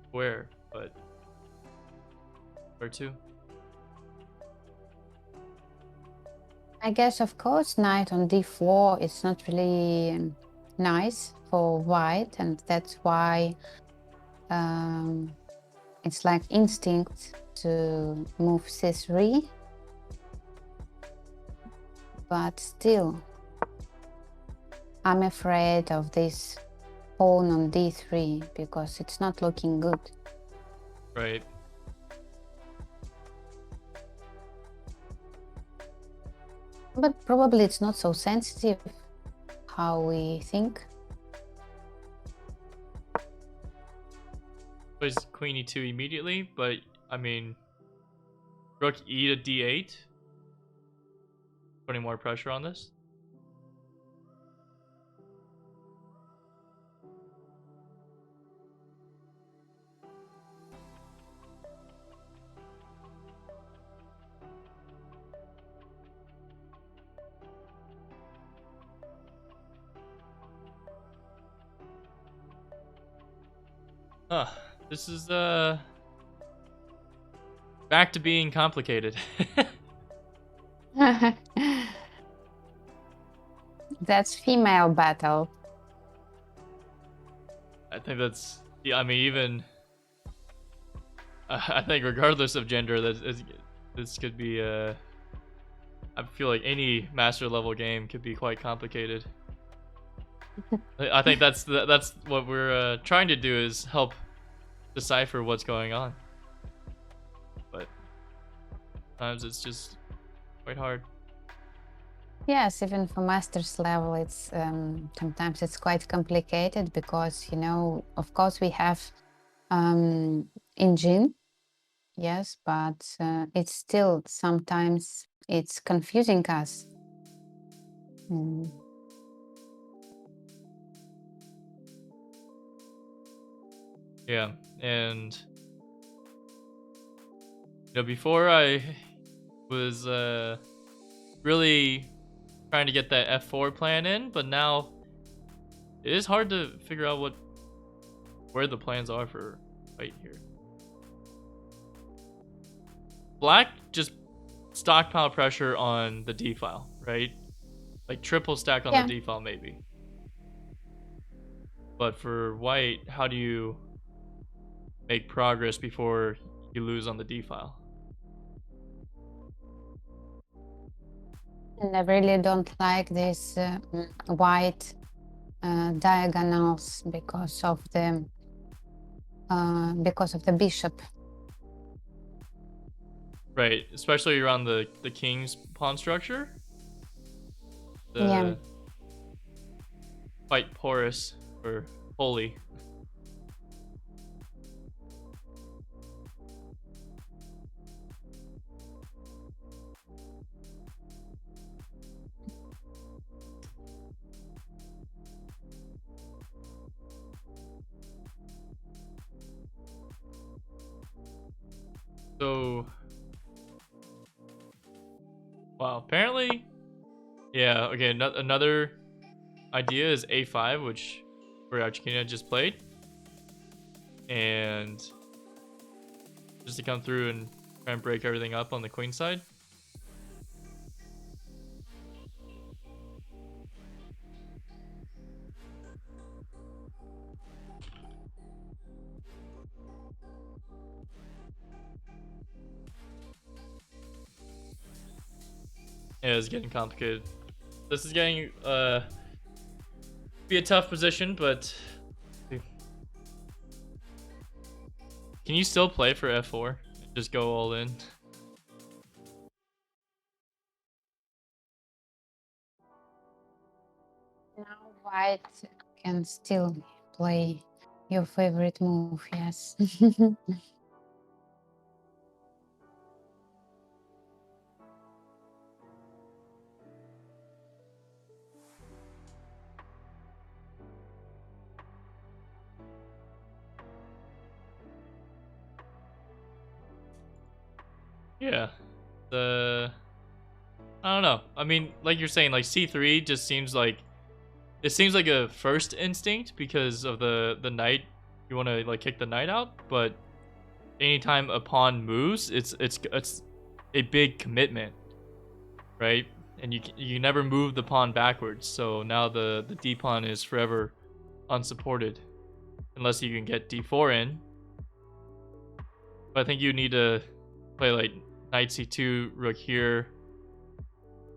square, but where to? I guess, of course, knight on d4 is not really nice for white, and that's why it's like instinct to move c3. but still, I'm afraid of this pawn on d3 because it's not looking good. Right. But probably it's not so sensitive how we think. Plays queen e2 immediately, but I mean, rook e to d8, putting more pressure on this. This is back to being complicated. That's female battle. I think that's, yeah, I mean, even I think regardless of gender, this could be I feel like any master level game could be quite complicated. I think that's what we're trying to do, is help decipher what's going on. But sometimes it's just quite hard. Yes, even for master's level, it's sometimes it's quite complicated because, you know, of course we have engine, yes, but it's still sometimes it's confusing us. Yeah, and you know, before I was really trying to get that f4 plan in, but now it is hard to figure out where the plans are for white here. Black just stockpile pressure on the d file, right? Like triple stack on the d file maybe. But for white, how do you make progress before you lose on the d file? And I really don't like this white diagonals because of the bishop. Right, especially around the king's pawn structure. Yeah. Quite porous or holy. So, wow, apparently, yeah, okay, another idea is a5, which Goryachkina just played. And just to come through and try and break everything up on the queen side. Yeah, it's getting complicated. This is getting be a tough position, but can you still play for f4? Just go all in. Now white can still play your favorite move, yes. Yeah. I don't know. I mean, like you're saying, like c3 just seems like a first instinct because of the knight. You want to like kick the knight out, but anytime a pawn moves, it's a big commitment, right? And you never move the pawn backwards, so now the d pawn is forever unsupported unless you can get d4 in. But I think you need to play like knight c2, rook here.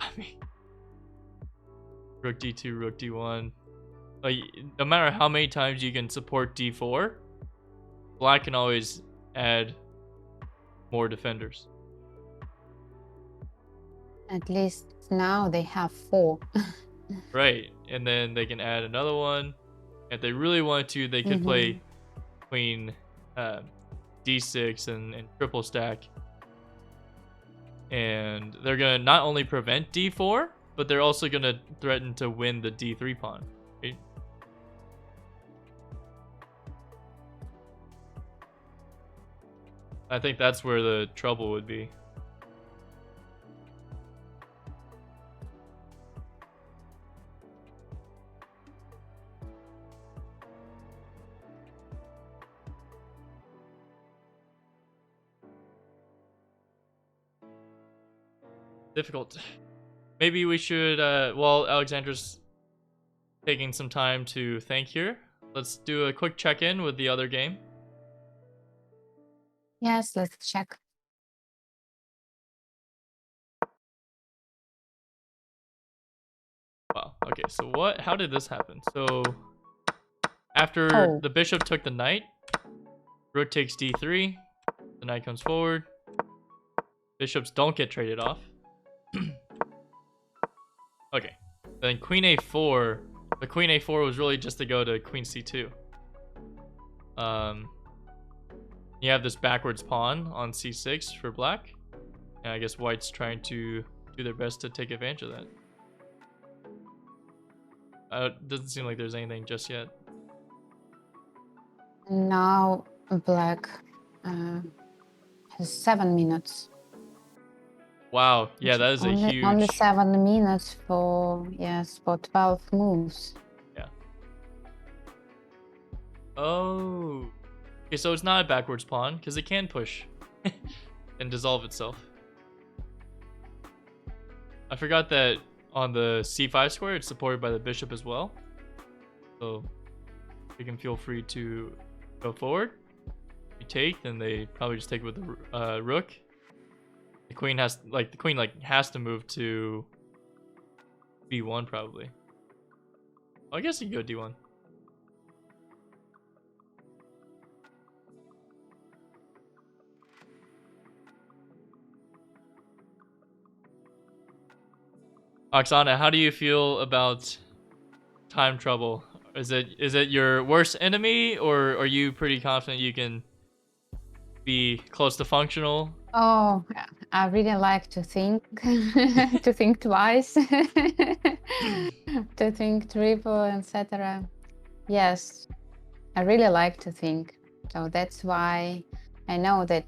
I mean, rook d2, rook d1. Like, no matter how many times you can support d4, black can always add more defenders. At least now they have 4. Right, and then they can add another one. If they really wanted to, they could play queen d6 and triple stack. And they're gonna not only prevent d4, but they're also gonna threaten to win the d3 pawn. Right? I think that's where the trouble would be. Difficult. Maybe we should, while Alexandra's taking some time to think here, let's do a quick check-in with the other game. Yes, let's check. Wow, okay, so how did this happen? So, after the bishop took the knight, rook takes d3, the knight comes forward, bishops don't get traded off. Okay, then queen a4, the queen a4 was really just to go to queen c2. You have this backwards pawn on c6 for black, and I guess white's trying to do their best to take advantage of that. Doesn't seem like there's anything just yet. Now black has 7 minutes. Wow, yeah, that is only, a huge... Only 7 minutes for 12 moves. Yeah. Oh. Okay, so it's not a backwards pawn, because it can push and dissolve itself. I forgot that on the c5 square, it's supported by the bishop as well. So you can feel free to go forward. If you take, then they probably just take with the rook. The queen has to move to b1 probably. Oh, I guess you can go d1. Oksana, how do you feel about time trouble? Is it your worst enemy, or are you pretty confident you can be close to functional? Oh, I really like to think, to think twice, to think triple, etc. Yes, I really like to think. So that's why I know that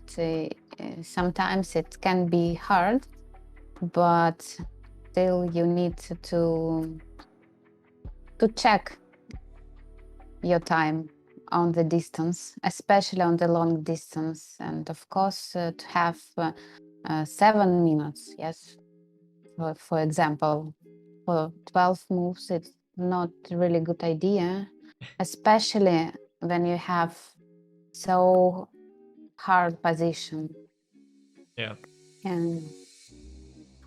sometimes it can be hard, but still you need to check your time on the distance, especially on the long distance, and of course to have 7 minutes. Yes, for example, for 12 moves, it's not really good idea, especially when you have so hard position. Yeah.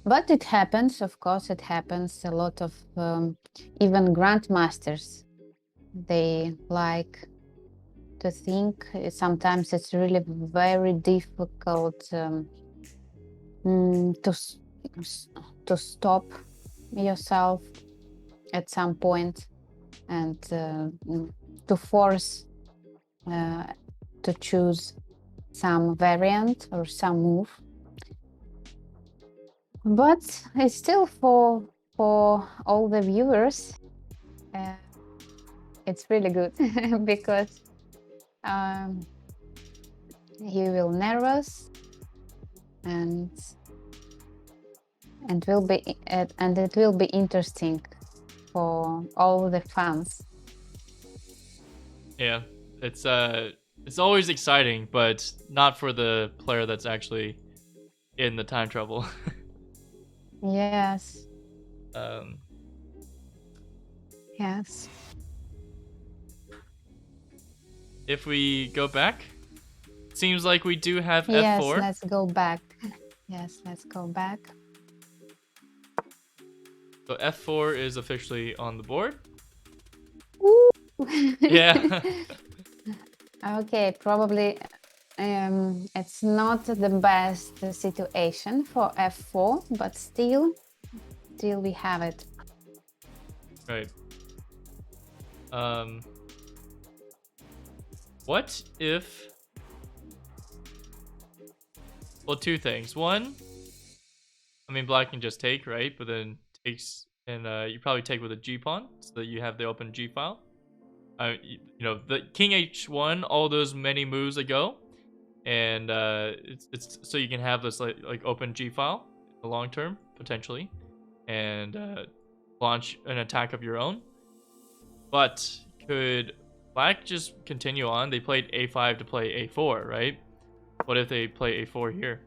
But it happens, of course, it happens. A lot of even grandmasters, they like to think. Sometimes it's really very difficult to stop yourself at some point and to force to choose some variant or some move. But it's still for all the viewers, it's really good because you will nervous and it will be interesting for all the fans. Yeah, it's always exciting, but not for the player that's actually in the time trouble. Yes. Yes. If we go back, seems like we do have Yes, f4. let's go back. Yes, let's go back. So f4 is officially on the board. Woo! Yeah. Okay, probably it's not the best situation for f4, but still we have it. Right. What if... Well, two things. One, I mean, black can just take, right? But then takes, and you probably take with a g pawn, so that you have the open g file. You know, the king h1, all those many moves ago, and it's so you can have this like open g file in the long term potentially, and launch an attack of your own. But could black just continue on? They played a5 to play a4, right? What if they play a4 here?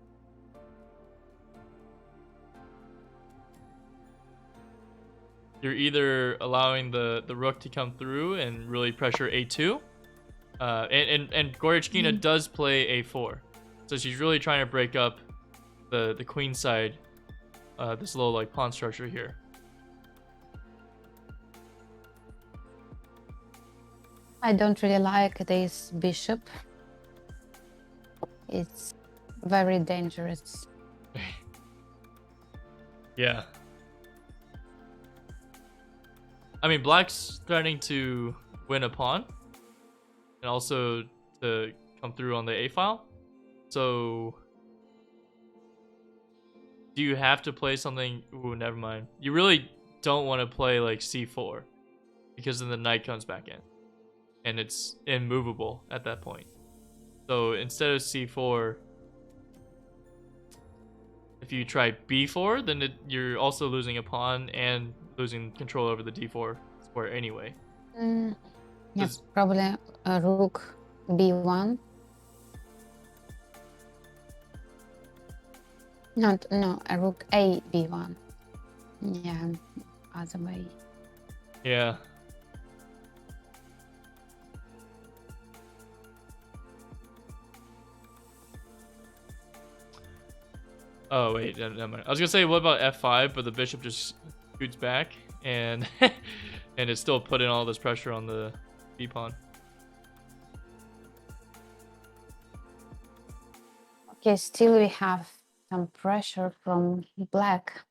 You're either allowing the rook to come through and really pressure a2, and Goryachkina does play a4, so she's really trying to break up the queen side, this little like pawn structure here. I don't really like this bishop. It's very dangerous. Yeah. I mean, black's threatening to win a pawn, and also to come through on the a file. So, do you have to play something? Ooh, never mind. You really don't want to play like c4, because then the knight comes back in, and it's immovable at that point. So instead of c4, if you try b4, then you're also losing a pawn and losing control over the d4 square anyway. Yes, probably a rook b1. No, a rook a b1. Yeah, other way. Yeah. Oh wait, never mind. I was gonna say, what about f5, but the bishop just scoots back, and and it's still putting all this pressure on the b pawn. Okay, still we have some pressure from black.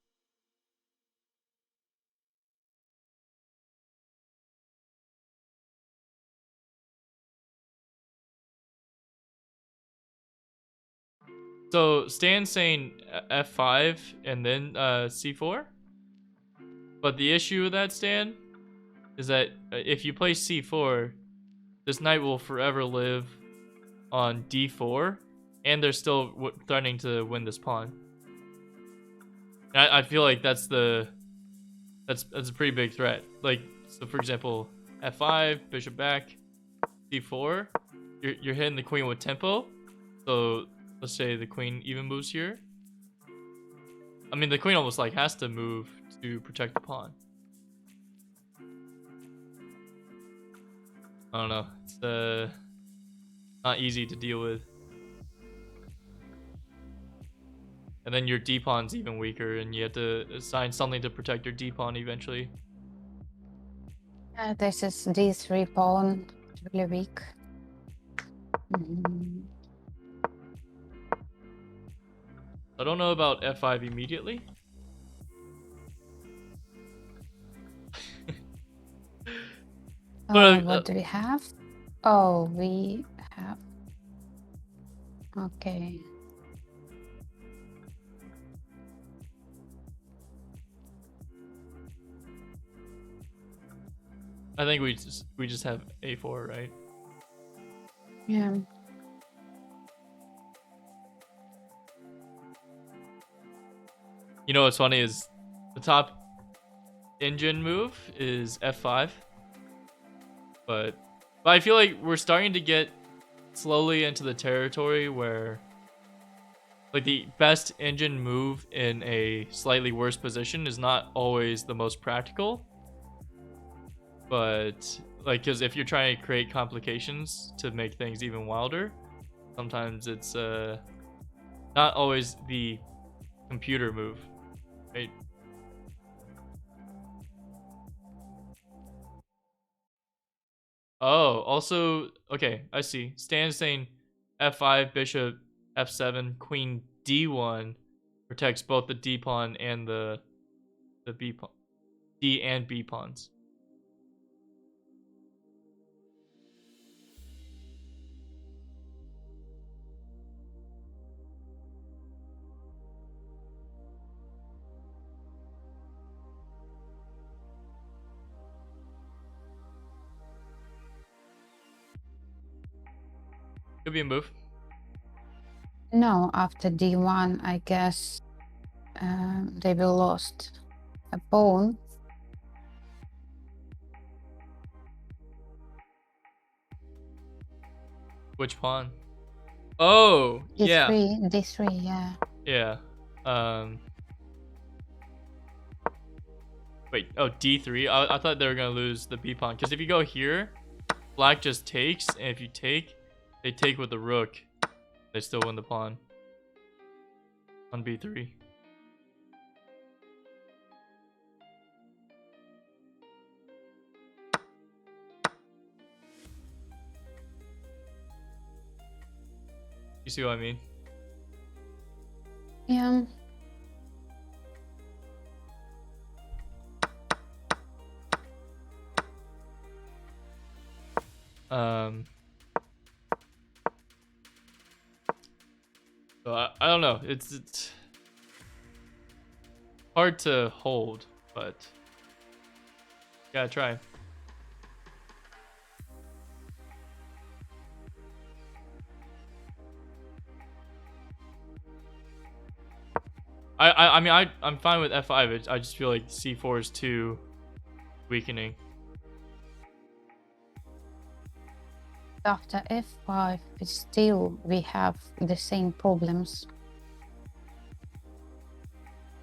So Stan's saying f5 and then c4, but the issue with that, Stan, is that if you play c4, this knight will forever live on d4, and they're still threatening to win this pawn. And I feel like that's a pretty big threat. Like, so for example, f5, bishop back, c4, you're hitting the queen with tempo. So let's say the queen even moves here. I mean, the queen almost like has to move to protect the pawn. I don't know. It's not easy to deal with. And then your d-pawn's even weaker, and you have to assign something to protect your d-pawn eventually. This is d3 pawn, really weak. I don't know about f5 immediately. What do we have? Oh, we have... Okay. I think we just have a4, right? Yeah. You know what's funny is the top engine move is f5, but I feel like we're starting to get slowly into the territory where like the best engine move in a slightly worse position is not always the most practical. But like, because if you're trying to create complications to make things even wilder, sometimes it's not always the computer move, right? Oh, also, okay, I see. Stan is saying f5, bishop f7, queen d1 protects both the d pawn and the b pawn, d and b pawns. Could be a move. No, after d1, I guess they will lost a pawn. Which pawn? Oh, yeah. d3, d3, yeah. Yeah. Wait, oh, d3? I thought they were going to lose the b pawn. Because if you go here, black just takes. And if you take, they take with the rook. They still win the pawn. On b3. You see what I mean? Yeah. So I don't know. It's hard to hold, but gotta try. I mean I'm fine with f5. I just feel like c4 is too weakening. After f5, still we have the same problems.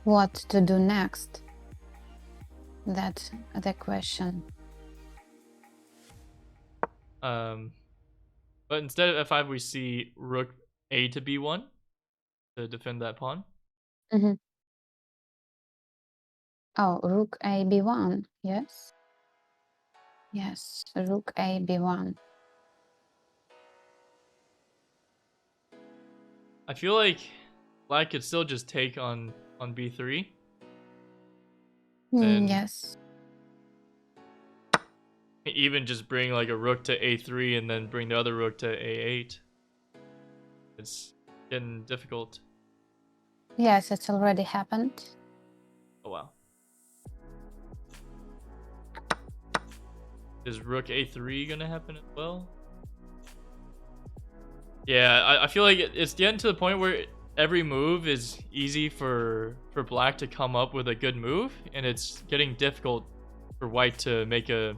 What to do next? That's the question. But instead of f5, we see rook a to b1 to defend that pawn. Mm-hmm. Oh, rook a b1, yes. Yes, rook a b1. I feel like black could still just take on b3. Then Yes. even just bring like a rook to a3 and then bring the other rook to a8. It's getting difficult. Yes, it's already happened. Oh wow. Is rook a3 gonna happen as well? Yeah, I feel like it's getting to the point where every move is easy for black to come up with a good move, and it's getting difficult for white to make a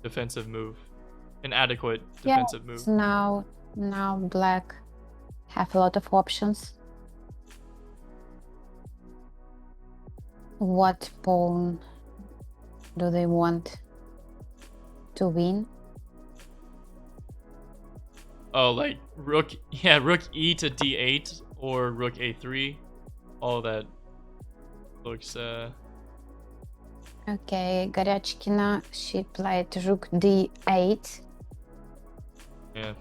defensive move, an adequate defensive move. Now black have a lot of options. What pawn do they want to win? Oh, like rook e to d8 or rook a3. All that looks Okay, Goryachkina, she played rook d8. yeah.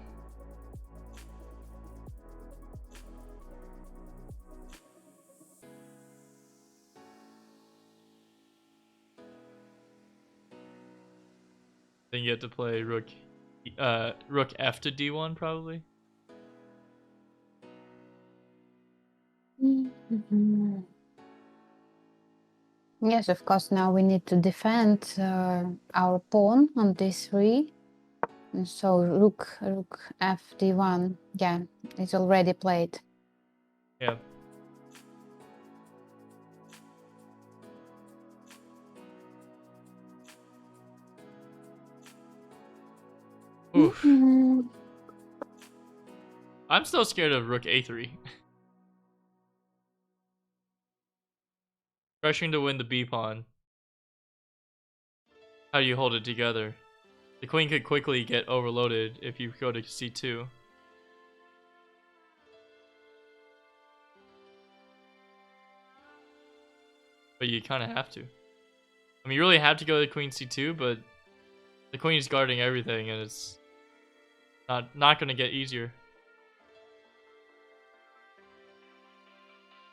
Then you have to play rook f to d1 probably. Mm-hmm. Yes, of course, now we need to defend our pawn on d3. And so rook f d1, yeah, it's already played. Yeah. Oof. Mm-hmm. I'm still scared of rook a3. Rushing to win the b pawn. How do you hold it together? The queen could quickly get overloaded if you go to c2. But you kind of have to. I mean, you really have to go to queen c2, but The queen's guarding everything, and it's not gonna get easier.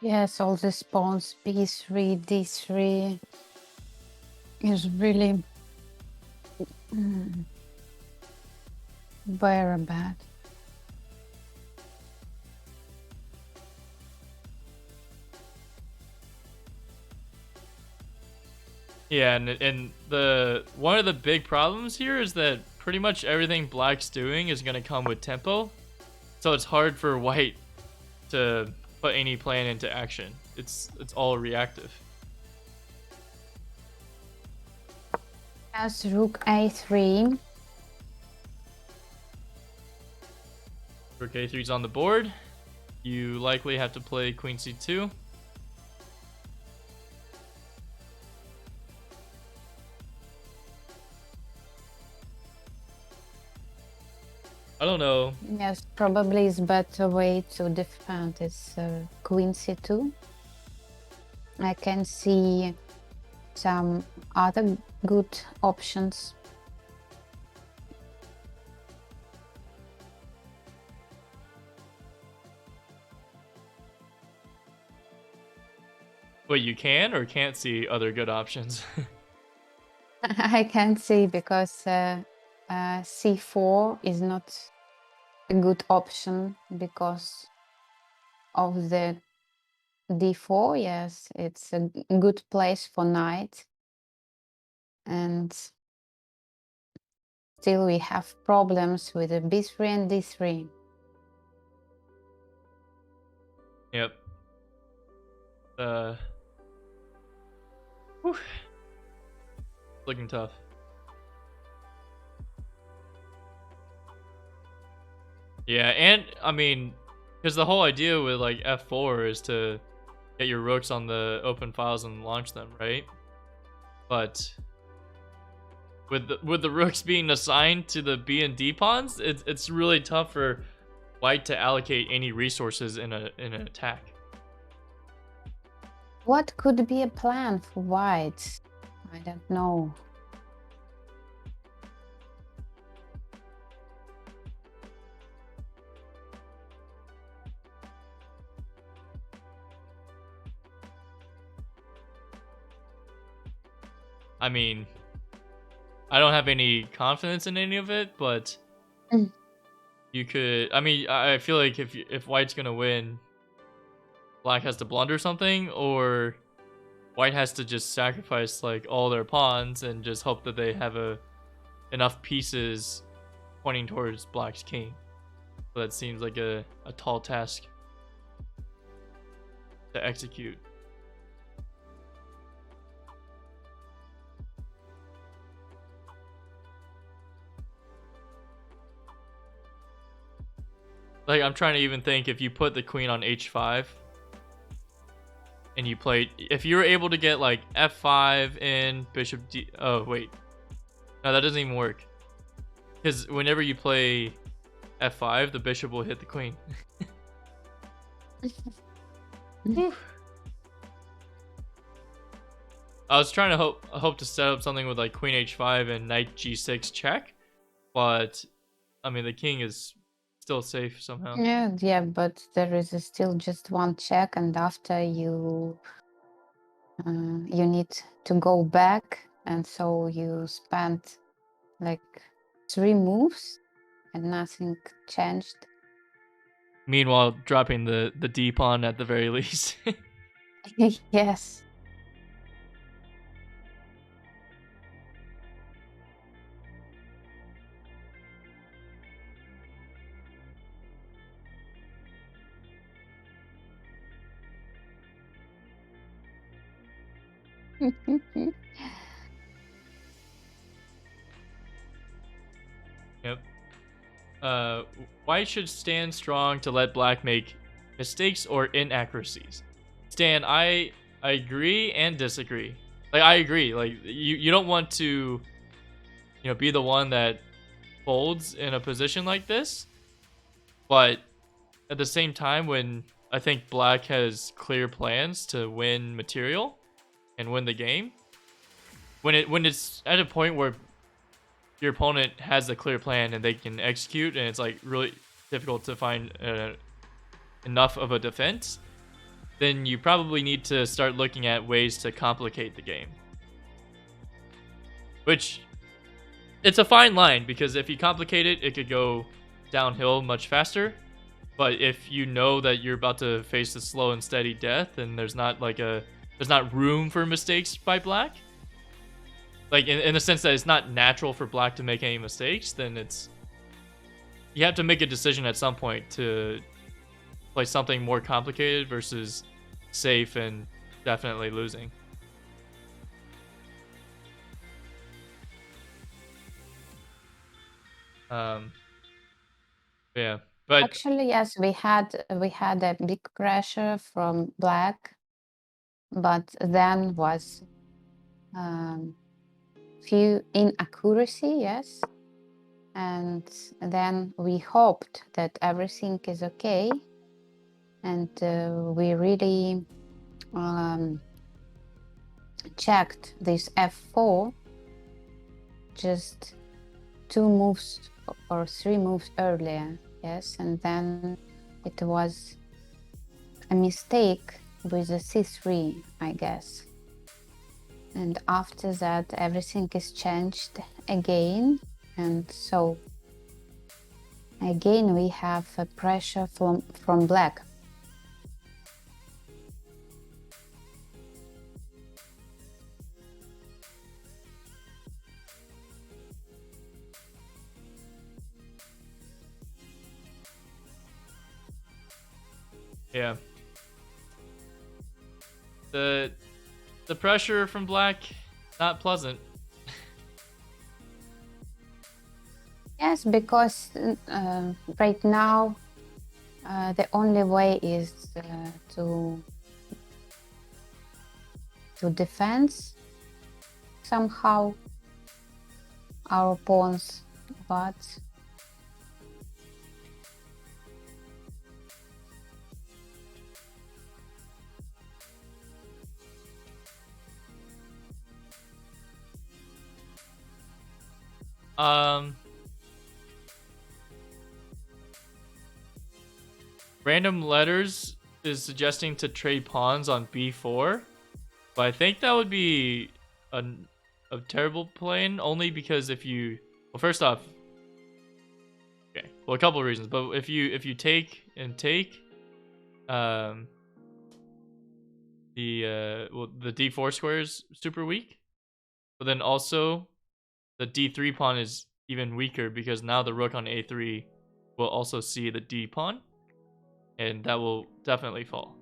Yes, all the pawns, b3, d3 is really very bad. Yeah, and the one of the big problems here is that pretty much everything black's doing is gonna come with tempo, so it's hard for white to put any plan into action. It's all reactive. As rook a3. Rook a3's on the board. You likely have to play queen c2. I don't know. Yes, probably is better way to defend is queen c2. I can see some other good options. Wait, you can or can't see other good options? I can see because c4 is not a good option because of the d4. Yes, it's a good place for knight, and still we have problems with the b3 and d3. Yep. Whew. Looking tough. Yeah, and I mean, because the whole idea with like f4 is to get your rooks on the open files and launch them, right? But with the rooks being assigned to the b and d pawns, it's really tough for white to allocate any resources in an attack. What could be a plan for white? I don't know. I mean, I don't have any confidence in any of it, but you could. I mean, I feel like if white's gonna win, black has to blunder something, or white has to just sacrifice like all their pawns and just hope that they have enough pieces pointing towards black's king. So that seems like a tall task to execute. Like, I'm trying to even think, if you put the queen on h5 and you played, if you were able to get like f5 in bishop d, oh wait, no, that doesn't even work, because whenever you play f5 the bishop will hit the queen. I was trying to hope to set up something with like queen h5 and knight g6 check, but I mean the king is still safe somehow. Yeah, but there is still just one check, and after you need to go back, and so you spent like 3 moves and nothing changed. Meanwhile, dropping the d pawn at the very least. Yes. Yep. White should stand strong to let black make mistakes or inaccuracies. Stan, I agree and disagree. Like, I agree. Like, you don't want to, be the one that folds in a position like this. But at the same time, when I think black has clear plans to win material and win the game, when it's at a point where your opponent has a clear plan and they can execute, and it's like really difficult to find enough of a defense, then you probably need to start looking at ways to complicate the game. Which, it's a fine line, because if you complicate it, it could go downhill much faster. But if you know that you're about to face a slow and steady death, and there's not room for mistakes by black, like in the sense that it's not natural for black to make any mistakes, then you have to make a decision at some point to play something more complicated versus safe and definitely losing. Yeah, but Actually, yes, we had a big pressure from black, but then was few inaccuracy, yes, and then we hoped that everything is okay, and we really checked this f4 just 2 moves or 3 moves earlier, yes, and then it was a mistake with the c3, I guess. And after that, everything is changed again, and so again we have a pressure from black. yeah, the pressure from black, not pleasant. Yes, because right now the only way is to defend somehow our pawns, but Random letters is suggesting to trade pawns on b4, but I think that would be a terrible plan, only because if you, well, first off, okay, well, a couple of reasons, but if you take the the d4 square is super weak, but then also the d3 pawn is even weaker, because now the rook on a3 will also see the d pawn, and that will definitely fall.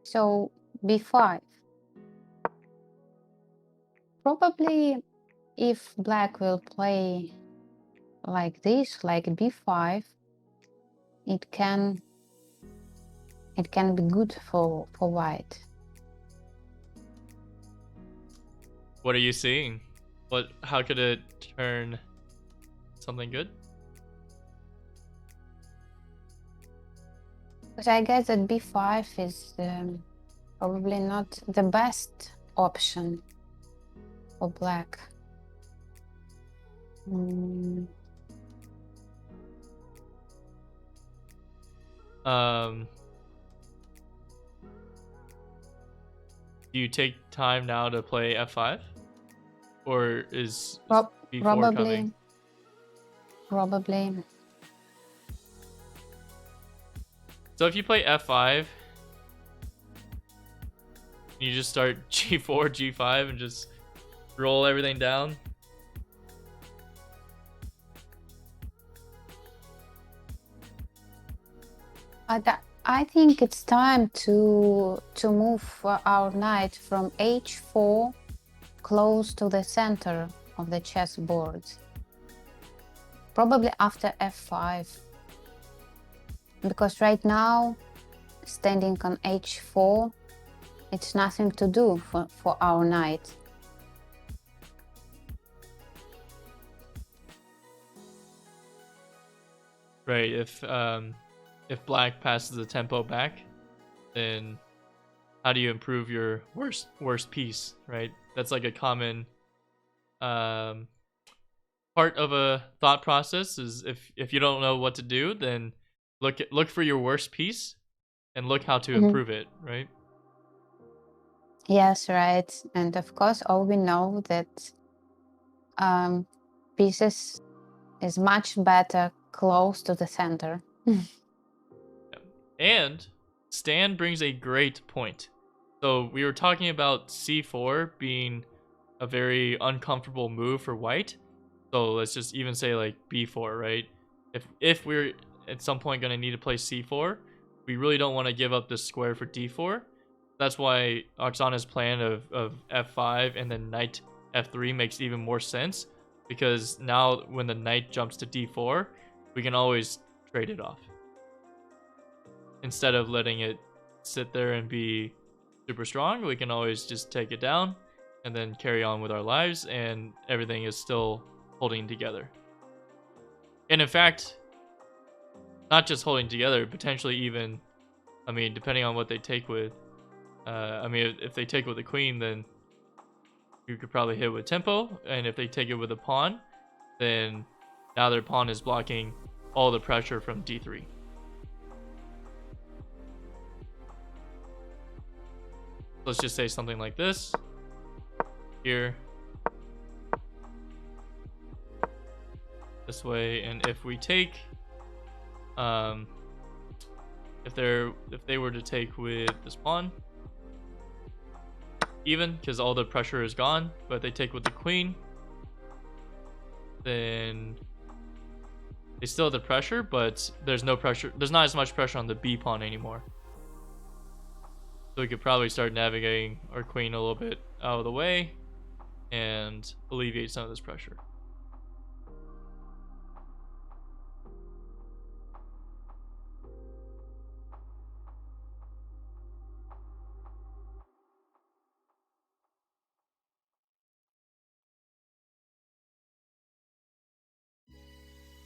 So b5. Probably if black will play like this, like b5, it can be good for white. What are you seeing? How could it turn something good? But I guess that b5 is probably not the best option for black. Do you take time now to play f5, or is b4 probably coming? Probably. So if you play f5, you just start g4, g5, and just roll everything down. I think it's time to move our knight from h4 close to the center of the chessboard. Probably after f5. Because right now, standing on h4, it's nothing to do for our knight. Right, if black passes the tempo back, then how do you improve your worst piece, right? That's like a common part of a thought process is if you don't know what to do, then look for your worst piece and look how to improve it, right? Yes, right. And of course, all we know that pieces is much better close to the center. And Stan brings a great point. So we were talking about c4 being a very uncomfortable move for white. So let's just even say like b4, right? If we're at some point going to need to play c4, we really don't want to give up this square for d4. That's why Oksana's plan of f5 and then knight f3 makes even more sense, because now when the knight jumps to d4, we can always trade it off instead of letting it sit there and be super strong. We can always just take it down and then carry on with our lives, and everything is still holding together. And in fact, not just holding together, potentially even, I mean, depending on what they take with, I mean, if they take with the queen, then you could probably hit with tempo, and if they take it with a pawn, then now their pawn is blocking all the pressure from d3. Let's just say something like this here, this way, and if we take, if they were to take with this pawn, even, because all the pressure is gone, but they take with the queen, then they still have the pressure, but there's no pressure, there's not as much pressure on the b pawn anymore. So we could probably start navigating our queen a little bit out of the way and alleviate some of this pressure.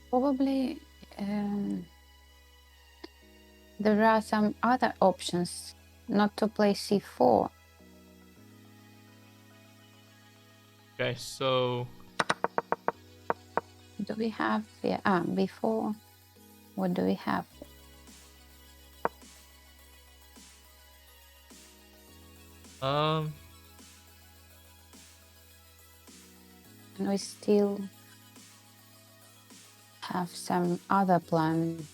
Probably there are some other options not to play c4. Okay, so Do we have, before, what do we have? um And we still have some other plan.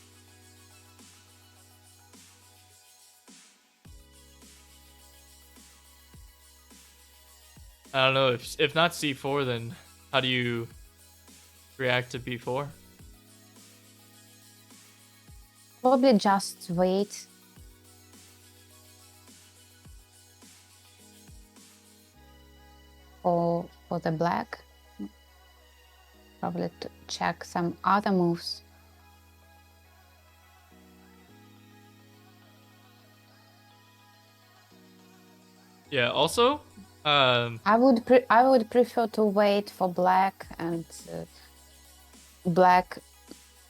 I don't know, if not c4, then how do you react to b4? Probably just wait. For the black. Probably to check some other moves. Yeah, also, I would prefer to wait for black, and black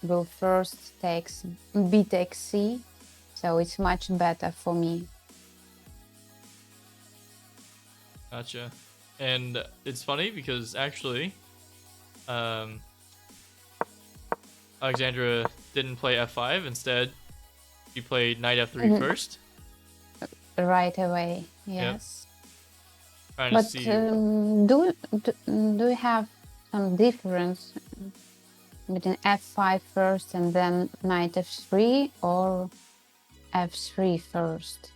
will first takes b takes c, so it's much better for me. gotcha. And it's funny because actually, Alexandra didn't play f5. Instead, she played knight f3 first. Right away, yes. Trying But to see. do you have some difference between f5 first and then knight f3, or f3 first?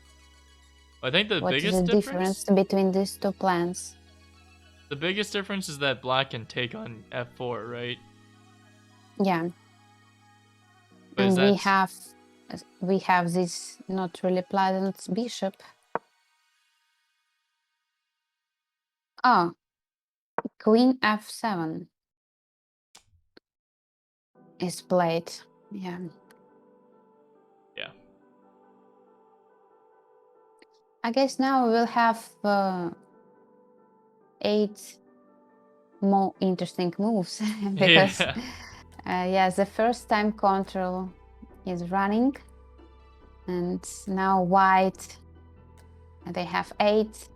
I think the What is biggest the difference between these two plans? The biggest difference is that black can take on f4, right? Yeah. But And is we have this not really pleasant bishop. Oh, queen f7 is played. Yeah. Yeah. I guess now we will have 8 more interesting moves because yeah, the first time control is running, and now white, they have 8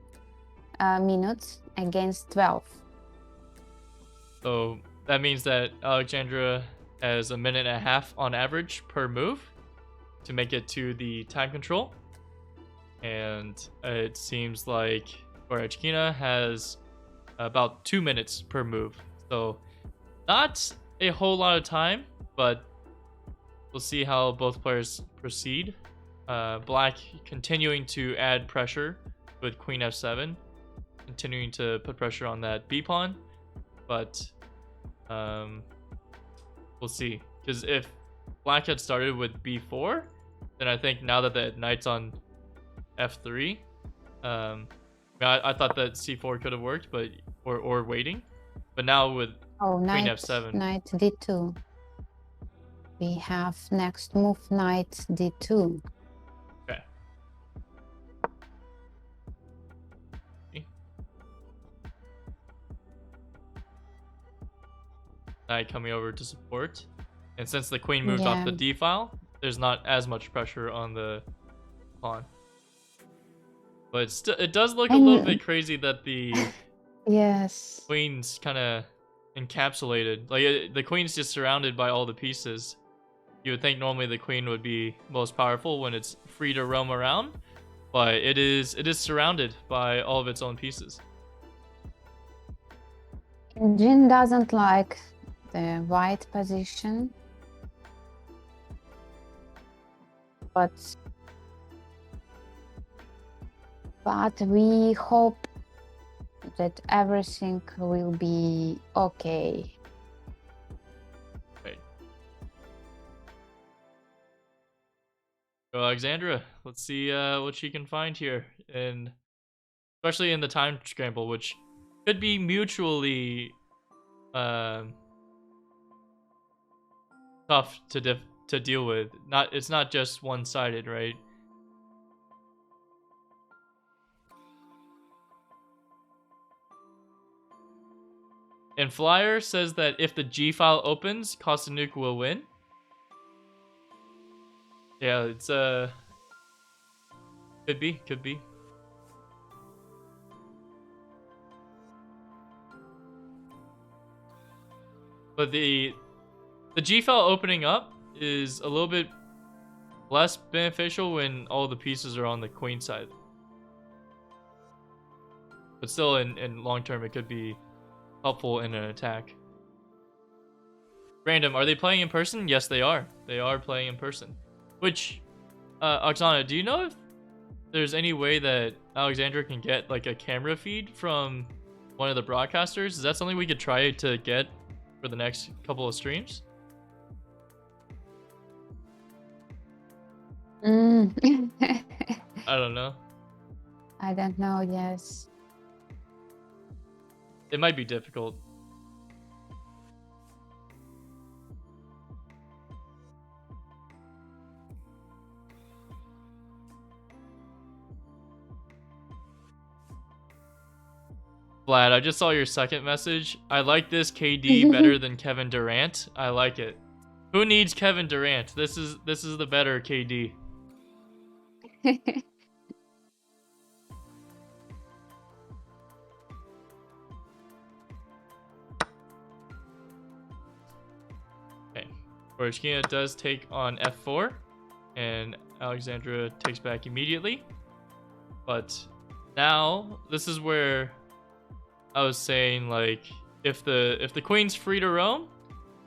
minutes against 12. So that means that Alexandra has a minute and a half on average per move to make it to the time control. And it seems like Goryachkina has about 2 minutes per move. So not a whole lot of time, but we'll see how both players proceed. Black continuing to add pressure with Queen F7, continuing to put pressure on that B pawn, but we'll see. Because if Black had started with B4, then I think now that the knight's on F3, I thought that C4 could have worked, but or waiting, but now with Queen F7, knight D2. We have next move knight D2. Okay. Knight coming over to support, and since the queen moved off the D file, there's not as much pressure on the pawn. But it does look a little bit crazy that the queen's kind of encapsulated. Like the queen's just surrounded by all the pieces. You would think normally the queen would be most powerful when it's free to roam around, but it is surrounded by all of its own pieces. Jin doesn't like the white position, but we hope that everything will be okay. Right. So Alexandra, let's see what she can find here, and especially in the time scramble, which could be mutually tough to deal with. It's not just one-sided, right? And Flyer says that if the G file opens, Kosteniuk will win. Yeah, it's could be. But the G file opening up is a little bit less beneficial when all the pieces are on the queen side. But still, in long term, it could be helpful in an attack. Random, are they playing in person? Yes, they are. They are playing in person. Which, Oksana, do you know if there's any way that Alexandra can get like a camera feed from one of the broadcasters? Is that something we could try to get for the next couple of streams? I don't know. I don't know, yes. It might be difficult. Vlad, I just saw your second message. I like this KD better than Kevin Durant. I like it. Who needs Kevin Durant? This is the better KD. Okay. Goryachkina does take on F4, and Alexandra takes back immediately. But now this is where I was saying, like, if the queen's free to roam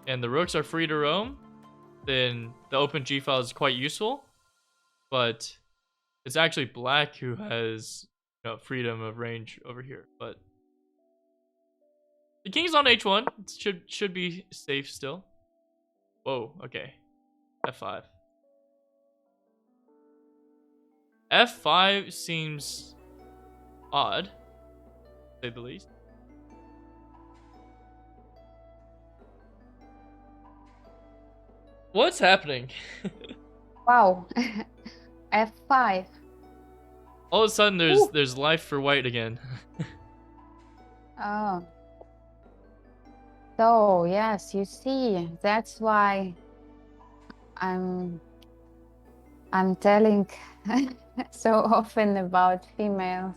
and the rooks are free to roam, then the open G file is quite useful. But it's actually Black who has, you know, freedom of range over here. But the king's on H1. It should be safe still. Whoa, okay. F5. F5 seems odd, to say the least. What's happening? Wow. F5. All of a sudden, there's life for white again. Oh. So, yes, you see, that's why I'm telling so often about female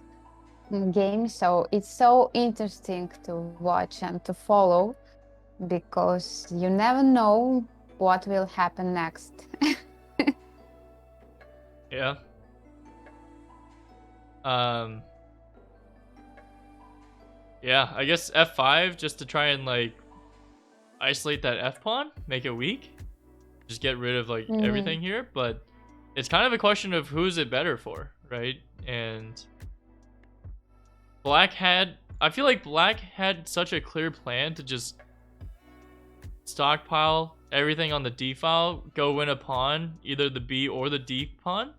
games. So it's so interesting to watch and to follow because you never know what will happen next. Yeah. Yeah, I guess F5 just to try and like isolate that F pawn, make it weak. Just get rid of like everything here, but it's kind of a question of who's it better for, right? And I feel like Black had such a clear plan to just stockpile everything on the D file, go win a pawn, either the B or the D pawn,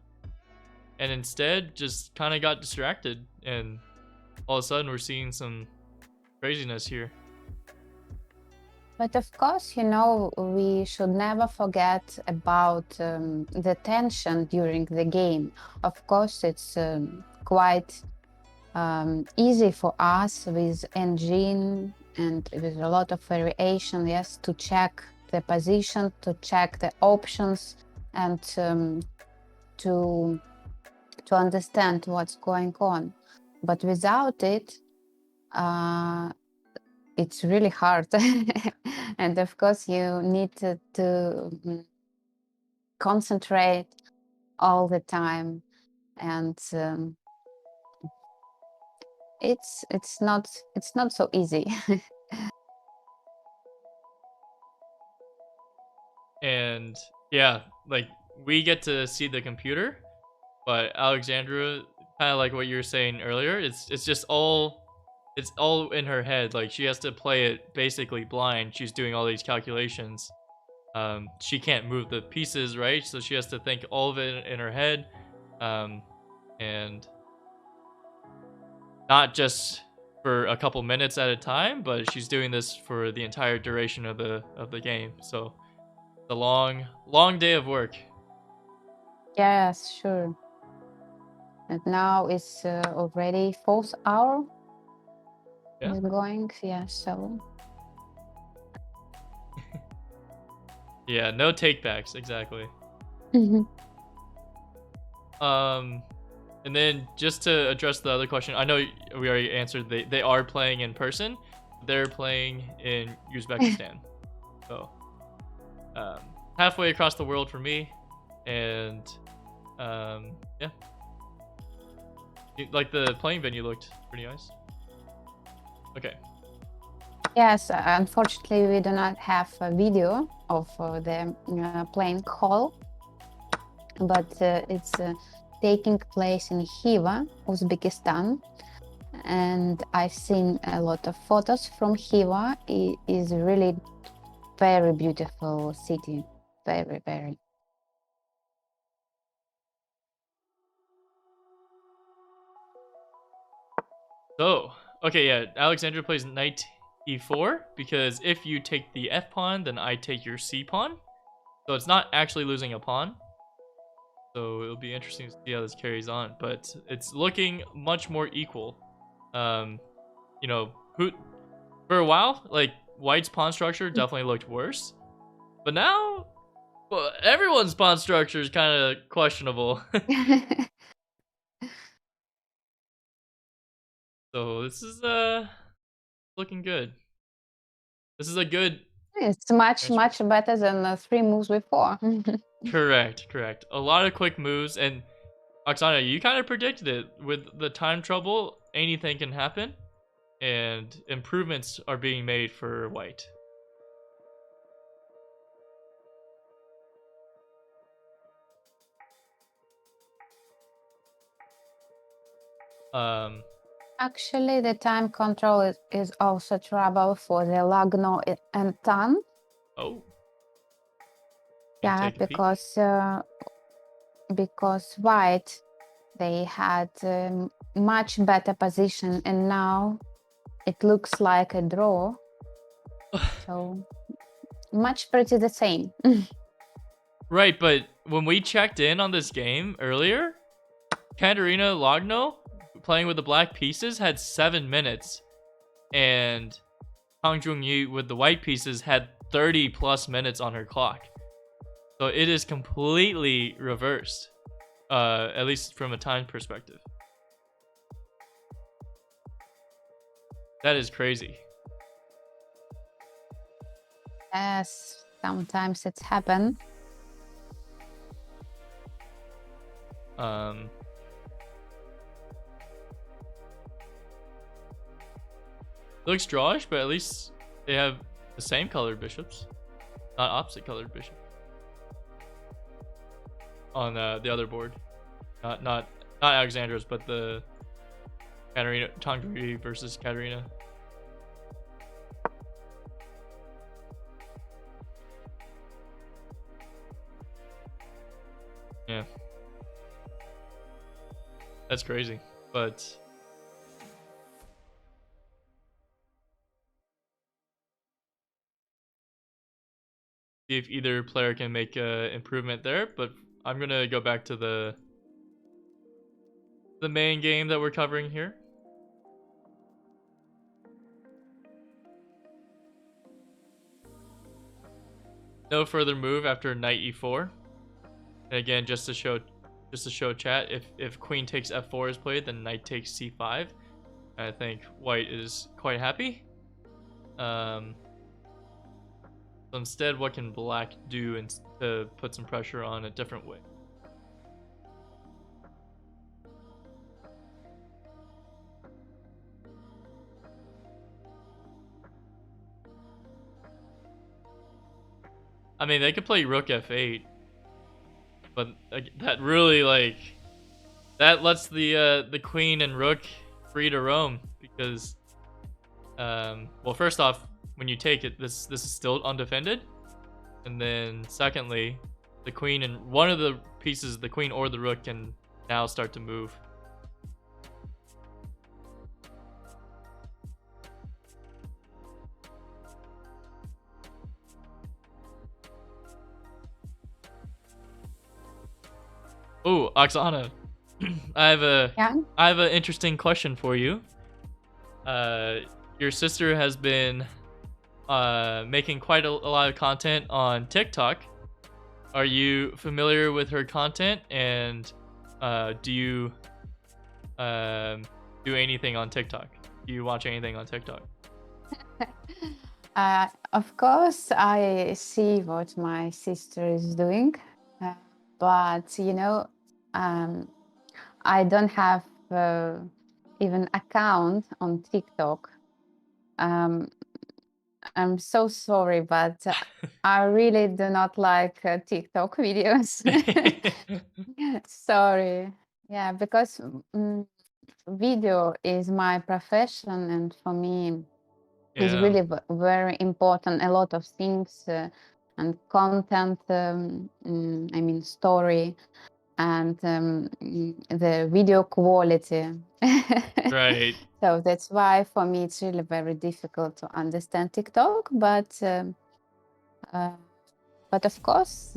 and instead just kind of got distracted, and all of a sudden we're seeing some craziness here. But of course, we should never forget about the tension during the game. Of course, it's quite easy for us with engine and with a lot of variation, yes, to check the position, to check the options, and to understand what's going on. But without it, it's really hard. And of course, you need to concentrate all the time, and it's not so easy. And yeah, like we get to see the computer, but Alexandra, kind of like what you were saying earlier, it's just all in her head. Like she has to play it basically blind. She's doing all these calculations. She can't move the pieces, right? So she has to think all of it in her head, and not just for a couple minutes at a time, but she's doing this for the entire duration of the game. So it's a long day of work. Yes, sure. And now it's already 4th hour. Yeah. Is going, yeah. So Yeah, no takebacks, exactly. And then just to address the other question, I know we already answered they are playing in person. They're playing in Uzbekistan. So halfway across the world for me. And yeah. Like the playing venue looked pretty nice. Okay. yes, unfortunately, we do not have a video of the playing hall, but it's taking place in Khiva, Uzbekistan, and I've seen a lot of photos from Khiva. It is really very beautiful city, very, very. So, okay, yeah, Alexandra plays knight e4 because if you take the f pawn, then I take your c pawn. So it's not actually losing a pawn. So it'll be interesting to see how this carries on, but it's looking much more equal. Who for a while, like White's pawn structure definitely looked worse, but now, well, everyone's pawn structure is kind of questionable. So this is looking good. This is a good. It's much better than the 3 moves before. Correct. A lot of quick moves, and Oksana, you kind of predicted it. With the time trouble, anything can happen, and improvements are being made for White. Actually, the time control is also trouble for the Lagno and Tan. Oh. Yeah, because White, they had much better position, and now it looks like a draw. So much pretty the same. Right, but when we checked in on this game earlier, Katerina Logno, playing with the black pieces, had 7 minutes, and Hang Jung-yi with the white pieces had 30 plus minutes on her clock. So it is completely reversed, at least from a time perspective. That is crazy. Yes, sometimes it's happened. Looks drawish, but at least they have the same colored bishops, not opposite colored bishops. On the other board, not Alexandra's, but the Katarina Tongri versus Katarina. Yeah, that's crazy, but see if either player can make a improvement there. But I'm gonna go back to the main game that we're covering here. No further move after knight e4. And again, just to show chat, if queen takes f4 is played, then knight takes c5. I think white is quite happy. So instead, what can black do to put some pressure on a different way? I mean, they could play rook f8, but that really that lets the queen and rook free to roam, because well, first off, when you take it, this is still undefended, and then secondly, the queen and one of the pieces, the queen or the rook, can now start to move. Oh, Oksana, I have an interesting question for you. Your sister has been making quite a lot of content on TikTok. Are you familiar with her content, and do you do anything on TikTok? Do you watch anything on TikTok? Of course, I see what my sister is doing, but I don't have even account on TikTok. I'm so sorry, but I really do not like TikTok videos. Sorry. Yeah, because video is my profession, and for me, it's Yeah, really very important. A lot of things and content, I mean, story, and the video quality. right. So that's why for me it's really very difficult to understand TikTok. But of course,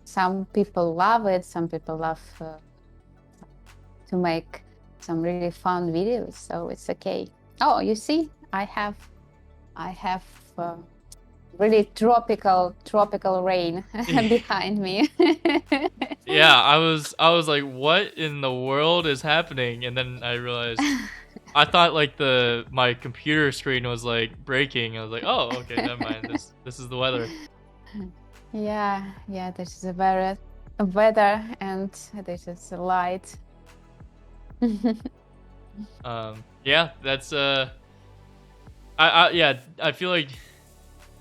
some people love it. Some people love to make some really fun videos. So it's okay. Oh, you see, I have really tropical rain behind me. Yeah, I was like, what in the world is happening? And then I realized, I thought like my computer screen was like breaking. I was like, oh, okay, never mind. This is the weather. Yeah, this is the weather, and this is the light. Yeah, that's yeah, I feel like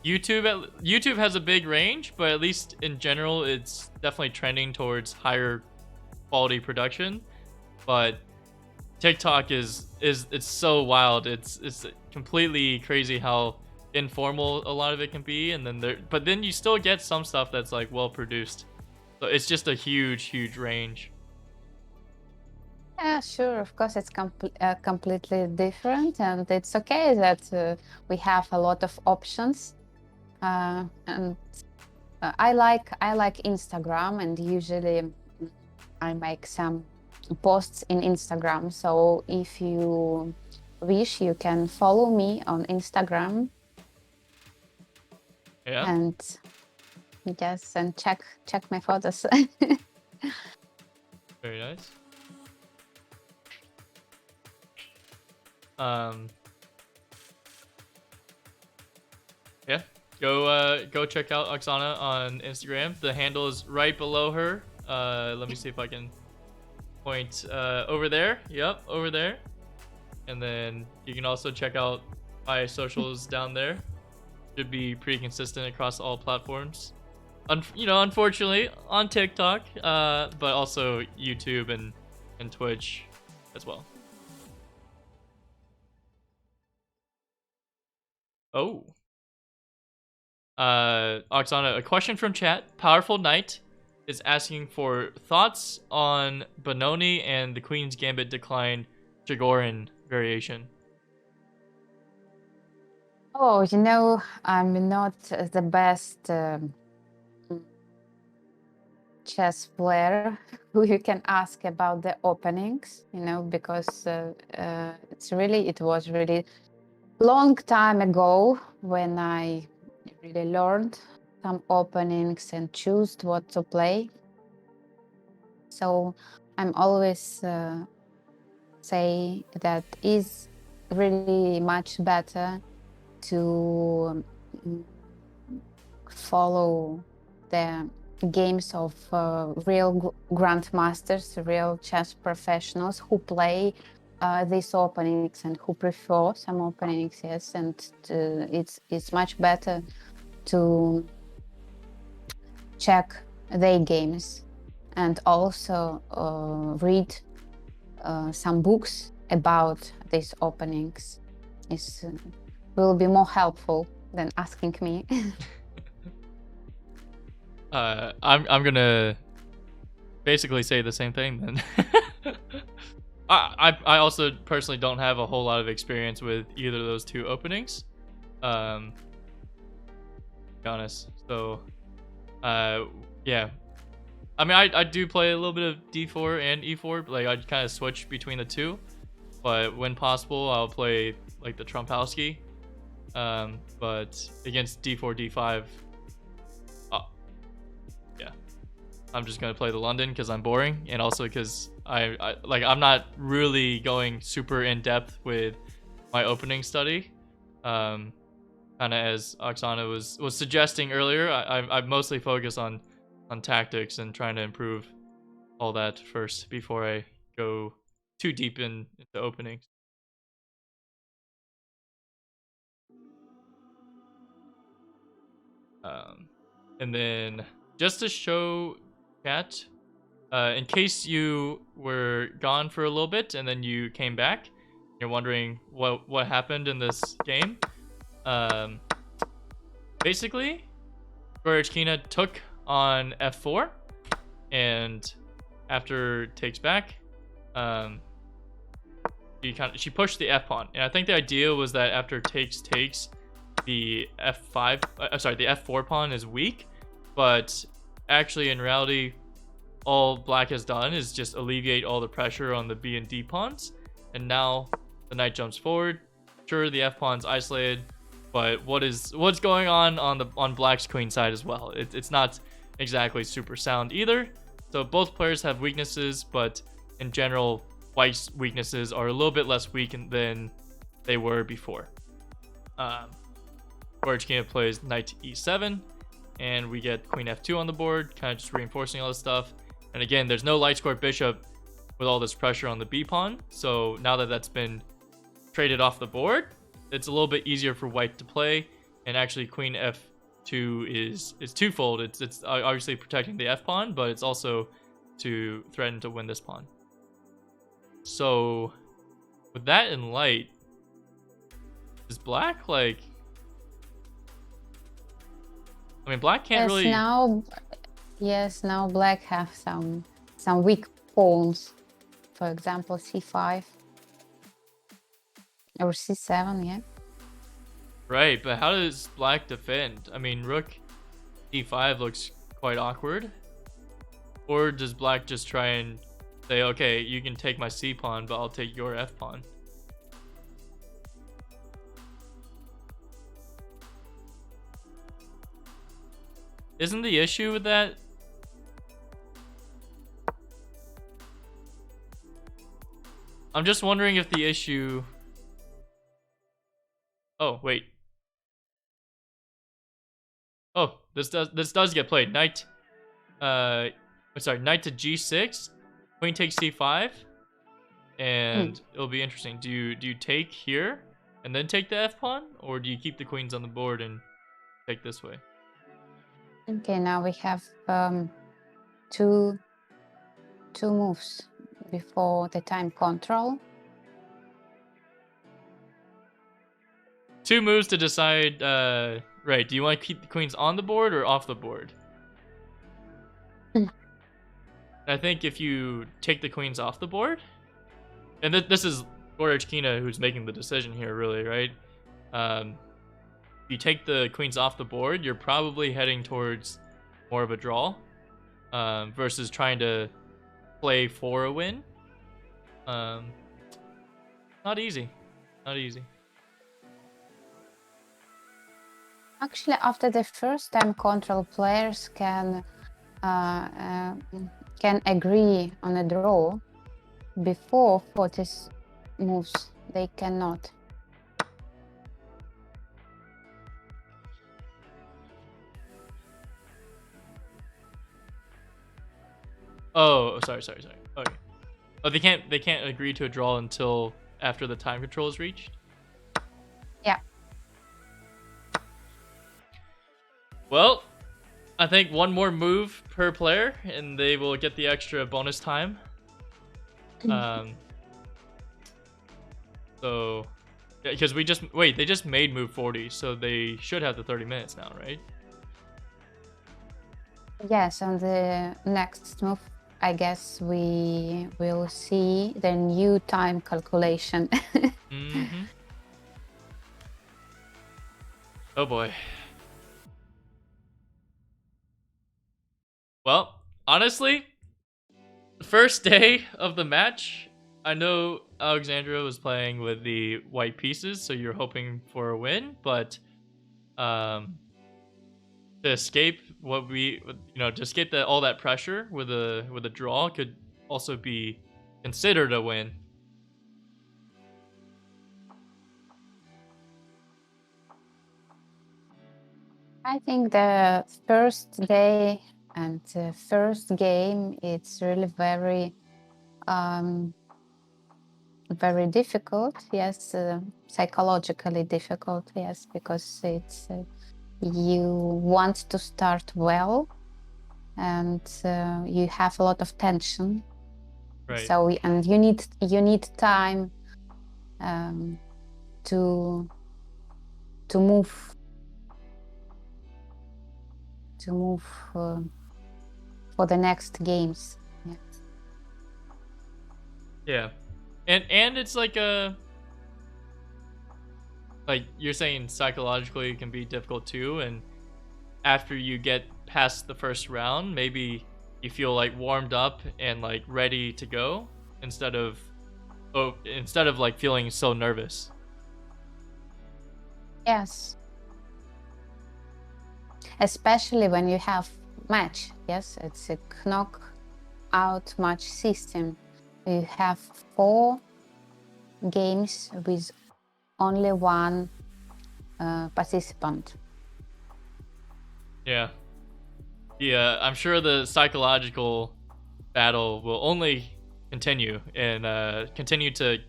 YouTube has a big range, but at least in general, it's definitely trending towards higher quality production. But TikTok is it's so wild. It's completely crazy how informal a lot of it can be, and but then you still get some stuff that's like well produced. So it's just a huge range. Yeah, sure. Of course, it's completely different, and it's okay that we have a lot of options. And I like Instagram, and usually I make some posts in Instagram. So if you wish, you can follow me on Instagram. Yeah. And yes, and check my photos. Very nice. Yeah, go check out Oksana on Instagram. The handle is right below her. Let me see if I can point over there. Yep, over there. And then you can also check out my socials down there. Should be pretty consistent across all platforms. Unfortunately on TikTok, but also YouTube and Twitch as well. Oh. Oksana, a question from chat. Powerful Knight is asking for thoughts on Benoni and the Queen's Gambit decline Jagoran variation. Oh, I'm not the best chess player who you can ask about the openings, because it was really long time ago when I really learned some openings and choose what to play. So I'm always say that is really much better to follow the games of real grandmasters, real chess professionals who play these openings and who prefer some openings. Yes, and it's much better to check their games and also read some books about these openings. It will be more helpful than asking me. I'm gonna basically say the same thing then. I also personally don't have a whole lot of experience with either of those two openings. To be honest. So yeah. I mean I do play a little bit of D4 and E4, like I kind of switch between the two. But when possible I'll play like the Trumpowski. But against D4, D5, yeah, I'm just gonna play the London because I'm boring, and also because I'm not really going super in depth with my opening study. Kind of as Oksana was suggesting earlier, I mostly focus on tactics and trying to improve all that first before I go too deep into openings. And then just to show chat, in case you were gone for a little bit and then you came back, you're wondering what happened in this game. Basically, Goryachkina took on f4, and after takes back, she pushed the f pawn, and I think the idea was that after takes, the the f4 pawn is weak, but actually in reality all black has done is just alleviate all the pressure on the b and d pawns, and now the knight jumps forward. Sure, the f pawn's isolated, but what's going on black's queen side as well? It's not exactly super sound either. So both players have weaknesses, but in general white's weaknesses are a little bit less weak than they were before. Goryachkina plays knight to e7, and we get queen f2 on the board, kind of just reinforcing all this stuff. And again, there's no light score bishop with all this pressure on the b pawn, so now that that's been traded off the board, it's a little bit easier for white to play. And actually queen f2 is twofold. It's obviously protecting the f pawn, but it's also to threaten to win this pawn. So with that in light, is black like, I mean, black can't really. Now black have some weak pawns. For example, c5 or c7, yeah. Right, but how does black defend? I mean, rook d5 looks quite awkward. Or does black just try and say, okay, you can take my c pawn, but I'll take your f pawn? Isn't the issue with that? I'm just wondering if the issue... Oh, wait. Oh, this does get played. Knight, knight to g6, queen takes c5, and it'll be interesting. Do you take here and then take the f pawn, or do you keep the queens on the board and take this way? Okay, now we have two moves before the time control. 2 moves to decide. Right. Do you want to keep the queens on the board or off the board? I think if you take the queens off the board, and this is Goryachkina who's making the decision here, really, right? If you take the queens off the board, you're probably heading towards more of a draw, versus trying to play for a win. Not easy. Not easy. Actually, after the first time control, players can agree on a draw. Before 40 moves, they cannot. Oh, sorry. Okay. Oh, they can't agree to a draw until after the time control is reached? Yeah. Well, I think one more move per player, and they will get the extra bonus time. So, yeah, because they just made move 40, so they should have the 30 minutes now, right? Yes, on the next move, I guess we will see the new time calculation. Mm-hmm. Oh boy. Well, honestly, the first day of the match, I know Alexandra was playing with the white pieces, so you're hoping for a win, but to escape all that pressure with a draw could also be considered a win. I think the first day and the first game, it's really very difficult. Yes, psychologically difficult. Yes, because it's you want to start well, and you have a lot of tension. Right. So and you need time to move for the next games. Yeah. Yeah. And it's like you're saying psychologically it can be difficult too, and after you get past the first round, maybe you feel like warmed up and like ready to go instead of like feeling so nervous. Yes. Especially when you have match. Yes, it's a knockout match system. You have 4 games with only one participant. Yeah. Yeah, I'm sure the psychological battle will only continue and continue to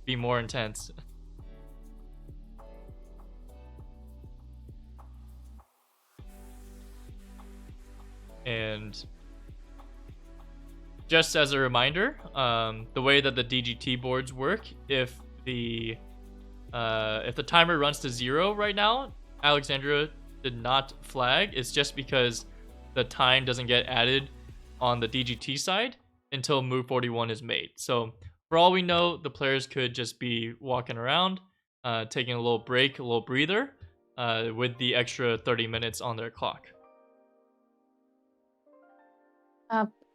be more intense. And just as a reminder, the way that the DGT boards work, if the timer runs to 0 right now, Alexandra did not flag. It's just because the time doesn't get added on the DGT side until move 41 is made. So for all we know, the players could just be walking around, taking a little break, a little breather, with the extra 30 minutes on their clock.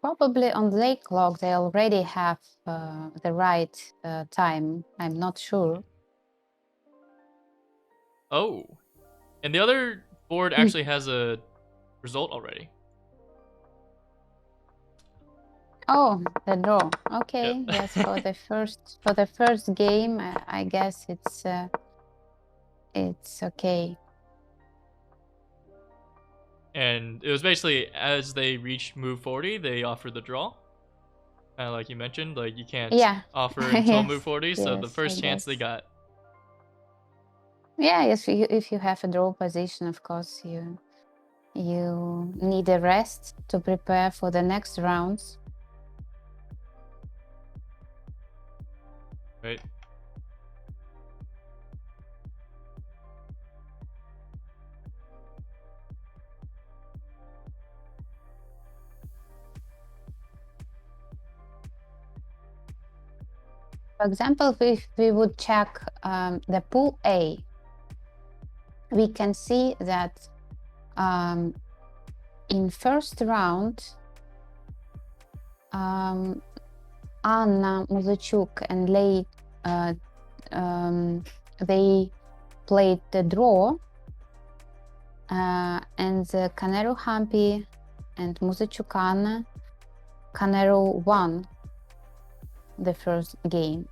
Probably on their clock, they already have the right time. I'm not sure. Oh, and the other board actually has a result already. Oh, the draw. Okay, Yep. yes, for the first game, I guess it's okay. And it was basically as they reached move 40, they offered the draw. Like you mentioned, like you can't Yeah. offer until Yes. move 40, so the Yes, I first chance they guess. got. Yeah, yes. If you have a draw position, of course, you need a rest to prepare for the next rounds. Right. For example, if we would check the pool A, we can see that in first round, Anna Muzachuk and Lei, they played the draw, and Kanero Hampi and Muzachuk Anna, Kanero won the first game.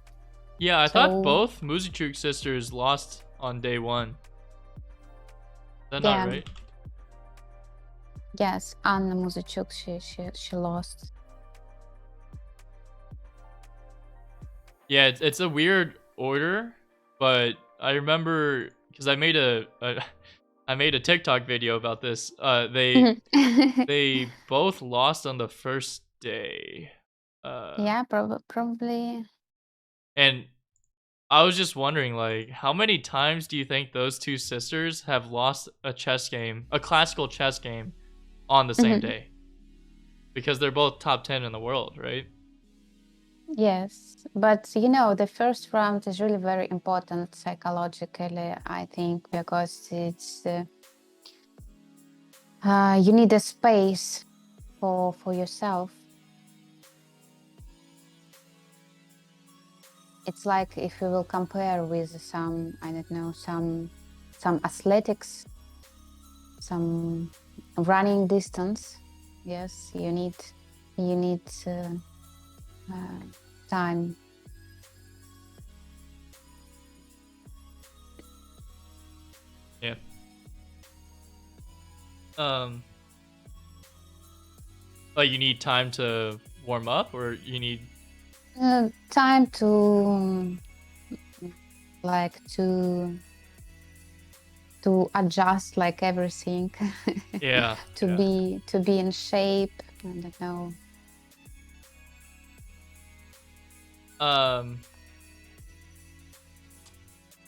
Yeah, I So- thought both Muzichuk sisters lost on day 1. Is that Yeah. not right? Yes, Anna Muzachuk, she lost. Yeah, it's a weird order, but I remember because I made I made a TikTok video about this. They both lost on the first day. Yeah, probably. And I was just wondering, like, how many times do you think those two sisters have lost a chess game, a classical chess game, on the same day? Because they're both top 10 in the world, right? Yes, but you know, the first round is really very important psychologically, I think, because it's you need a space for yourself. It's like if you will compare with some, I don't know, some athletics, some running distance. Yes, you need time. Yeah. Like you need time to warm up, or you need Time to like to adjust like everything. yeah to be in shape. I don't know.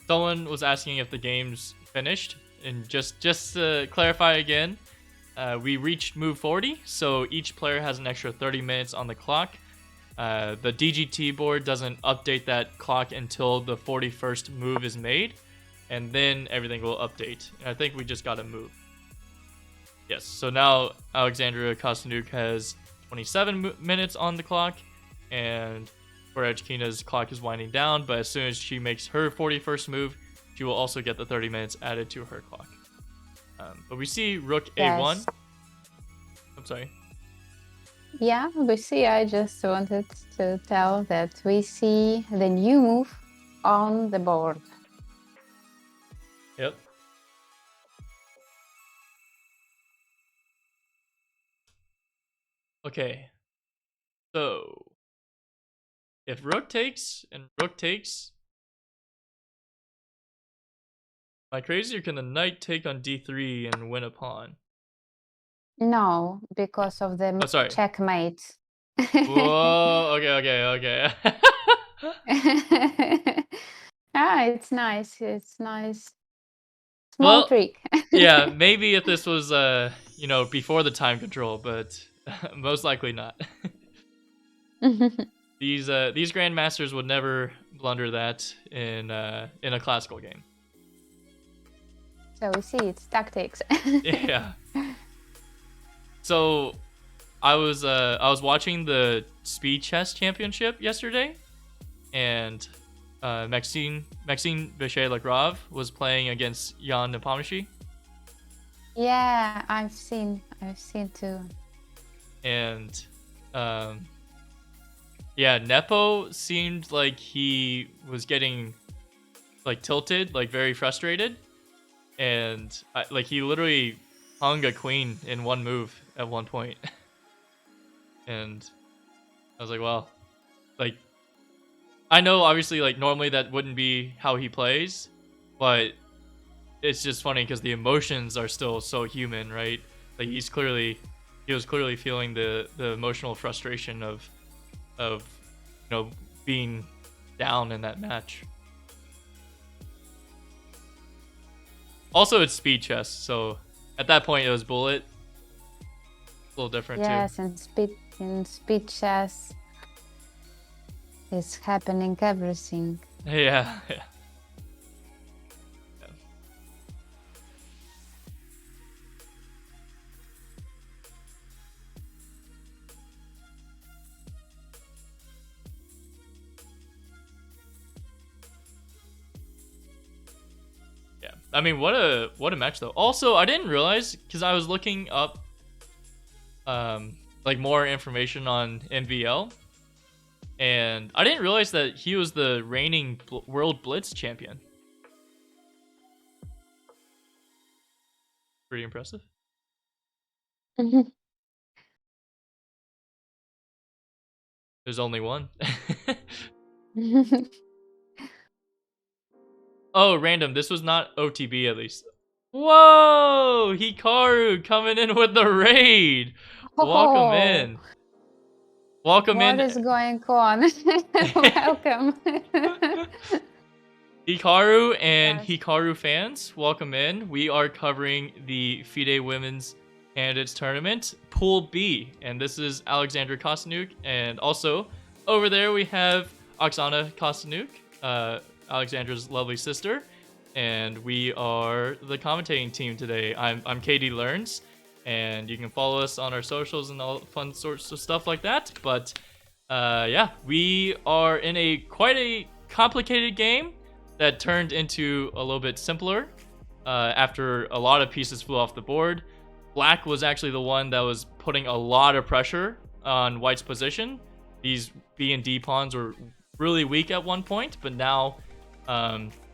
Someone was asking if the game's finished, and just to clarify again, we reached move 40, so each player has an extra 30 minutes on the clock. The DGT board doesn't update that clock until the 41st move is made, and then everything will update. And I think we just got a move. Yes, so now Alexandria Kosteniuk has 27 minutes on the clock, and Goryachkina's clock is winding down, but as soon as she makes her 41st move, she will also get the 30 minutes added to her clock. But we see Rook A1. Yes. I'm sorry. Yeah, we see. I just wanted to tell that we see the new move on the board. Yep. Okay. So if Rook takes and Rook takes, am I crazy, or can the Knight take on D3 and win a pawn? No, because of the Oh, sorry. checkmate. Whoa. Okay. It's nice. It's nice. Small Well, trick. yeah, maybe if this was before the time control, but most likely not. These grandmasters would never blunder that in a classical game. So we see it's tactics. Yeah. So I was watching the Speed Chess Championship yesterday, and Maxine Bechet-Lagrave was playing against Jan Nepomniachtchi. Yeah, I've seen too. And yeah, Nepo seemed like he was getting like tilted, like very frustrated, and he literally hung a queen in one move at one point. And I was like, well, like, I know obviously like normally that wouldn't be how he plays, but it's just funny because the emotions are still so human, right? Like he was clearly feeling the emotional frustration of being down in that match. Also, it's speed chess, so at that point it was bullet. A little different too. Yes, and speed chess is happening everything. Yeah. Yeah. I mean, what a match though. Also, I didn't realize because I was looking up like more information on MVL, and I didn't realize that he was the reigning World Blitz champion. Pretty impressive. There's only one. Oh, random. This was not OTB at least. Whoa! Hikaru coming in with the raid. Welcome in. Welcome in. What is going on? Welcome. Hikaru and Yes. Hikaru fans, welcome in. We are covering the FIDE Women's Candidates Tournament, Pool B. And this is Alexandra Kosteniuk. And also, over there we have Oksana Kosteniuk, Alexandra's lovely sister. And we are the commentating team today. I'm Katie Learns. And you can follow us on our socials and all fun sorts of stuff like that. But yeah, we are in quite a complicated game that turned into a little bit simpler after a lot of pieces flew off the board. Black was actually the one that was putting a lot of pressure on White's position. These B and D pawns were really weak at one point, but now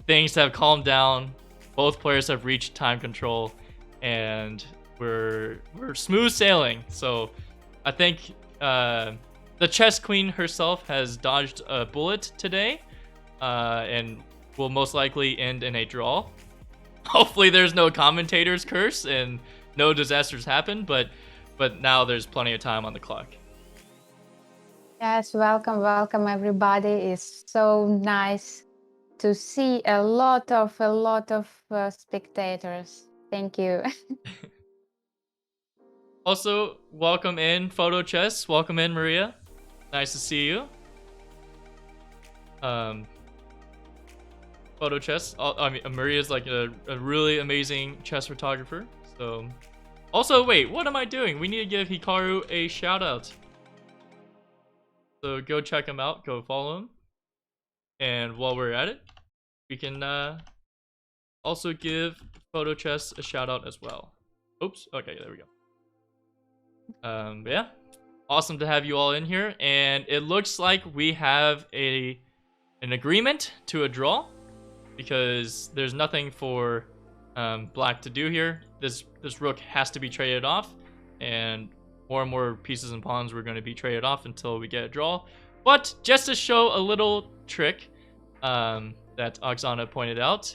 things have calmed down. Both players have reached time control, and we're smooth sailing. So I think the chess queen herself has dodged a bullet today, and will most likely end in a draw. Hopefully there's no commentator's curse and no disasters happen, but now there's plenty of time on the clock. Yes, welcome everybody. It's so nice to see a lot of spectators. Thank you. Also, welcome in Photo Chess. Welcome in Maria. Nice to see you. Photo chess. I mean, Maria's like a really amazing chess photographer. So, also, wait, what am I doing? We need to give Hikaru a shout out. So go check him out. Go follow him. And while we're at it, we can also give Photo Chess a shout out as well. Oops. Okay, there we go. Yeah, awesome to have you all in here. And it looks like we have an agreement to a draw, because there's nothing for Black to do here. This rook has to be traded off, and more pieces and pawns were going to be traded off until we get a draw. But just to show a little trick that Oksana pointed out,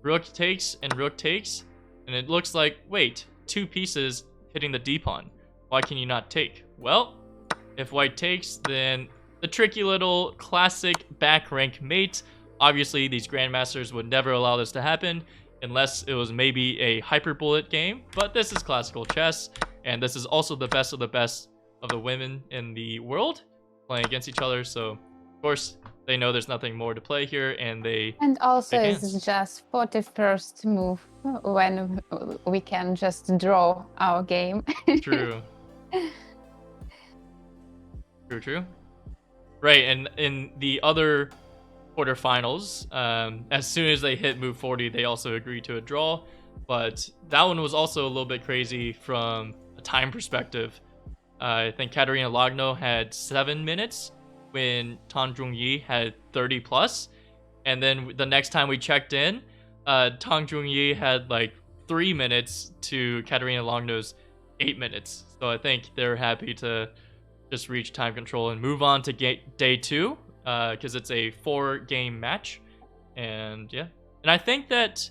rook takes and rook takes, and it looks like, wait, 2 pieces hitting the D pawn. Why can you not take? Well, if White takes, then the tricky little classic back rank mate. Obviously, these grandmasters would never allow this to happen unless it was maybe a hyper bullet game, but this is classical chess, and this is also the best of the women in the world playing against each other. So, of course, they know there's nothing more to play here, and also make it's just 41st move when we can just draw our game. True. True. Right, and in the other quarterfinals, as soon as they hit move 40, they also agreed to a draw. But that one was also a little bit crazy from a time perspective. I think Katerina Lagno had 7 minutes when Tang Junyi had 30 plus. And then the next time we checked in, Tang Junyi had like 3 minutes to Katarina Longnose 8 minutes. So I think they're happy to just reach time control and move on to day 2 because it's a 4-game match. And yeah. And I think that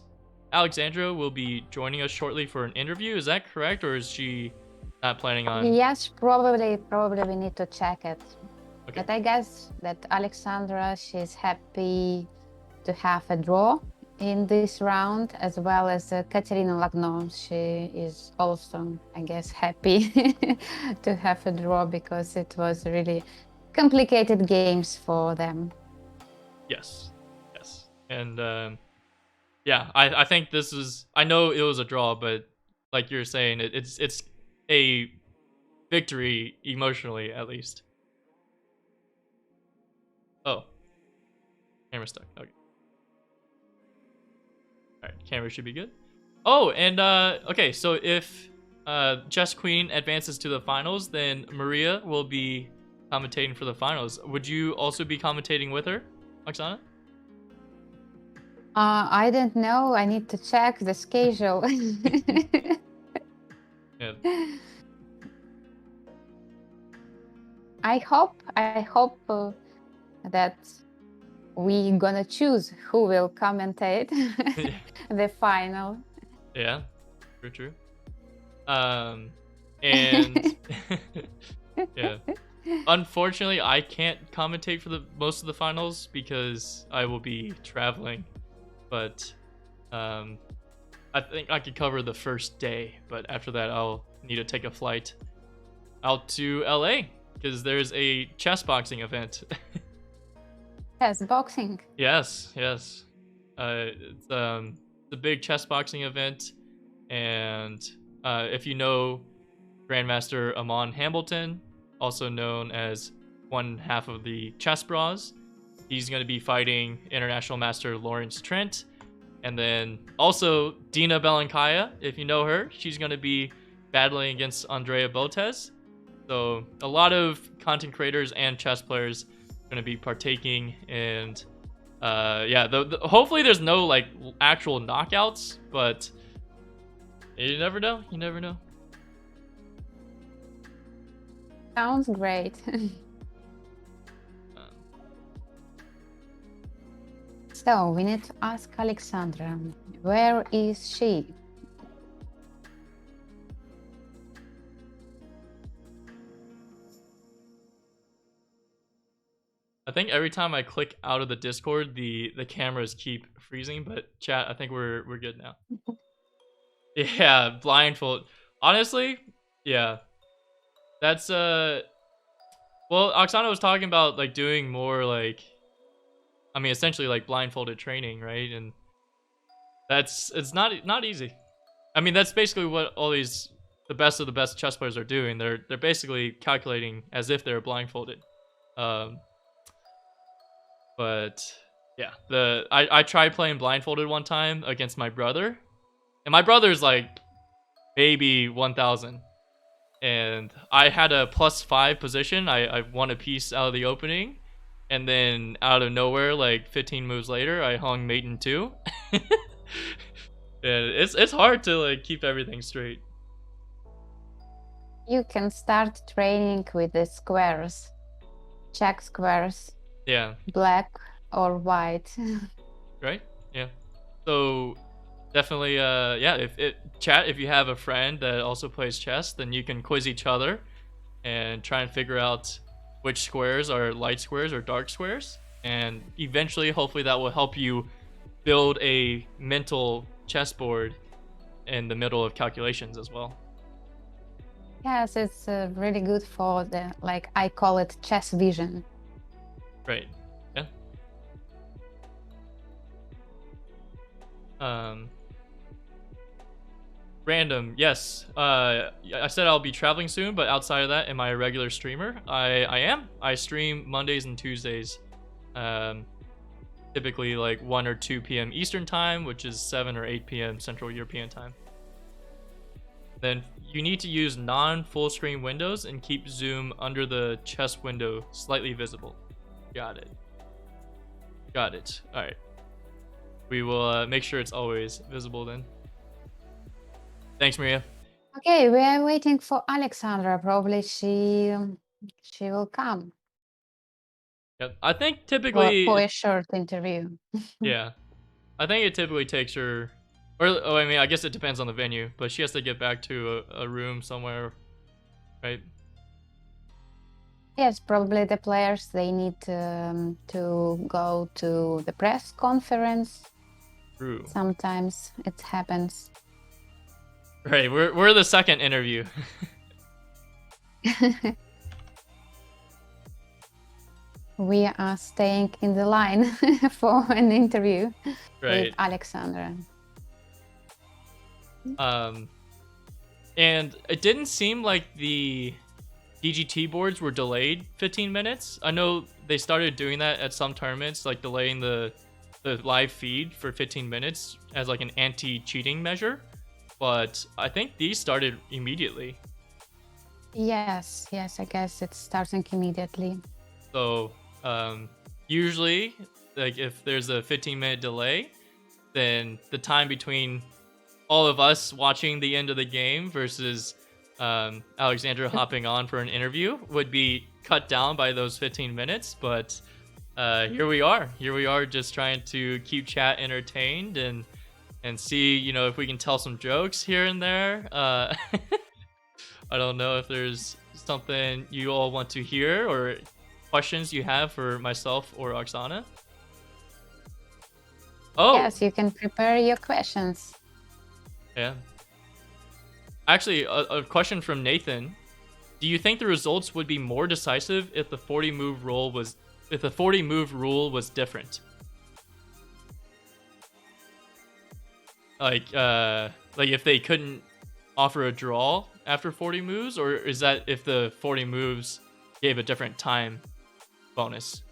Alexandra will be joining us shortly for an interview. Is that correct, or is she not planning on? Yes, probably we need to check it. Okay. But I guess that Alexandra, she's happy to have a draw in this round, as well as Katerina Lagno. She is also, I guess, happy to have a draw because it was really complicated games for them. Yes. And yeah, I think this is. I know it was a draw, but like you're saying, it's a victory emotionally, at least. Oh, camera stuck. Okay. All right, camera should be good. Oh, and okay, so if Chess Queen advances to the finals, then Maria will be commentating for the finals. Would you also be commentating with her, Oksana? I don't know. I need to check the schedule. Yeah. I hope that we gonna choose who will commentate the final. Yeah, true. And yeah. Unfortunately, I can't commentate for the most of the finals because I will be traveling. But I think I could cover the first day, but after that I'll need to take a flight out to LA because there's a chess boxing event. Yes, boxing. Yes. It's a big chess boxing event, and if you know Grandmaster Amon Hambleton, also known as one half of the Chess Bras, he's going to be fighting International Master Lawrence Trent. And then also Dina Belankaya, if you know her, she's going to be battling against Andrea Botes. So a lot of content creators and chess players are going to be partaking. And yeah, hopefully there's no like actual knockouts, but you never know. Sounds great. So we need to ask Alexandra, where is she? I think every time I click out of the Discord, the cameras keep freezing, but chat, I think we're good now. Yeah, blindfold. Honestly, yeah. That's well, Oksana was talking about like doing more like, I mean, essentially like blindfolded training, right? And it's not easy. I mean, that's basically what all these the best of the best chess players are doing. They're basically calculating as if they're blindfolded. But yeah, I tried playing blindfolded one time against my brother, and my brother's like maybe 1,000, and I had a +5 position. I won a piece out of the opening. And then out of nowhere, like 15 moves later, I hung mate in 2. And it's hard to like keep everything straight. You can start training with the squares. Check squares. Yeah. Black or white. Right? Yeah. So definitely yeah, if you have a friend that also plays chess, then you can quiz each other and try and figure out which squares are light squares or dark squares, and eventually hopefully that will help you build a mental chessboard in the middle of calculations as well. Yes, it's really good for the, like, I call it chess vision. Right. Yeah. Random, yes. I said I'll be traveling soon, but outside of that, am I a regular streamer? I am. I stream Mondays and Tuesdays. Typically like 1 or 2 p.m. Eastern time, which is 7 or 8 p.m. Central European time. Then you need to use non-full screen windows and keep zoom under the chess window slightly visible. Got it. All right. We will make sure it's always visible then. Thanks, Maria. Okay, we are waiting for Alexandra. Probably she will come Yep. I think for typically, a short interview. yeah. I think it typically takes her, or oh, I mean, I guess it depends on the venue, but she has to get back to a room somewhere, right? Yes, probably the players, they need to go to the press conference. True. Sometimes it happens. Right. We're the second interview. We are staying in the line for an interview with Right. Alexandra. And it didn't seem like the DGT boards were delayed 15 minutes. I know they started doing that at some tournaments, like delaying the live feed for 15 minutes as like an anti-cheating measure. But I think these started immediately. Yes, I guess it's starting immediately. So usually, like if there's a 15-minute delay, then the time between all of us watching the end of the game versus Alexandra hopping on for an interview would be cut down by those 15 minutes. But here we are. Here we are, just trying to keep chat entertained and see, you know, if we can tell some jokes here and there. I don't know if there's something you all want to hear or questions you have for myself or Oksana. Oh, Yes, you can prepare your questions. yeah. Actually, a question from Nathan. Do you think the results would be more decisive if the 40 move rule was different? Like if they couldn't offer a draw after 40 moves, or is that if the 40 moves gave a different time bonus?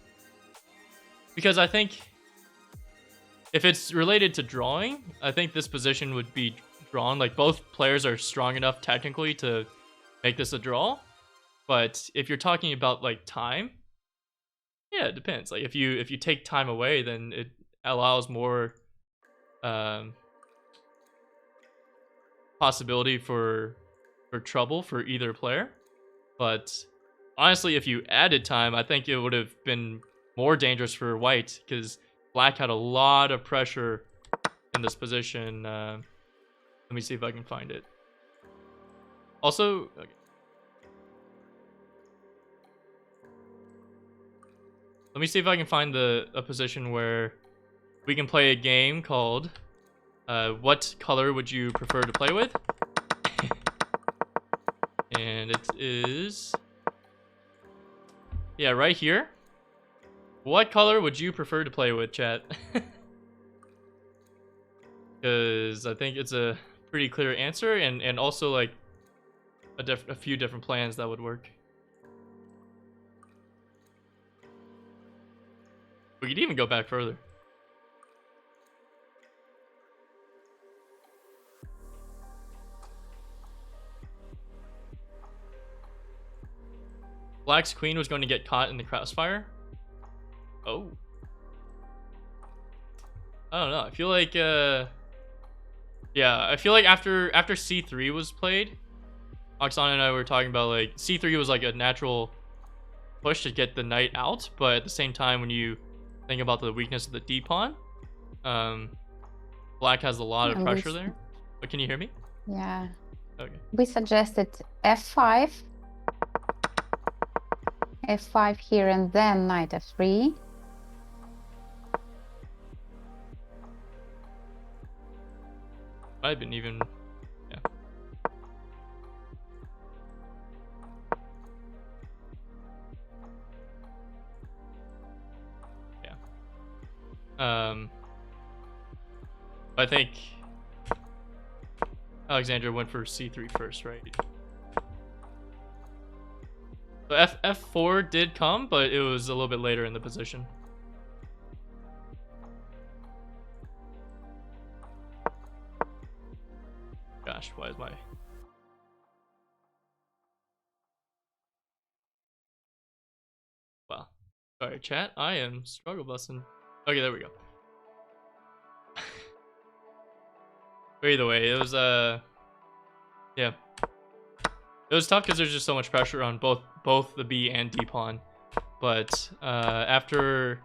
Because I think if it's related to drawing, I think this position would be drawn. Like both players are strong enough technically to make this a draw. But if you're talking about like time, yeah, it depends. Like if you take time away, then it allows more possibility for trouble for either player. But honestly, if you added time, I think it would have been more dangerous for white because black had a lot of pressure in this position. Let me see if I can find it. Also, okay. Let me see if I can find a position where we can play a game called what color would you prefer to play with? And it is, yeah, right here. What color would you prefer to play with, chat? Because I think it's a pretty clear answer, and also like a few different plans that would work. We could even go back further. Black's queen was going to get caught in the crossfire. Oh. I don't know. I feel like yeah, I feel like after C3 was played, Oksana and I were talking about like C3 was like a natural push to get the knight out, but at the same time when you think about the weakness of the D pawn, black has a lot of pressure there. But can you hear me? Yeah. Okay. We suggested f5. f5 here and then knight f3. I've been even, yeah. Yeah. I think Alexandra went for C3 first, right? So F4 did come, but it was a little bit later in the position. Gosh, why is my... Wow. Sorry, chat. I am struggle busting. Okay, there we go. But either way, it was Yeah. It was tough because there's just so much pressure on both the B and D pawn. But after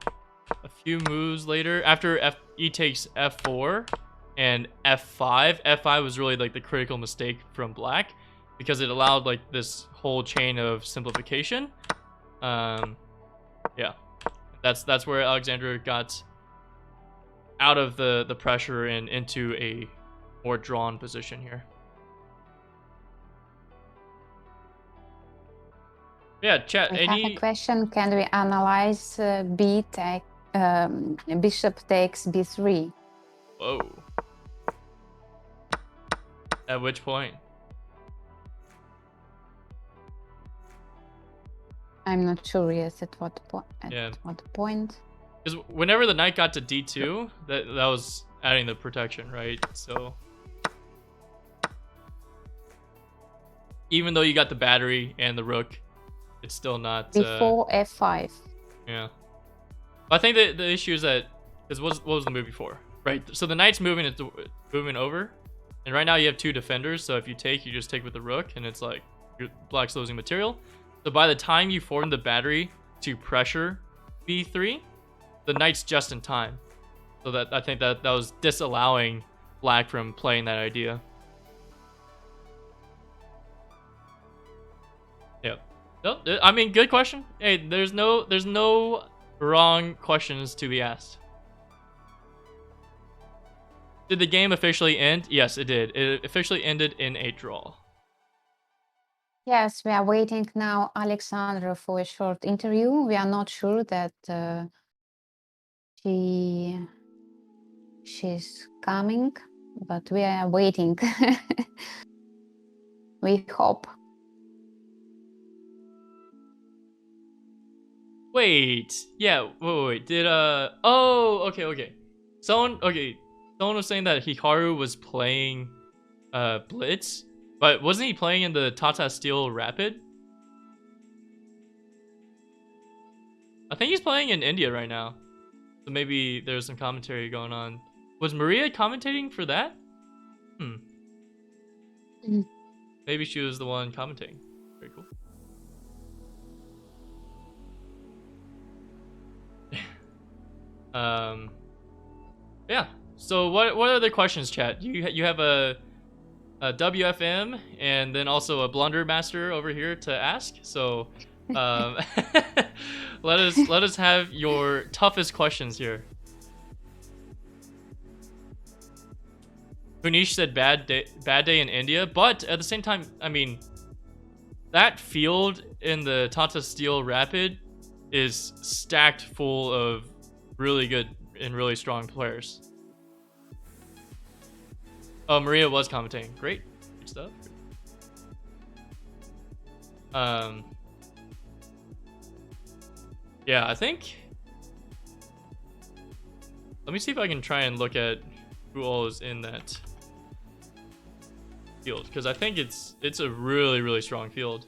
a few moves later, after E takes F4 and F5, F5 was really like the critical mistake from black because it allowed like this whole chain of simplification. Yeah, that's where Alexander got out of the pressure and into a more drawn position here. Yeah, chat. We have a question. Can we analyze bishop takes b3? Whoa. At which point? I'm not sure. Yes, at what point? Because whenever the knight got to d2, that was adding the protection, right? So even though you got the battery and the rook, it's still not before f5. Yeah, but I think that the issue is that what was the move before, right? So the knight's moving over, and right now you have two defenders. So if you take, you just take with the rook, and it's like black's losing material. So by the time you form the battery to pressure b3, the knight's just in time. So that I think that was disallowing black from playing that idea. Yeah. No, I mean, good question. Hey, there's no wrong questions to be asked. Did the game officially end? Yes, it did. It officially ended in a draw. Yes, we are waiting now, Alexandra, for a short interview. We are not sure that she's coming, but we are waiting. We hope. Wait. Yeah, wait. Did oh, okay. Someone was saying that Hikaru was playing Blitz, but wasn't he playing in the Tata Steel Rapid? I think he's playing in India right now. So maybe there's some commentary going on. Was Maria commentating for that? Maybe she was the one commentating. Very cool. Yeah. So what are the questions, chat? You have a WFM and then also a Blunder Master over here to ask. So let us have your toughest questions here. Punish said bad day in India, but at the same time, I mean, that field in the Tata Steel Rapid is stacked full of really good and really strong players. Oh, Maria was commentating. Great stuff. Yeah, I think. Let me see if I can try and look at who all is in that field, because I think it's a really strong field.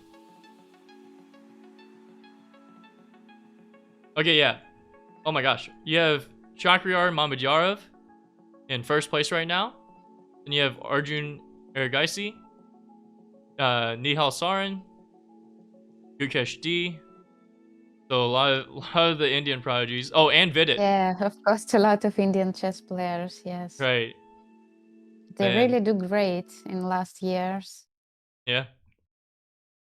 Okay, yeah. Oh my gosh, you have Shakhriyar Mamedyarov in first place right now. Then you have Arjun Erigaisi, Nihal Sarin, Gukesh D. So a lot of the Indian prodigies. Oh, and Vidit. Yeah, of course, a lot of Indian chess players. Yes. Right. They really do great in last years. Yeah.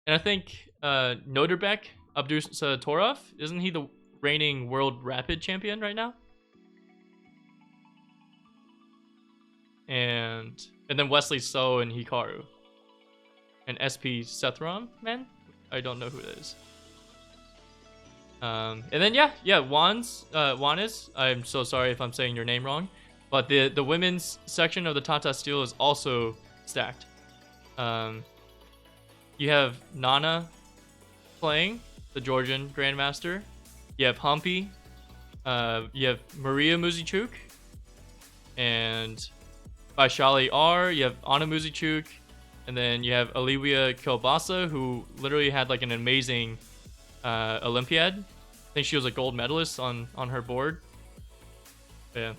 And I think Noderbek Abdusattorov, isn't he the reigning world rapid champion right now? And then Wesley So and Hikaru. And SP Sethram, man? I don't know who it is. And then yeah, Juanis. I'm so sorry if I'm saying your name wrong. But the women's section of the Tata Steel is also stacked. You have Nana playing, the Georgian Grandmaster. You have Humpy. You have Maria Muzichuk. And Vaishali R. You have Anna Muzichuk. And then you have Aliwia Kilbasa, who literally had like an amazing Olympiad. I think she was a gold medalist on her board. Yeah.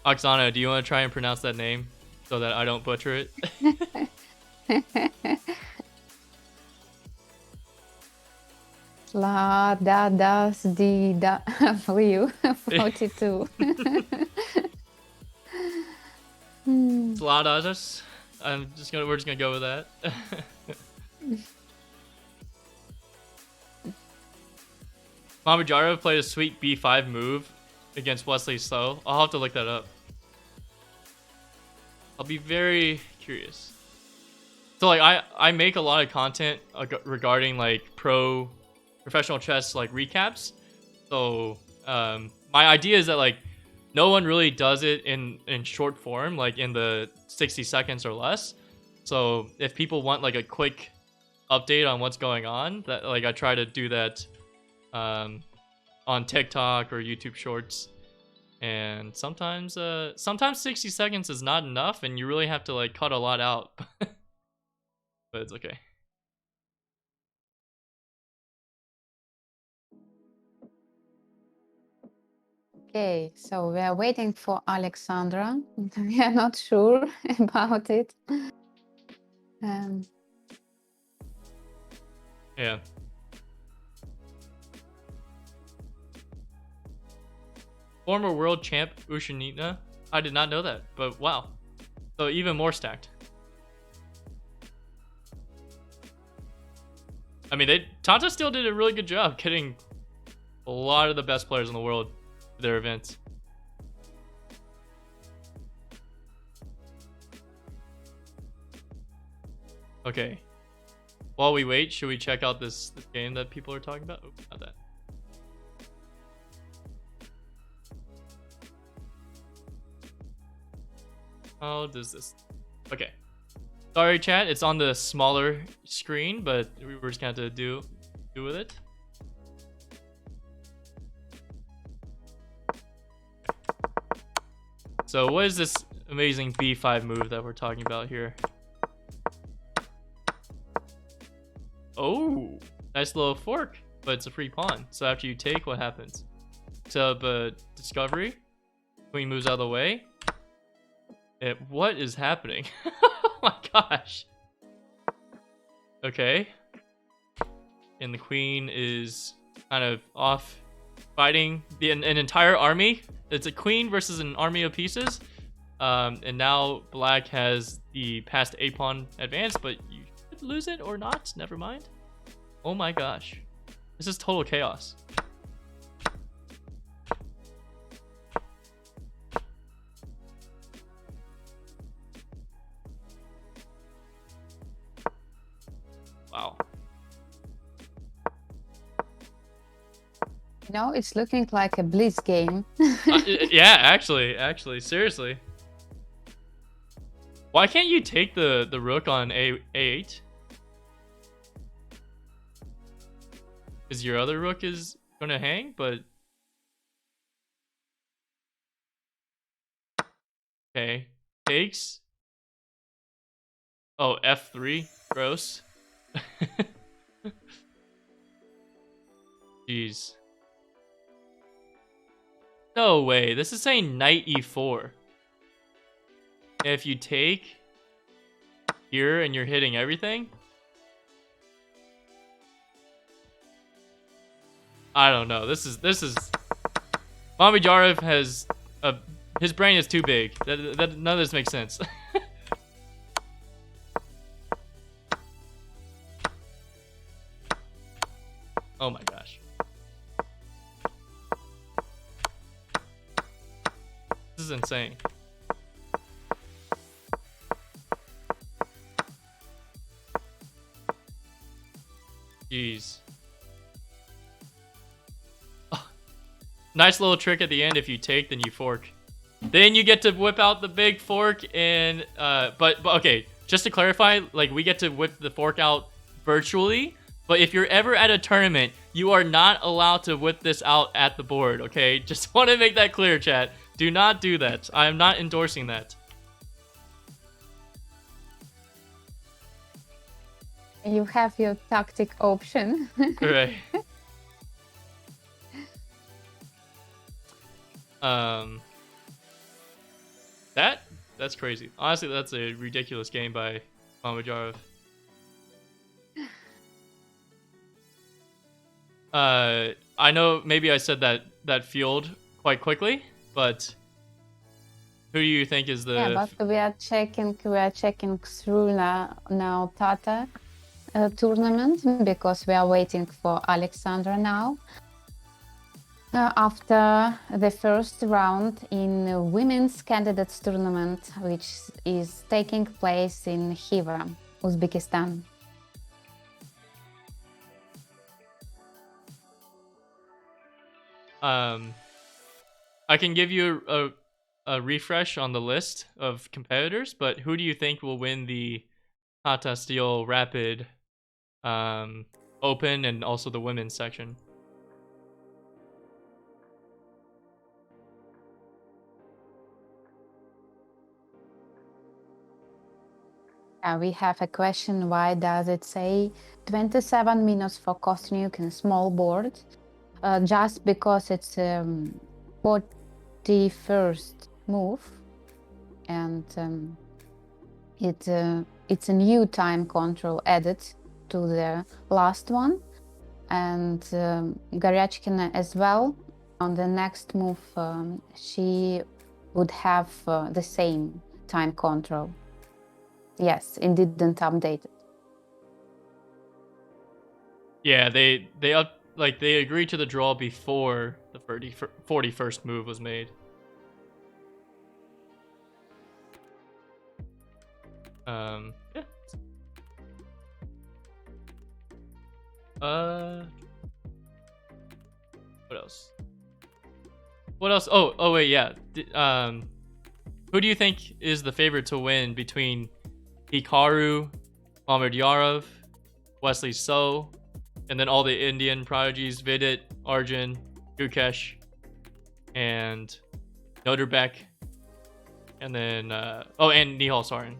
Oksana, do you want to try and pronounce that name so that I don't butcher it? La da das di da for you 42. Sladadas. We're just gonna go with that. Mamajaro played a sweet B5 move against Wesley So. I'll have to look that up. I'll be very curious. So like I make a lot of content regarding like professional chess like recaps. So my idea is that like no one really does it in short form, like in the 60 seconds or less. So if people want like a quick update on what's going on, that like I try to do that on TikTok or YouTube Shorts. And sometimes 60 seconds is not enough, and you really have to like cut a lot out. But it's okay. Okay, so we are waiting for Alexandra. We are not sure about it. Yeah. Former world champ Ushanina. I did not know that, but wow. So even more stacked. I mean, Tata still did a really good job getting a lot of the best players in the world to their events. Okay. While we wait, should we check out this game that people are talking about? Oh, not that. How does this? Okay. Sorry, chat. It's on the smaller screen, but we were just gonna have to do with it. So what is this amazing B5 move that we're talking about here? Oh, nice little fork, but it's a free pawn. So after you take, what happens? Set up a discovery. Queen moves out of the way. What is happening? Oh my gosh. Okay. And the queen is kind of off fighting an entire army. It's a queen versus an army of pieces. And now black has the past a pawn advance, but you should lose it or not. Never mind. Oh my gosh. This is total chaos. Wow. No, it's looking like a blitz game. Yeah, actually, seriously. Why can't you take the rook on A8? Because your other rook is gonna hang, but okay, takes. Oh, F3, gross. Jeez. No way. This is saying knight E4. If you take here and you're hitting everything, I don't know. This is Mami Jarov has his brain is too big. That none of this makes sense. Oh my gosh. This is insane. Jeez. Oh, nice little trick at the end. If you take, then you fork. Then you get to whip out the big fork and but okay, just to clarify, like we get to whip the fork out virtually, but if you're ever at a tournament, you are not allowed to whip this out at the board, okay? Just want to make that clear, chat. Do not do that. I am not endorsing that. You have your tactic option. Right. That's crazy. Honestly, that's a ridiculous game by Mamadjarov. I know maybe I said that field quite quickly, but who do you think is the? Yeah, but we are checking through now Tata tournament because we are waiting for Alexandra now. After the first round in women's candidates tournament, which is taking place in Khiva, Uzbekistan. I can give you a refresh on the list of competitors, but who do you think will win the Tata Steel Rapid Open and also the women's section? We have a question, why does it say 27 minutes for Kosteniuk in small board? Just because it's 41st move, and it's a new time control added to the last one, and Goryachkina as well. On the next move, she would have the same time control. Yes, it didn't update it. Yeah, they agreed to the draw before the 41st move was made. Yeah. What else? What else? Oh wait, yeah. Who do you think is the favorite to win between Hikaru, Mamadjarov, Wesley So, and then all the Indian prodigies, Vidit, Arjun, Gukesh, and Noderbeck, and then and Nihal Sarin.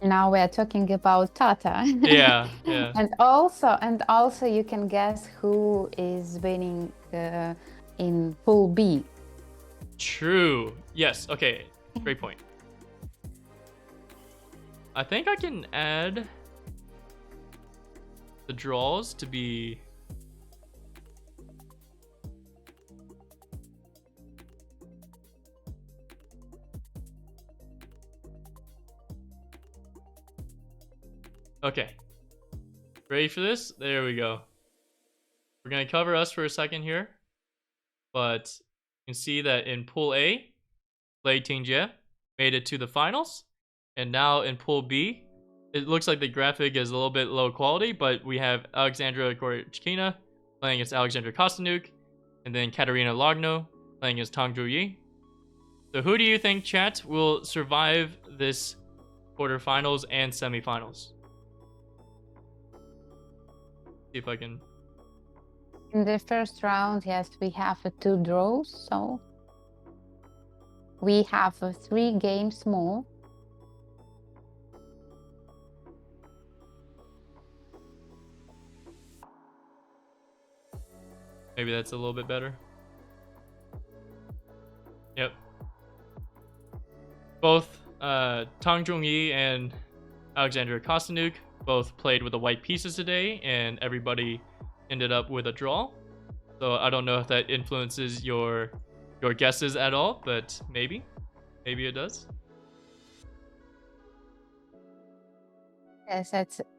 Now we are talking about Tata. Yeah. And also you can guess who is winning in Pool B. True. Yes. Okay. Great point. I think I can add the draws to be. Okay. Ready for this? There we go. We're going to cover us for a second here. But you can see that in Pool A, Lei Tingjie made it to the finals. And now in Pool B, it looks like the graphic is a little bit low quality, but we have Alexandra Goryachkina playing against Alexandra Kosteniuk, and then Katerina Lagno playing against Tang Zhuyi. So who do you think, chat, will survive this quarterfinals and semifinals? See if I can. In the first round, yes, we have 2 draws, so we have 3 games more. Maybe that's a little bit better. Yep. Both Tang Zhongyi and Alexandra Kosteniuk both played with the white pieces today, and everybody ended up with a draw. So I don't know if that influences your guesses at all, but maybe it does. Yes,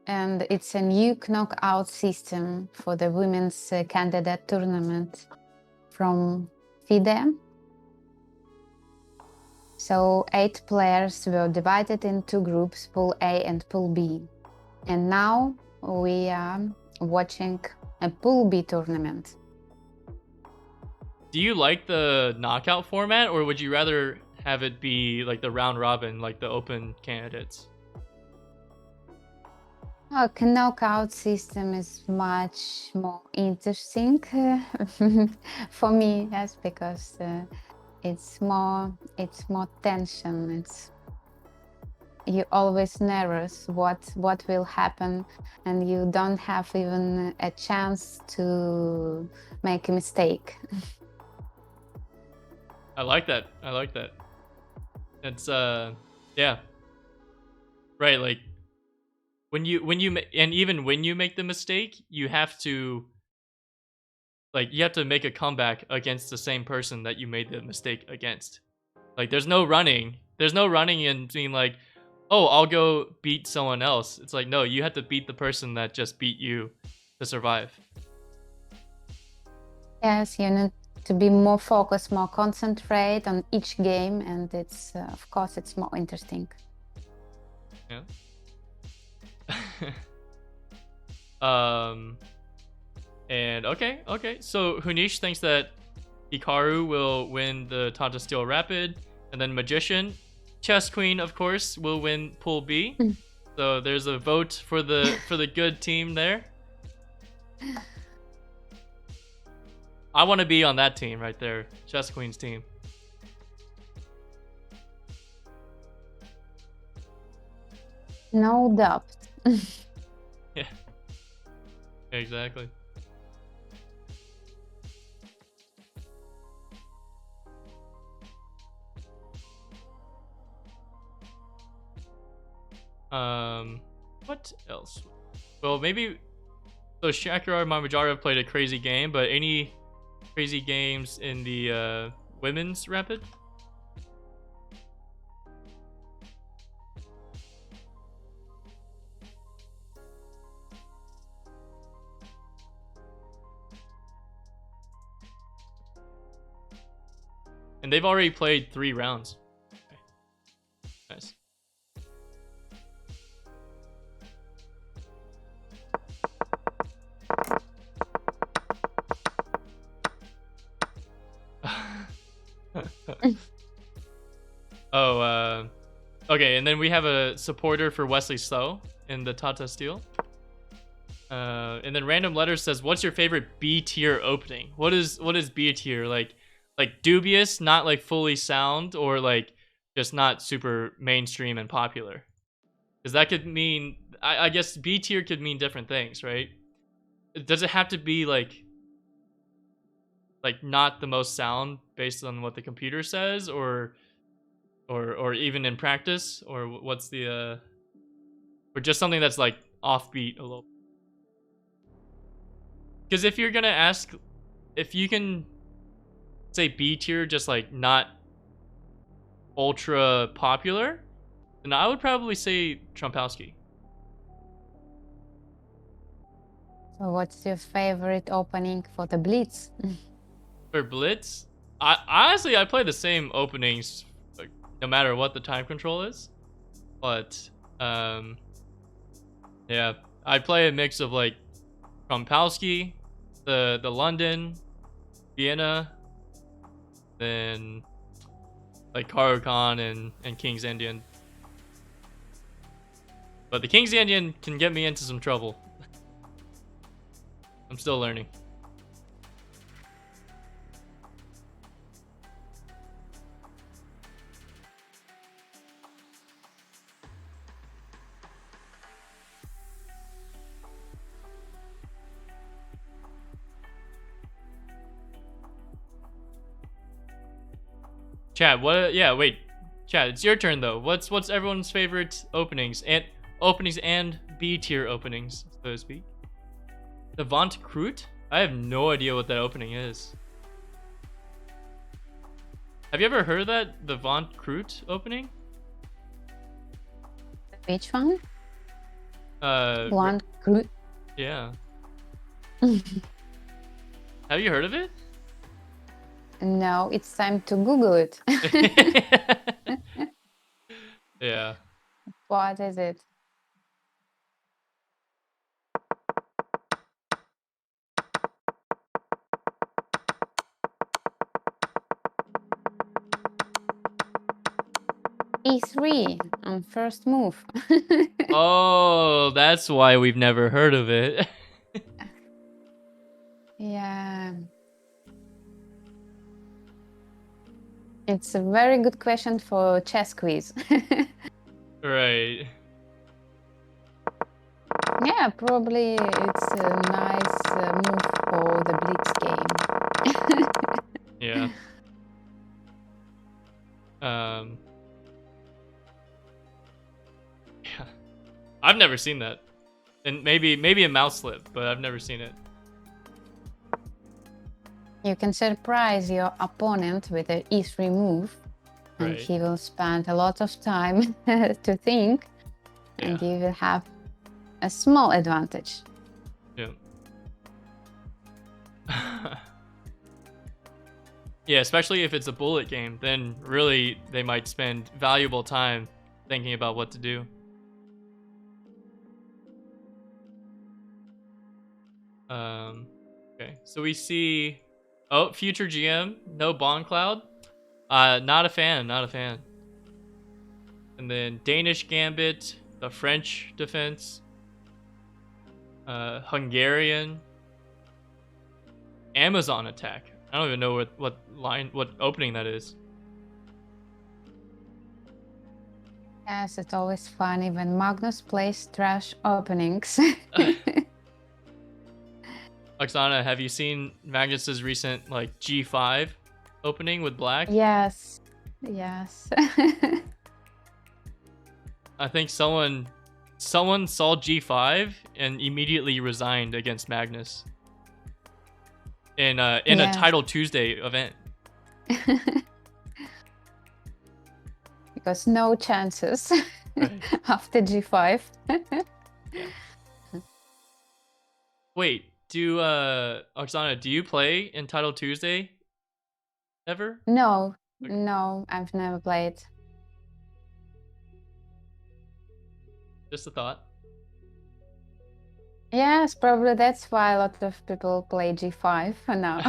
and it's a new knockout system for the women's candidate tournament from FIDE. So 8 players were divided in 2 groups, Pool A and Pool B. And now we are watching a Pool B tournament. Do you like the knockout format, or would you rather have it be like the round robin, like the open candidates? A knockout system is much more interesting for me, yes, because it's more tension. You always nervous what will happen, and you don't have even a chance to make a mistake. I like that. I like that. It's yeah. Right, like when you and even when you make the mistake, you have to make a comeback against the same person that you made the mistake against. Like there's no running. There's no running and being like, "Oh, I'll go beat someone else." It's like, "No, you have to beat the person that just beat you to survive." Yes, you need to be more focused, more concentrate on each game, and it's of course it's more interesting. Yeah. um and okay. So Hunish thinks that Hikaru will win the Tata Steel Rapid, and then Magician, Chess Queen, of course, will win Pool B. So there's a vote for the good team there. I want to be on that team right there, Chess Queen's team. No doubt. Yeah, exactly. What else? Well, maybe so Shakurar Mamajara played a crazy game, but any crazy games in the women's rapid? And they've already played 3 rounds. Okay. Nice. Oh, okay, and then we have a supporter for Wesley So in the Tata Steel. And then Random Letter says, "What's your favorite B tier opening?" What is B tier? Like dubious, not like fully sound, or like just not super mainstream and popular? Because that could mean, I guess B tier could mean different things, right? Does it have to be like not the most sound based on what the computer says, or even in practice, or what's the or just something that's like offbeat a little? Because if you're gonna ask if you can say B tier, just like not ultra popular, then I would probably say Trumpowski. So what's your favorite opening for the Blitz? For Blitz, I honestly I play the same openings like, no matter what the time control is, but yeah, I play a mix of like Trumpowski, the London, Vienna, then like Karukan and King's Indian. But the King's Indian can get me into some trouble. I'm still learning. Chad, what? Yeah, wait, Chad, it's your turn though. What's everyone's favorite openings and B tier openings, so to speak? The Vont Crute? I have no idea what that opening is. Have you ever heard of that? The Vont Crute opening? Which one? One. Yeah. Have you heard of it? No, it's time to Google it. Yeah. What is it? E3 on first move. Oh, that's why we've never heard of it. Yeah. It's a very good question for chess quiz. Right. Yeah, probably it's a nice move for the Blitz game. Yeah. I've never seen that. And maybe a mouse slip, but I've never seen it. You can surprise your opponent with an e3 move, and Right. he will spend a lot of time to think, and Yeah. you will have a small advantage. Yeah. Yeah, especially if it's a bullet game, then really they might spend valuable time thinking about what to do. Okay, so we see, oh, future GM, no Bond Cloud. Not a fan, not a fan. And then Danish Gambit, the French defense, Hungarian, Amazon attack. I don't even know what opening that is. Yes, it's always funny when Magnus plays trash openings. Oksana, have you seen Magnus's recent like G5 opening with black? Yes, yes. I think someone saw G5 and immediately resigned against Magnus in a Yes. Title Tuesday event. Because no chances Right. after G5. Yeah. Wait, Oksana, do you play in Title Tuesday ever? No, Okay. no, I've never played. Just a thought. Yes, probably that's why a lot of people play G5 for now.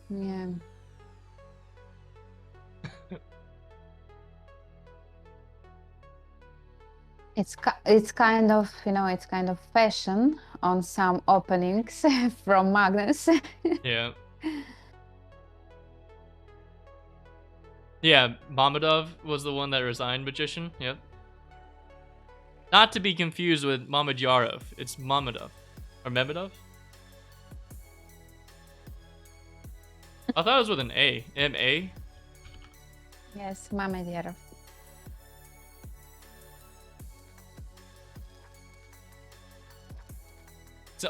Yeah. It's kind of, it's kind of fashion on some openings from Magnus. Yeah. Yeah, Mamedov was the one that resigned, Magician. Yep. Not to be confused with Mamedyarov. It's Mamedov. Or Memedov? I thought it was with an A. M-A? Yes, Mamedyarov.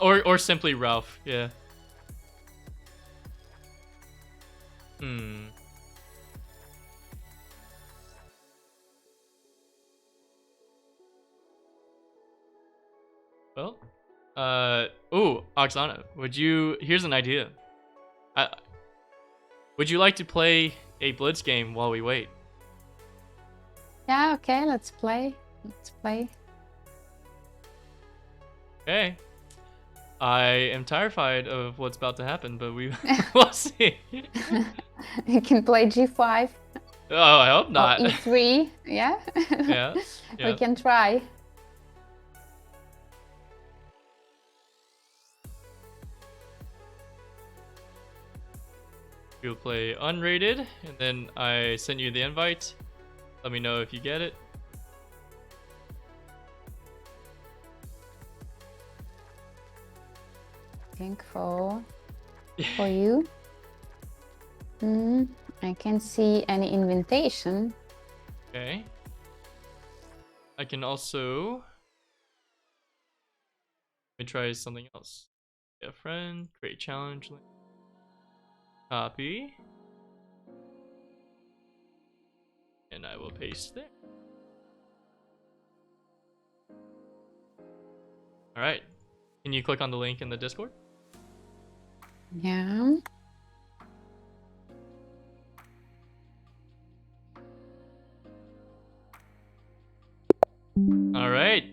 Or simply Ralph, yeah. Well, ooh, Oksana, here's an idea. Would you like to play a Blitz game while we wait? Yeah, okay, let's play. Let's play. Okay. I am terrified of what's about to happen, but we'll see. You can play G5 Oh, I hope or not. E3. Yeah? Yeah. We can try. We'll play unrated, and then I send you the invite. Let me know if you get it. Looking for you. I can't see any invitation. Okay. I can also... Let me try something else. Get a friend, create challenge link. Copy. And I will paste there. Alright. Can you click on the link in the Discord? Yeah. Alright.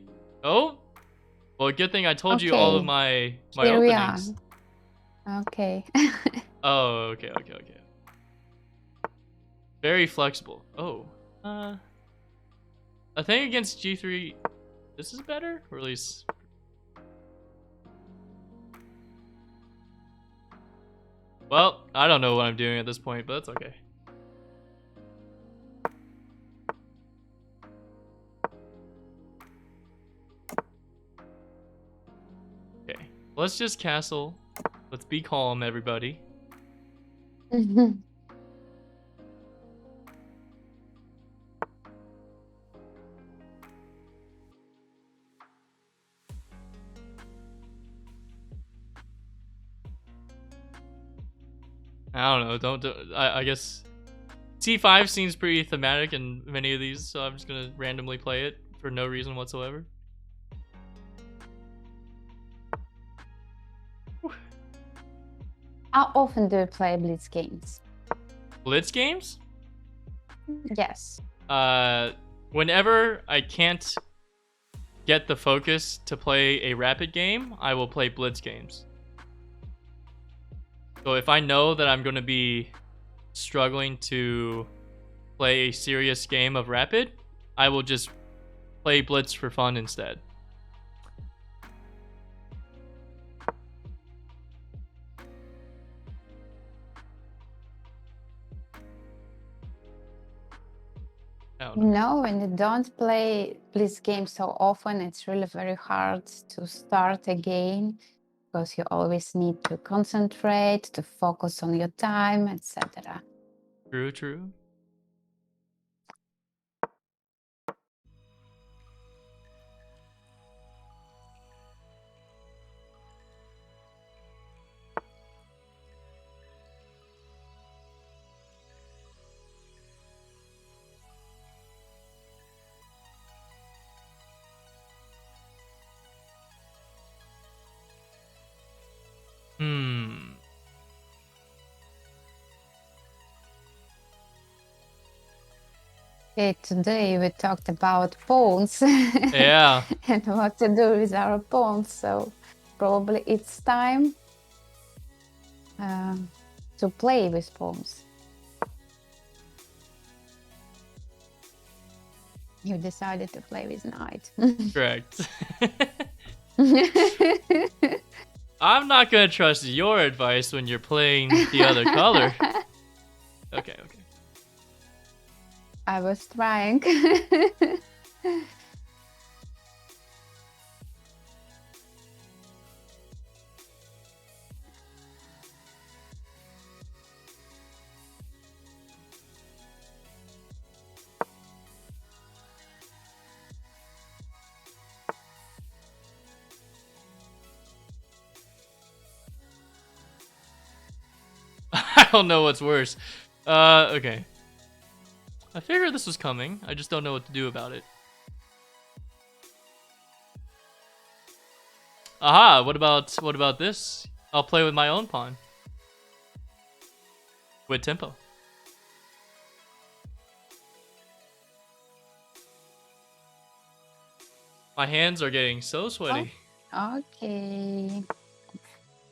Oh! Well, good thing I told you all of my Here openings. we are. Okay. Oh, okay. Very flexible. Oh. I think against G3, this is better? Or at least... Well, I don't know what I'm doing at this point, but that's okay. Okay, let's just castle. Let's be calm, everybody. I don't know. I guess C5 seems pretty thematic in many of these, so I'm just gonna randomly play it for no reason whatsoever. How often do you play Blitz games? Blitz games? Yes. Whenever I can't get the focus to play a rapid game, I will play Blitz games. So if I know that I'm going to be struggling to play a serious game of rapid, I will just play Blitz for fun instead. No, when you don't play Blitz games so often, it's really very hard to start again because you always need to concentrate, to focus on your time, etc. True, true. Okay, today we talked about pawns. Yeah. And what to do with our pawns. So probably it's time to play with pawns. You decided to play with knight. Correct. I'm not gonna trust your advice when you're playing the other color. Okay. I was trying. I don't know what's worse. Okay. I figured this was coming. I just don't know what to do about it. Aha, what about this? I'll play with my own pawn. With tempo. My hands are getting so sweaty. Oh, okay.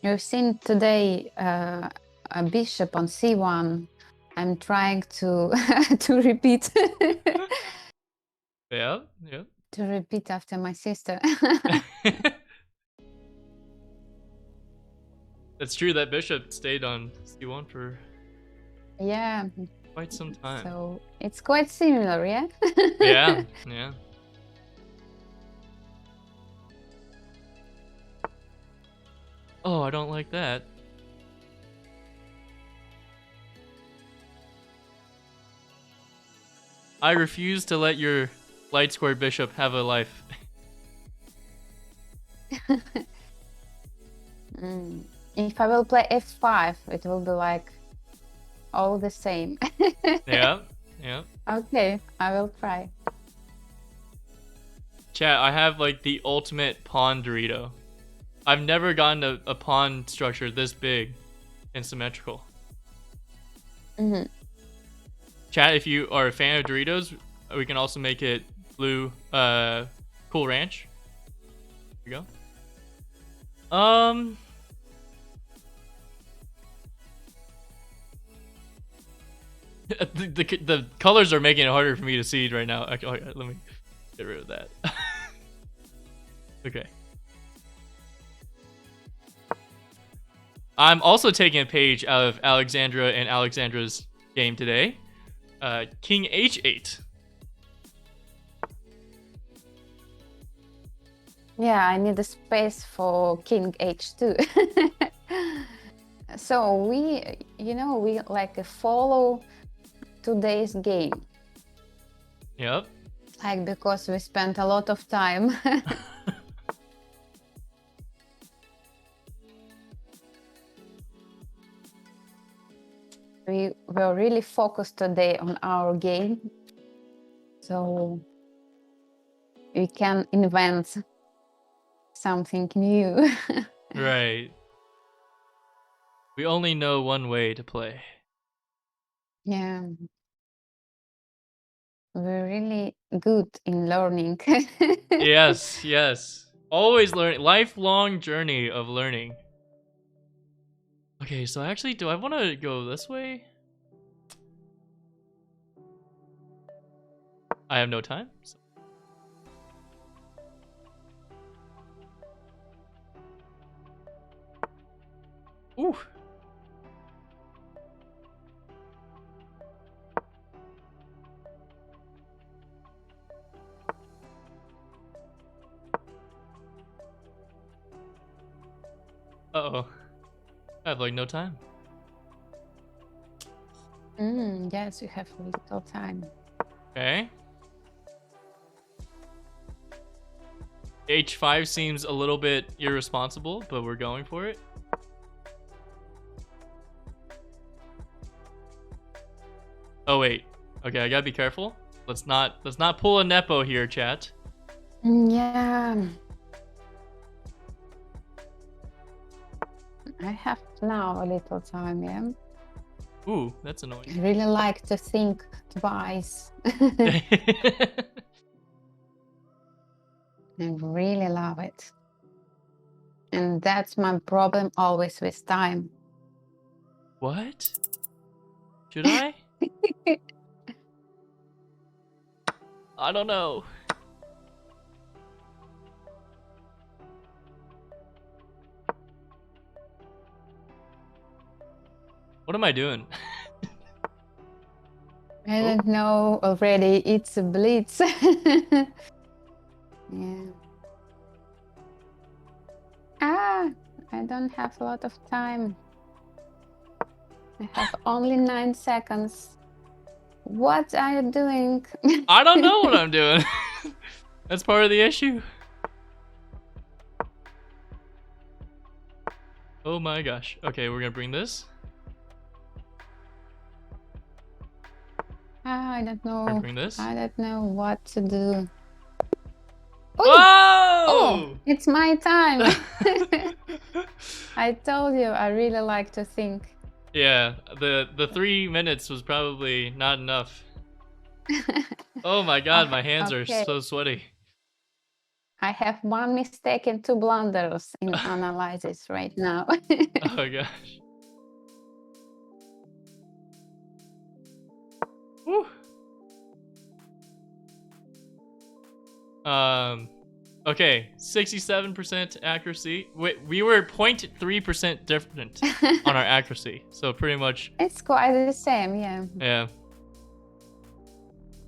You've seen today a bishop on c1. I'm trying to to repeat. Yeah. To repeat after my sister. It's true that bishop stayed on c1 for quite some time. So it's quite similar, yeah? Yeah. Oh, I don't like that. I refuse to let your light squared bishop have a life. If I will play f5, it will be like all the same. Yeah. Okay, I will try. Chat, I have like the ultimate pawn Dorito. I've never gotten a pawn structure this big and symmetrical. Chat, if you are a fan of Doritos, we can also make it blue, Cool Ranch. Here we go. The colors are making it harder for me to see right now. Okay, let me get rid of that. Okay. I'm also taking a page out of Alexandra and Alexandra's game today. King h8. Yeah, I need a space for king h2. So we like follow today's game. Yep. Like because we spent a lot of time. we were really focused today on our game. So we can invent something new. Right. We only know one way to play. Yeah. We're really good in learning. Yes, yes. Always learning. Lifelong journey of learning. Okay, so actually, do I want to go this way? I have no time. So. Ooh. Uh-oh. I have like no time. Yes, we have little time. Okay. H5 seems a little bit irresponsible, but we're going for it. Oh wait. Okay, I gotta be careful. Let's not pull a nepo here, chat. Yeah. I have now a little time, yeah. Ooh, that's annoying. I really like to think twice. I really love it. And that's my problem always with time. What? Should I? I don't know. What am I doing? I don't know already. It's a blitz. Yeah. Ah, I don't have a lot of time. I have only 9 seconds. What are you doing? I don't know what I'm doing. That's part of the issue. Oh my gosh. Okay, we're gonna bring this. I don't know. Bring this. I don't know what to do. Whoa! Oh, it's my time. I told you I really like to think. Yeah, the 3 minutes was probably not enough. Oh my god, my hands are so sweaty. I have 1 mistake and 2 blunders in analysis right now. Oh my gosh. Woo. Okay, 67% accuracy. Wait, we were 0.3% different on our accuracy, so pretty much. It's quite the same, yeah. Yeah.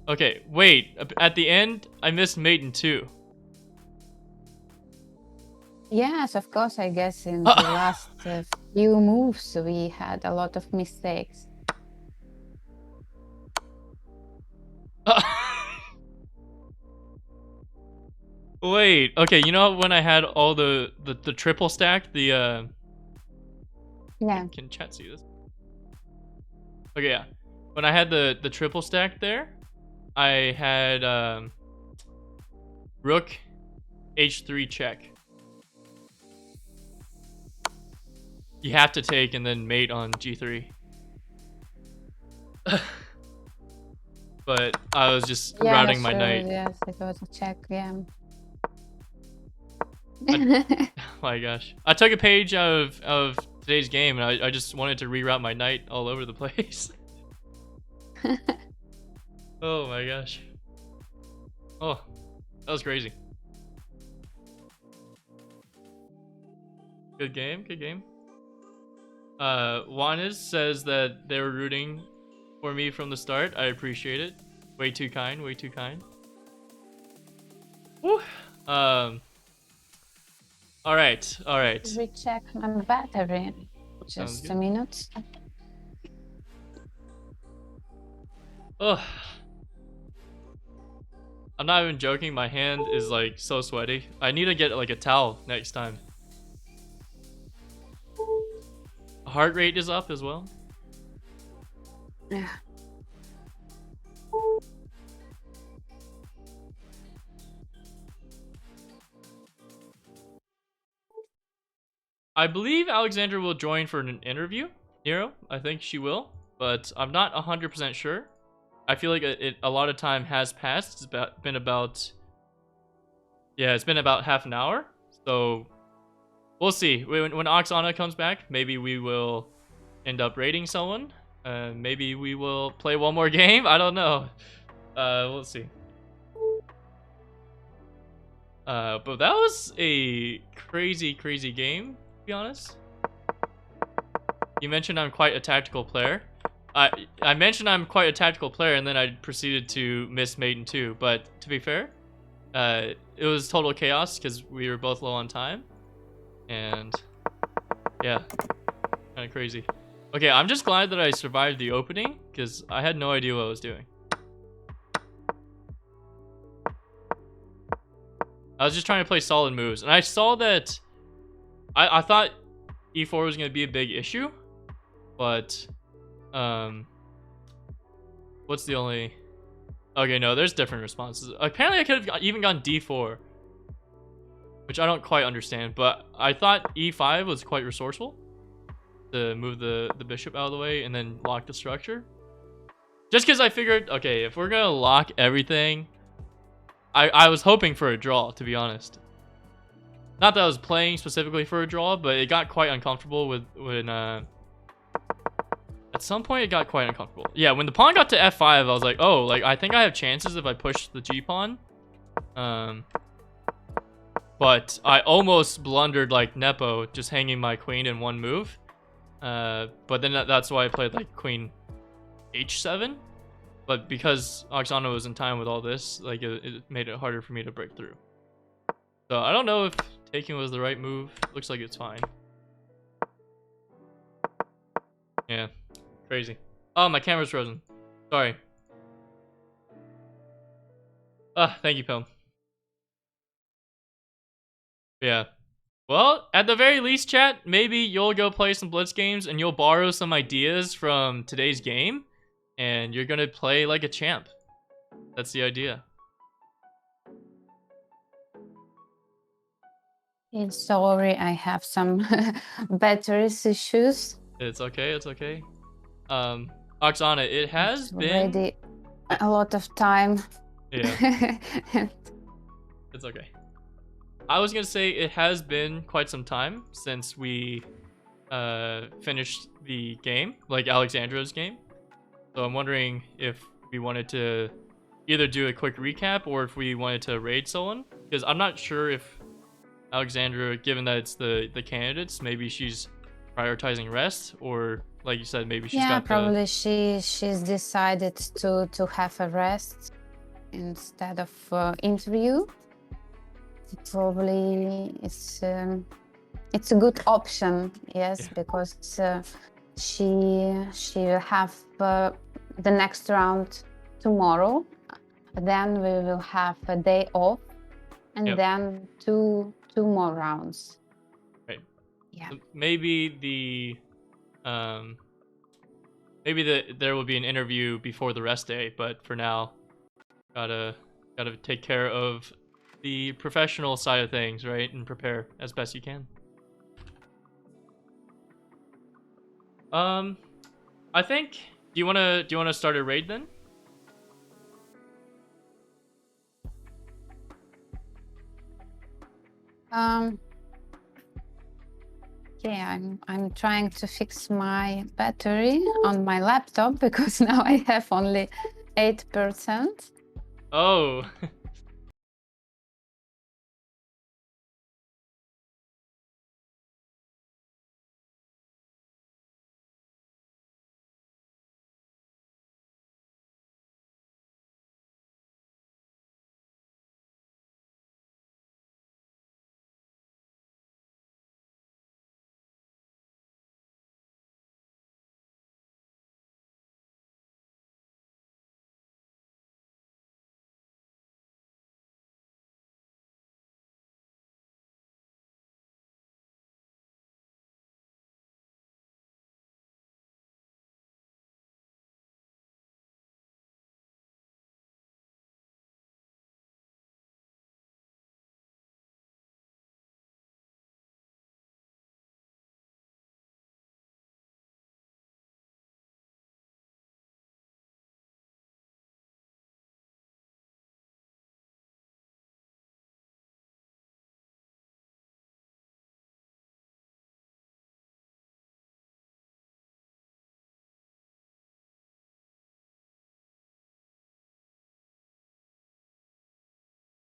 Okay, wait. At the end, I missed Maiden too. Yes, of course. I guess in the last few moves we had a lot of mistakes. Wait, okay, you know when I had all the triple stack, yeah. Can chat see this? Okay, yeah. When I had the triple stack there, I had rook h3 check. You have to take and then mate on g3. But I was just routing my knight. Yes, it was a check, yeah. Oh my gosh. I took a page out of today's game and I just wanted to reroute my knight all over the place. Oh my gosh. Oh, that was crazy. Good game, good game. Juanes says that they were rooting for me from the start. I appreciate it. Way too kind, way too kind. Woo. All right. Recheck my battery. Just a minute. Oh, I'm not even joking. My hand is like so sweaty. I need to get like a towel next time. Heart rate is up as well. Yeah. I believe Alexandra will join for an interview. Nero, I think she will, but I'm not 100% sure. I feel like a lot of time has passed. Been about, yeah, it's been about half an hour. So we'll see. When Oksana comes back, maybe we will end up raiding someone. Maybe we will play one more game. I don't know. We'll see. But that was a crazy, crazy game, to be honest. You mentioned I'm quite a tactical player. I mentioned I'm quite a tactical player, and then I proceeded to miss Maiden 2. But to be fair, it was total chaos because we were both low on time. And yeah, kind of crazy. Okay, I'm just glad that I survived the opening because I had no idea what I was doing. I was just trying to play solid moves, and I saw that I thought E4 was going to be a big issue, but what's the only... Okay, no, there's different responses. Apparently I could have even gone D4, which I don't quite understand, but I thought E5 was quite resourceful to move the bishop out of the way and then lock the structure. Just because I figured, okay, if we're going to lock everything, I was hoping for a draw, to be honest. Not that I was playing specifically for a draw, but it got quite uncomfortable when at some point it got quite uncomfortable. Yeah, when the pawn got to F5, I was like, oh, like I think I have chances if I push the G pawn. But I almost blundered like Nepo, just hanging my queen in one move. But then that's why I played like queen H7. But because Oksana was in time with all this, like it made it harder for me to break through. So I don't know if taking was the right move. Looks like it's fine. Yeah, crazy. Oh, my camera's frozen. Sorry. Thank you, Pim. Yeah. Well, at the very least, chat, maybe you'll go play some Blitz games and you'll borrow some ideas from today's game, and you're gonna play like a champ. That's the idea. Sorry, I have some battery issues. It's okay, it's okay. Oksana, it has It's been... already a lot of time. Yeah. It's okay. I was gonna say it has been quite some time since we finished the game, like Alexandra's game. So I'm wondering if we wanted to either do a quick recap or if we wanted to raid someone. Because I'm not sure if Alexandra, given that it's the candidates, maybe she's prioritizing rest, or like you said, maybe she's got probably she's decided to have a rest instead of interview. Probably it's a good option, yes, Yeah. because she will have the next round tomorrow. Then we will have a day off, and Yep. then two more rounds. Right. Yeah. So maybe there will be an interview before the rest day, but for now, gotta take care of the professional side of things, right, and prepare as best you can. I think. Do you wanna start a raid then? Yeah, I'm trying to fix my battery on my laptop because now I have only 8%. Oh.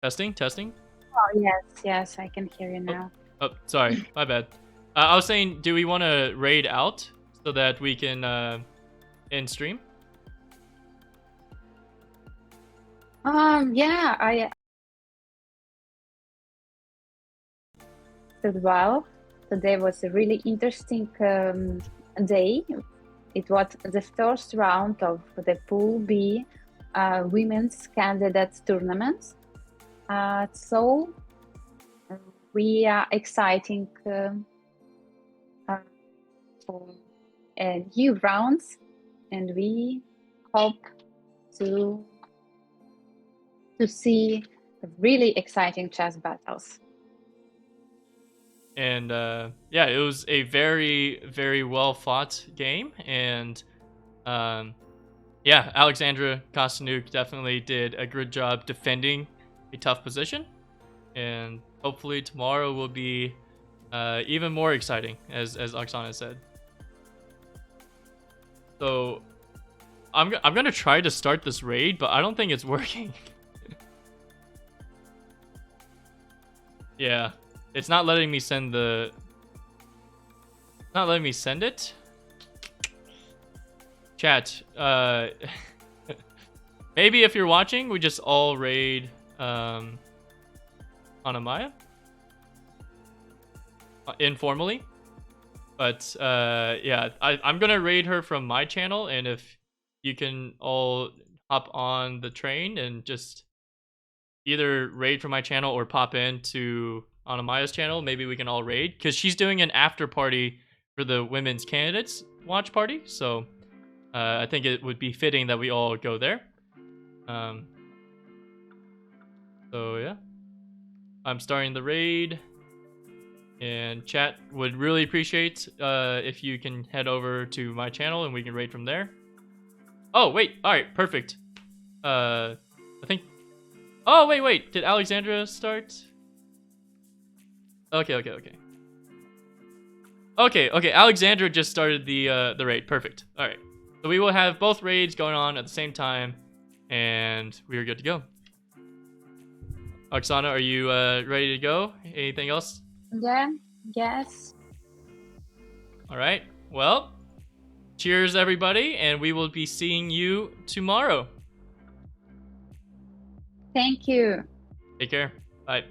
Testing, testing. Oh, yes, I can hear you now. Oh, sorry, my bad. I was saying, do we want to raid out so that we can end stream? Yeah, I did well. Today was a really interesting day. It was the first round of the Pool B women's candidates tournaments. So we are exciting for new rounds, and we hope to see really exciting chess battles. And yeah, it was a very, very well fought game. And yeah, Alexandra Kosteniuk definitely did a good job defending a tough position. And hopefully tomorrow will be even more exciting, as Oksana said. So I'm gonna try to start this raid, but I don't think it's working. Yeah, it's not letting me send the. Not letting me send it. Chat. Maybe if you're watching, we just all raid Anamaya informally. But yeah, I'm gonna raid her from my channel, and if you can all hop on the train and just either raid from my channel or pop into Anamaya's channel, maybe we can all raid, because she's doing an after party for the women's candidates watch party. So I think it would be fitting that we all go there. So yeah, I'm starting the raid. And chat would really appreciate if you can head over to my channel and we can raid from there. Oh, wait. All right, perfect. I think... Oh, wait. Did Alexandra start? Okay. Okay, Alexandra just started the raid. Perfect. All right. So we will have both raids going on at the same time, and we are good to go. Oksana, are you ready to go? Anything else? Yeah, yes. All right. Well, cheers, everybody, and we will be seeing you tomorrow. Thank you. Take care. Bye.